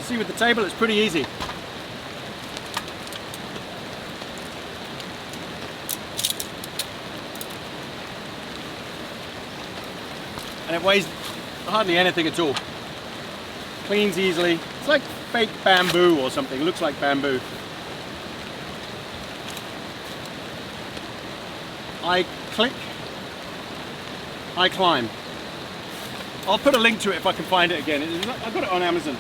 See, with the table it's pretty easy. And it weighs hardly anything at all. Cleans easily. It's like fake bamboo or something. It looks like bamboo. I click, I climb. I'll put a link to it if I can find it again. I got it on Amazon.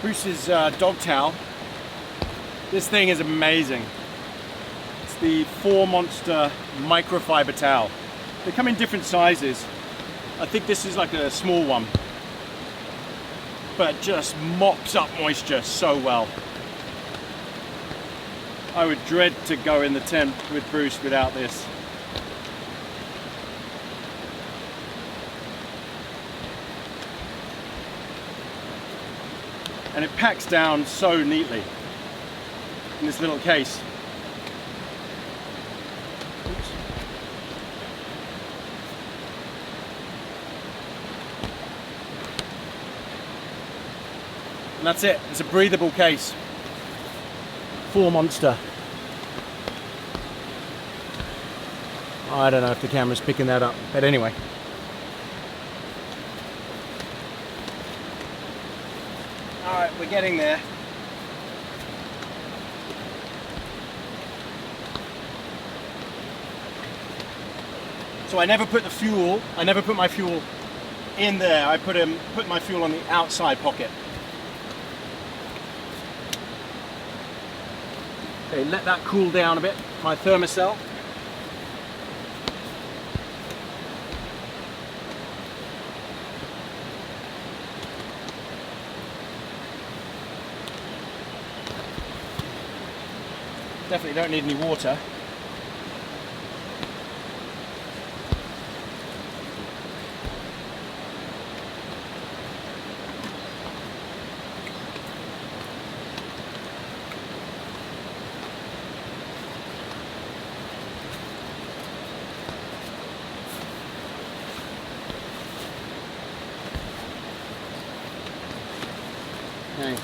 Bruce's dog towel. This thing is amazing. It's the 4 Monster microfiber towel. They come in different sizes. I think this is like a small one, but just mops up moisture so well. I would dread to go in the tent with Bruce without this. And it packs down so neatly in this little case. Oops. And that's it. It's a breathable case. 4 Monster. I don't know if the camera's picking that up, but anyway. Alright, we're getting there. So I never put my fuel in there. I put my fuel on the outside pocket. Okay, let that cool down a bit, my thermocell. Definitely don't need any water. Okay.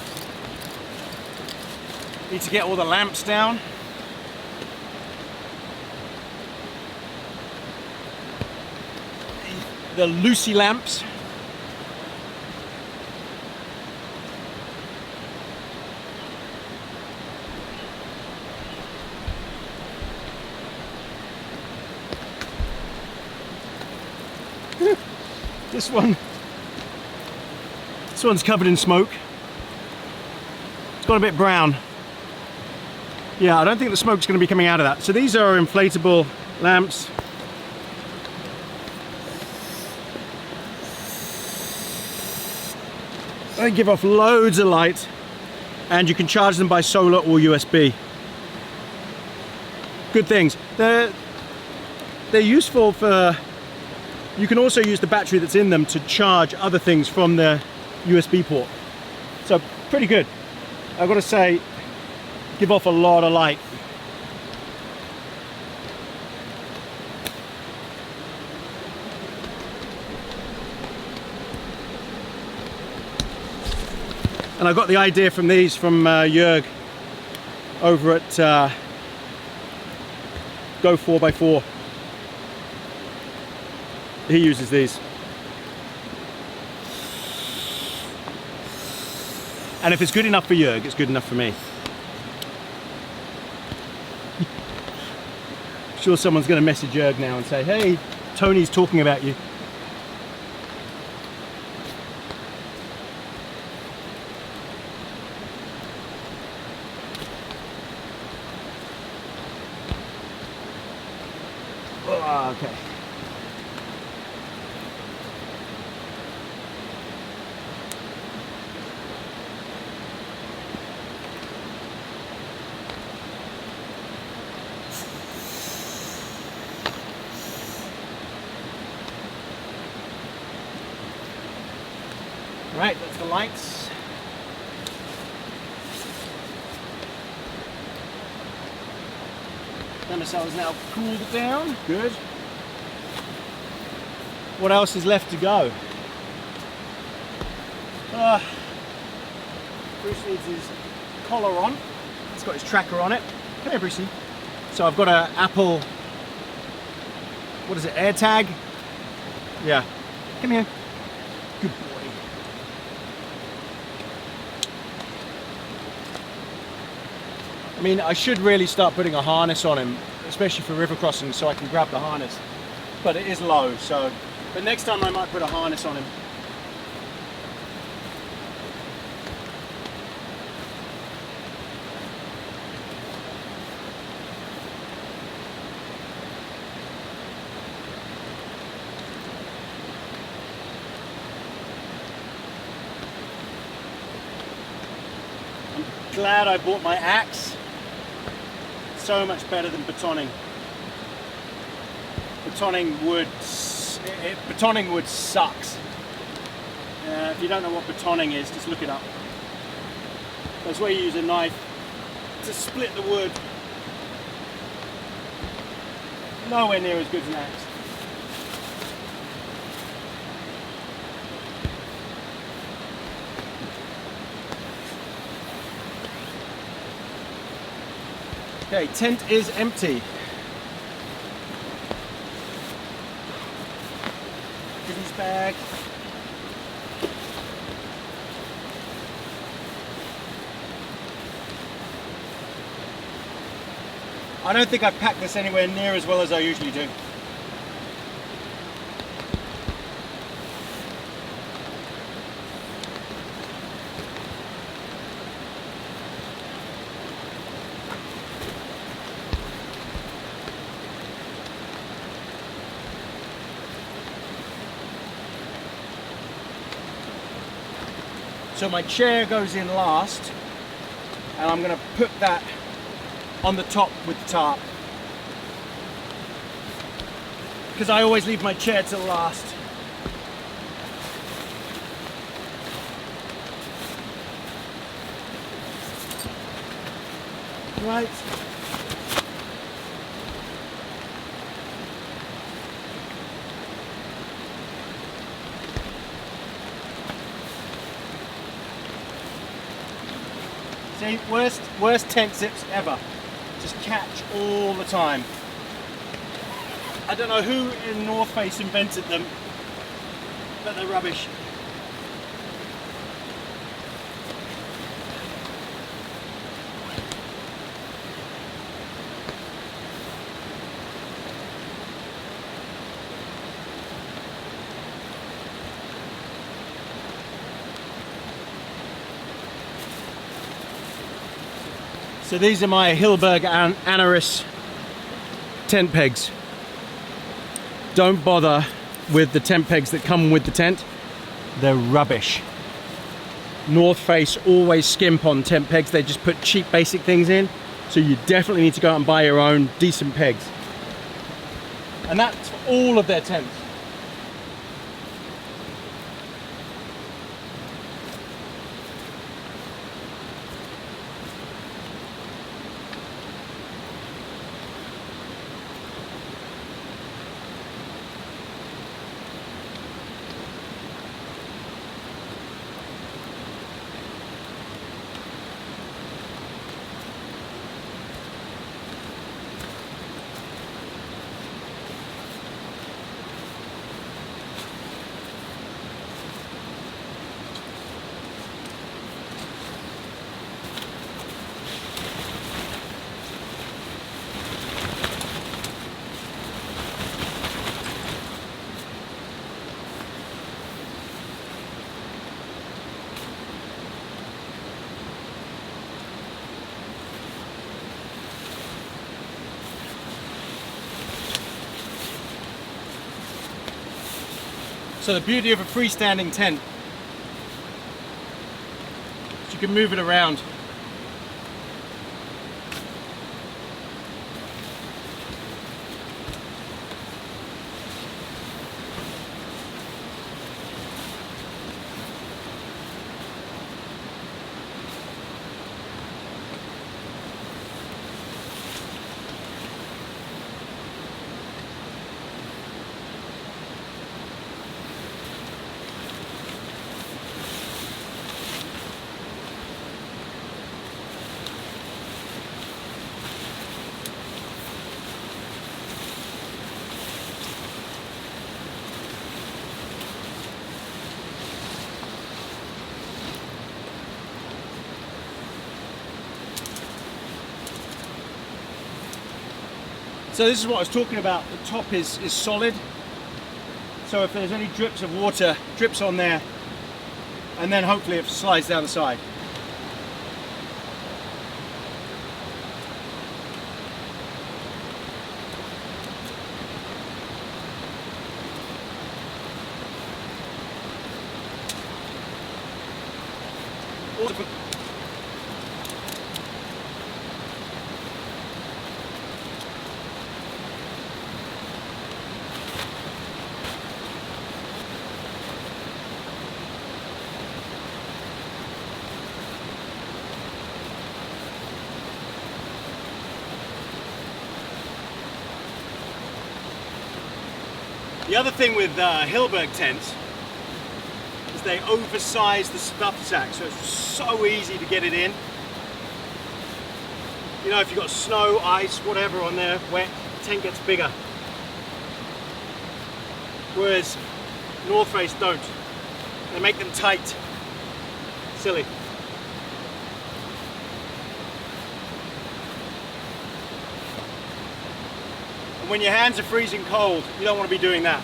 Need to get all the lamps down. The Lucy lamps. This one's covered in smoke. It's got a bit brown. Yeah, I don't think the smoke's going to be coming out of that. So these are inflatable lamps. They give off loads of light, and you can charge them by solar or USB. Good things. They're useful for, you can also use the battery that's in them to charge other things from the USB port. So pretty good. I've got to say, give off a lot of light. And I got the idea from these from Jörg over at Go 4x4. He uses these. And if it's good enough for Jörg, it's good enough for me. I'm sure someone's going to message Jörg now and say, hey, Tony's talking about you. Oh, okay. Right, that's the lights. Thermocell is now cooled down. Good. What else is left to go? Bruce needs his collar on. It's got his tracker on it. Come here, Brucey. So I've got an Apple, what is it, AirTag? Yeah. Come here. Good boy. I mean, I should really start putting a harness on him, especially for river crossing, so I can grab the harness. But it is low, so... But next time I might put a harness on him. glad I bought my axe. So much better than batoning. Batoning wood sucks. If you don't know what batoning is, just look it up. That's where you use a knife to split the wood. Nowhere near as good as an axe. Okay, tent is empty. Goodies bag. I don't think I've packed this anywhere near as well as I usually do. So my chair goes in last, and I'm going to put that on the top with the tarp, because I always leave my chair till last. Right. See, worst tent zips ever. Just catch all the time. I don't know who in North Face invented them, but they're rubbish. So these are my Hillberg Anaris tent pegs. Don't bother with the tent pegs that come with the tent. They're rubbish. North Face always skimp on tent pegs. They just put cheap basic things in. So you definitely need to go out and buy your own decent pegs. And that's for all of their tents. So the beauty of a freestanding tent is you can move it around. So this is what I was talking about. The top is solid. So if there's any drips of water, drips on there, and then hopefully it slides down the side. The other thing with Hillberg tents is they oversize the stuff sack, so it's so easy to get it in. You know, if you've got snow, ice, whatever on there, wet, the tent gets bigger. Whereas North Face don't. They make them tight. Silly. And when your hands are freezing cold, you don't want to be doing that.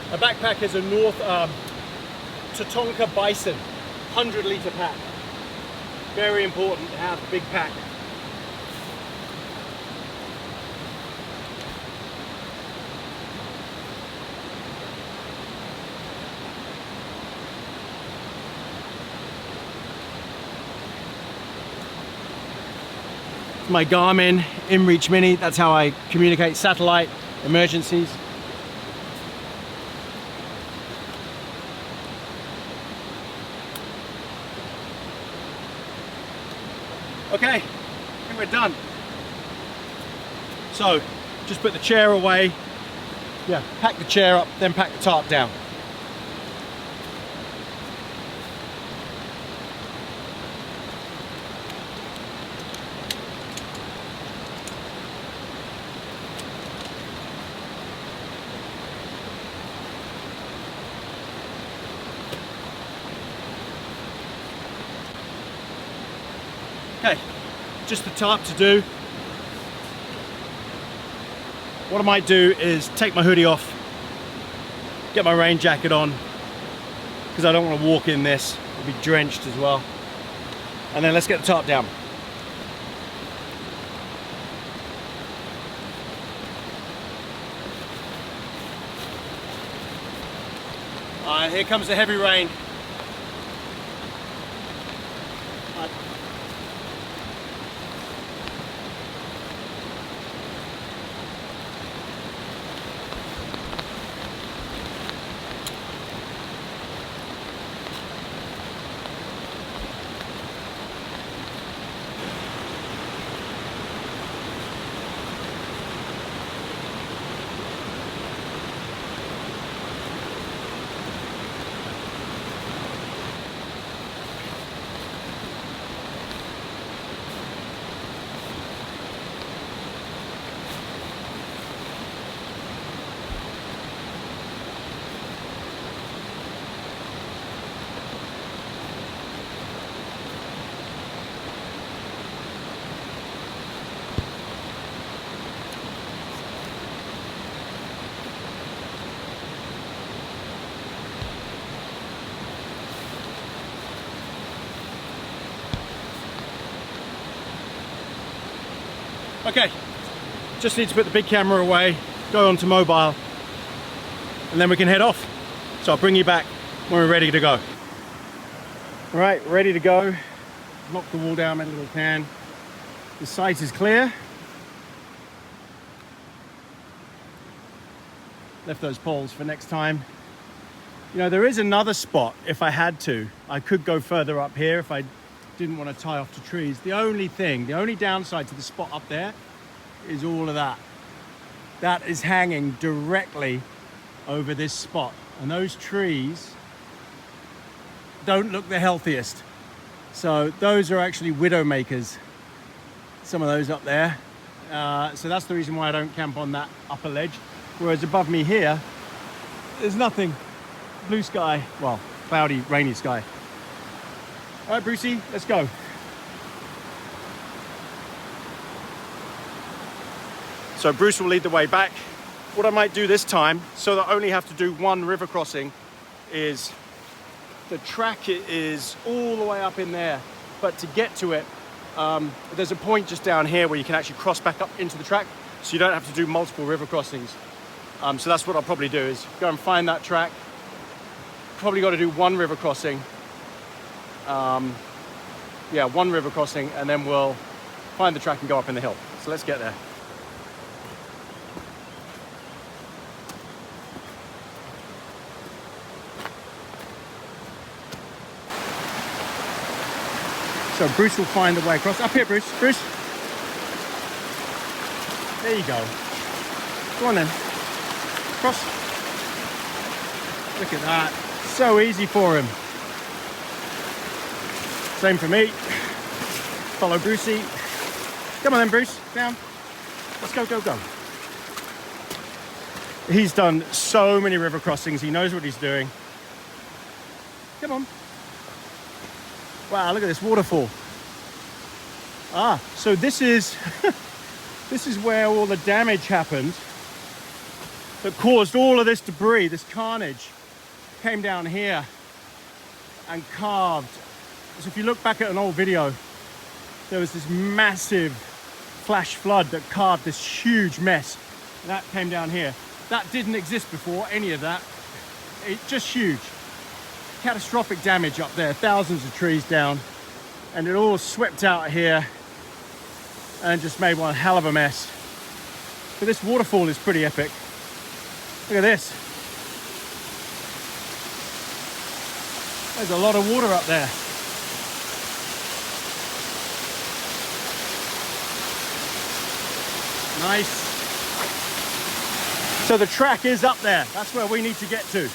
A backpack is a North Tatonka Bison 100-litre pack. Very important to have a big pack. My Garmin InReach Mini, that's how I communicate satellite emergencies. Okay, I think we're done. So, just put the chair away. Yeah, pack the chair up, then pack the tarp down. Okay, just the tarp to do. What I might do is take my hoodie off, get my rain jacket on, because I don't want to walk in this, I'll be drenched as well. And then let's get the tarp down. Alright, here comes the heavy rain. Okay, just need to put the big camera away, go onto mobile, and then we can head off. So I'll bring you back when we're ready to go. All right, ready to go. Lock the wall down, made a little can. The site is clear. Left those poles for next time. You know, there is another spot if I had to. I could go further up here if I didn't want to tie off to trees. The only downside to the spot up there is all of that. That is hanging directly over this spot. And those trees don't look the healthiest. So those are actually widow makers. Some of those up there. So that's the reason why I don't camp on that upper ledge. Whereas above me here, there's nothing. Blue sky, well, cloudy, rainy sky. All right, Brucey, let's go. So Bruce will lead the way back. what I might do this time, so that I only have to do one river crossing, is the track is all the way up in there, but to get to it, there's a point just down here where you can actually cross back up into the track, so you don't have to do multiple river crossings. So that's what I'll probably do, is go and find that track. Probably got to do one river crossing. Yeah, one river crossing, and then we'll find the track and go up in the hill. So let's get there. So Bruce will find the way across. Up here, Bruce. Bruce. There you go. Go on then. Cross. Look at that. So easy for him. Same for me. Follow Brucey. Come on then, Bruce. Down. Let's go, go, go. He's done so many river crossings. He knows what he's doing. Come on. Wow, look at this waterfall. Ah, so this is this is where all the damage happened that caused all of this debris, this carnage. Came down here and carved. So if you look back at an old video, there was this massive flash flood that carved this huge mess. And that came down here. That didn't exist before, any of that. It's just huge. Catastrophic damage up there, thousands of trees down, and it all swept out here and just made one hell of a mess. But this waterfall is pretty epic. Look at this. There's a lot of water up there. Nice. So the track is up there. That's where we need to get to.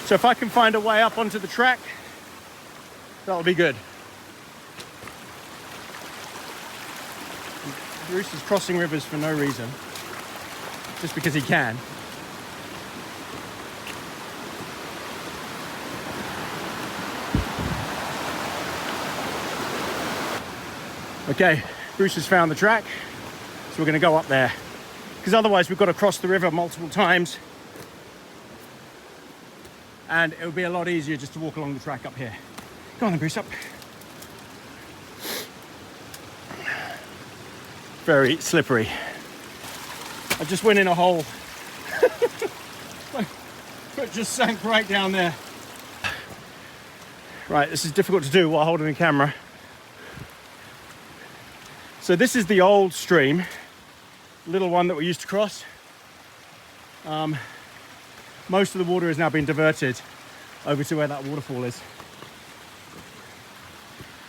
So if I can find a way up onto the track, that'll be good. Bruce is crossing rivers for no reason, just because he can. Okay, Bruce has found the track, so we're going to go up there, because otherwise we've got to cross the river multiple times, and it would be a lot easier just to walk along the track up here. Go on then, Bruce, up. Very slippery. I just went in a hole. My foot just sank right down there. Right, this is difficult to do while holding the camera. So this is the old stream, little one that we used to cross. Most of the water has now been diverted over to where that waterfall is.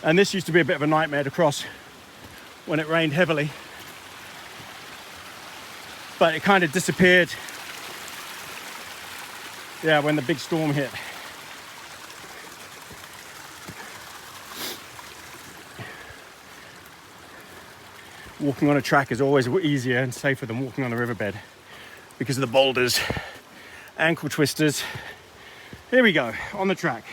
And this used to be a bit of a nightmare to cross when it rained heavily. But it kind of disappeared, yeah, when the big storm hit. Walking on a track is always easier and safer than walking on the riverbed because of the boulders, ankle twisters. Here we go, on the track.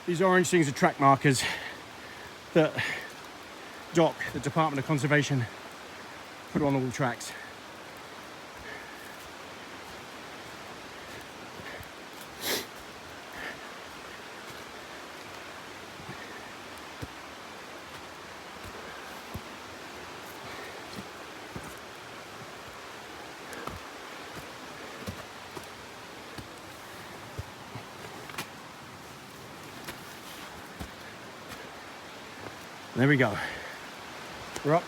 These orange things are track markers that DOC, the Department of Conservation, put on all the tracks. There we go. We're up.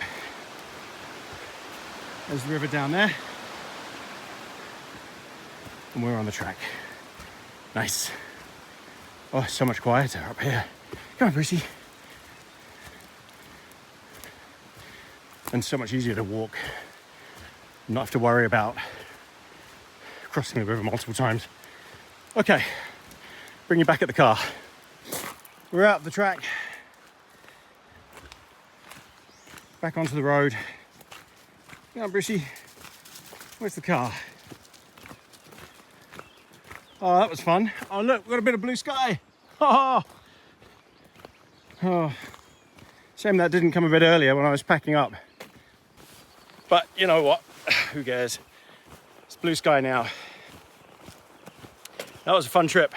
There's the river down there. And we're on the track. Nice. Oh, so much quieter up here. Come on, Brucey. And so much easier to walk. Not have to worry about crossing the river multiple times. Okay, bring you back at the car. We're out of the track. Back onto the road. Come on, Brucey. Where's the car? Oh, that was fun. Oh, look, we've got a bit of blue sky. Oh, oh. Shame that didn't come a bit earlier when I was packing up. But you know what? Who cares? It's blue sky now. That was a fun trip.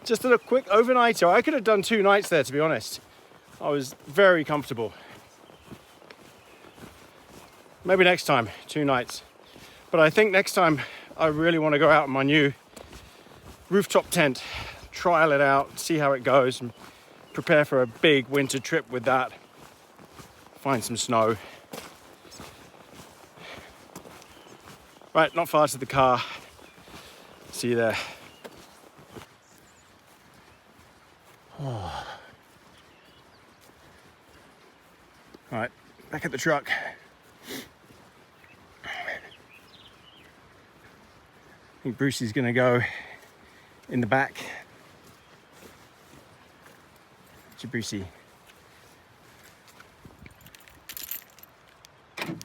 Just a quick overnighter. I could have done 2 nights there, to be honest. I was very comfortable. Maybe next time, 2 nights. But I think next time I really want to go out in my new rooftop tent, trial it out, see how it goes, and prepare for a big winter trip with that. Find some snow. Right, not far to the car. See you there. Oh. All right, back at the truck. I think Brucey's gonna go in the back. To Brucey. Come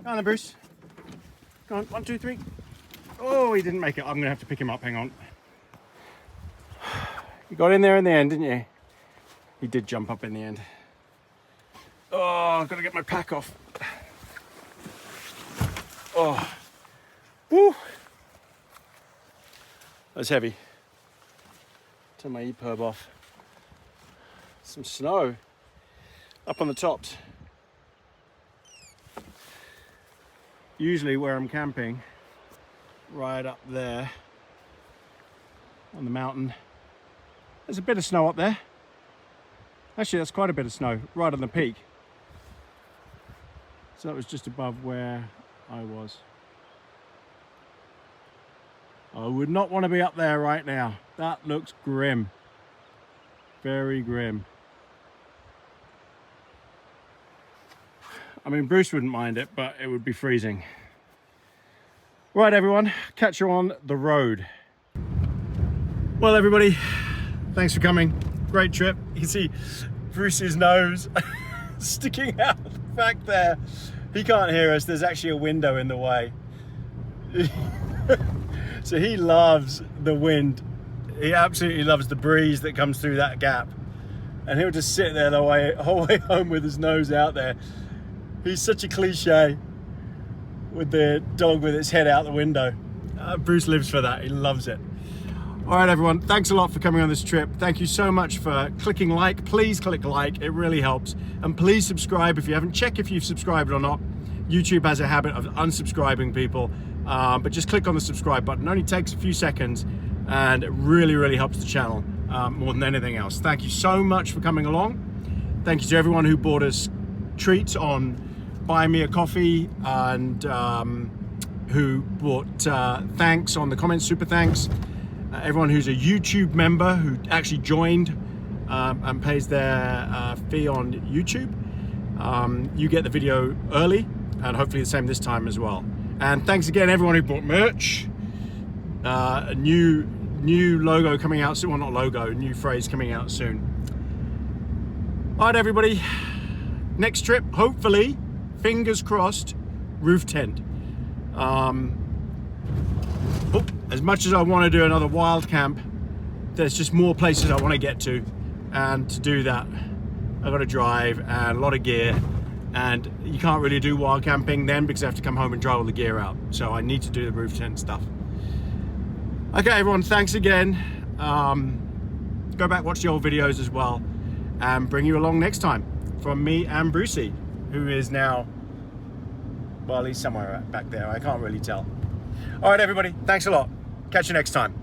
on then, Bruce. Go on, 1, 2, 3. Oh, he didn't make it. I'm gonna have to pick him up, hang on. You got in there in the end, didn't you? He did jump up in the end. Oh, I've got to get my pack off. Oh, woo. That's heavy. Turn my EPIRB off. Some snow up on the tops. Usually where I'm camping, right up there on the mountain, there's a bit of snow up there. Actually, that's quite a bit of snow right on the peak. So that was just above where I was. I would not want to be up there right now. That looks grim. Very grim. I mean, Bruce wouldn't mind it, but it would be freezing. Right, everyone, catch you on the road. Well, everybody, thanks for coming. Great trip. You can see Bruce's nose sticking out back there. He can't hear us. There's actually a window in the way. So he loves the wind. He absolutely loves the breeze that comes through that gap. And he'll just sit there the whole way home with his nose out there. He's such a cliche with the dog with its head out the window. Bruce lives for that. He loves it. All right, everyone. Thanks a lot for coming on this trip. Thank you so much for clicking like. Please click like. It really helps. And please subscribe if you haven't. Check if you've subscribed or not. YouTube has a habit of unsubscribing people. But just click on the subscribe button. It only takes a few seconds and it really, really helps the channel more than anything else. Thank you so much for coming along. Thank you to everyone who bought us treats on Buy Me a Coffee and who bought thanks on the comments, super thanks. Everyone who's a YouTube member who actually joined and pays their fee on YouTube. You get the video early and hopefully the same this time as well. And thanks again everyone who bought merch. A new logo coming out soon. Well, not logo, new phrase coming out soon. All right, everybody. Next trip, hopefully, fingers crossed, roof tent. As much as I want to do another wild camp, there's just more places I want to get to. And to do that, I've got to drive and a lot of gear. And you can't really do wild camping then because I have to come home and dry all the gear out. So I need to do the roof tent stuff. Okay, everyone, thanks again. Go back, watch the old videos as well, and bring you along next time from me and Brucey, who is now, well, he's somewhere back there. I can't really tell. All right, everybody, thanks a lot. Catch you next time.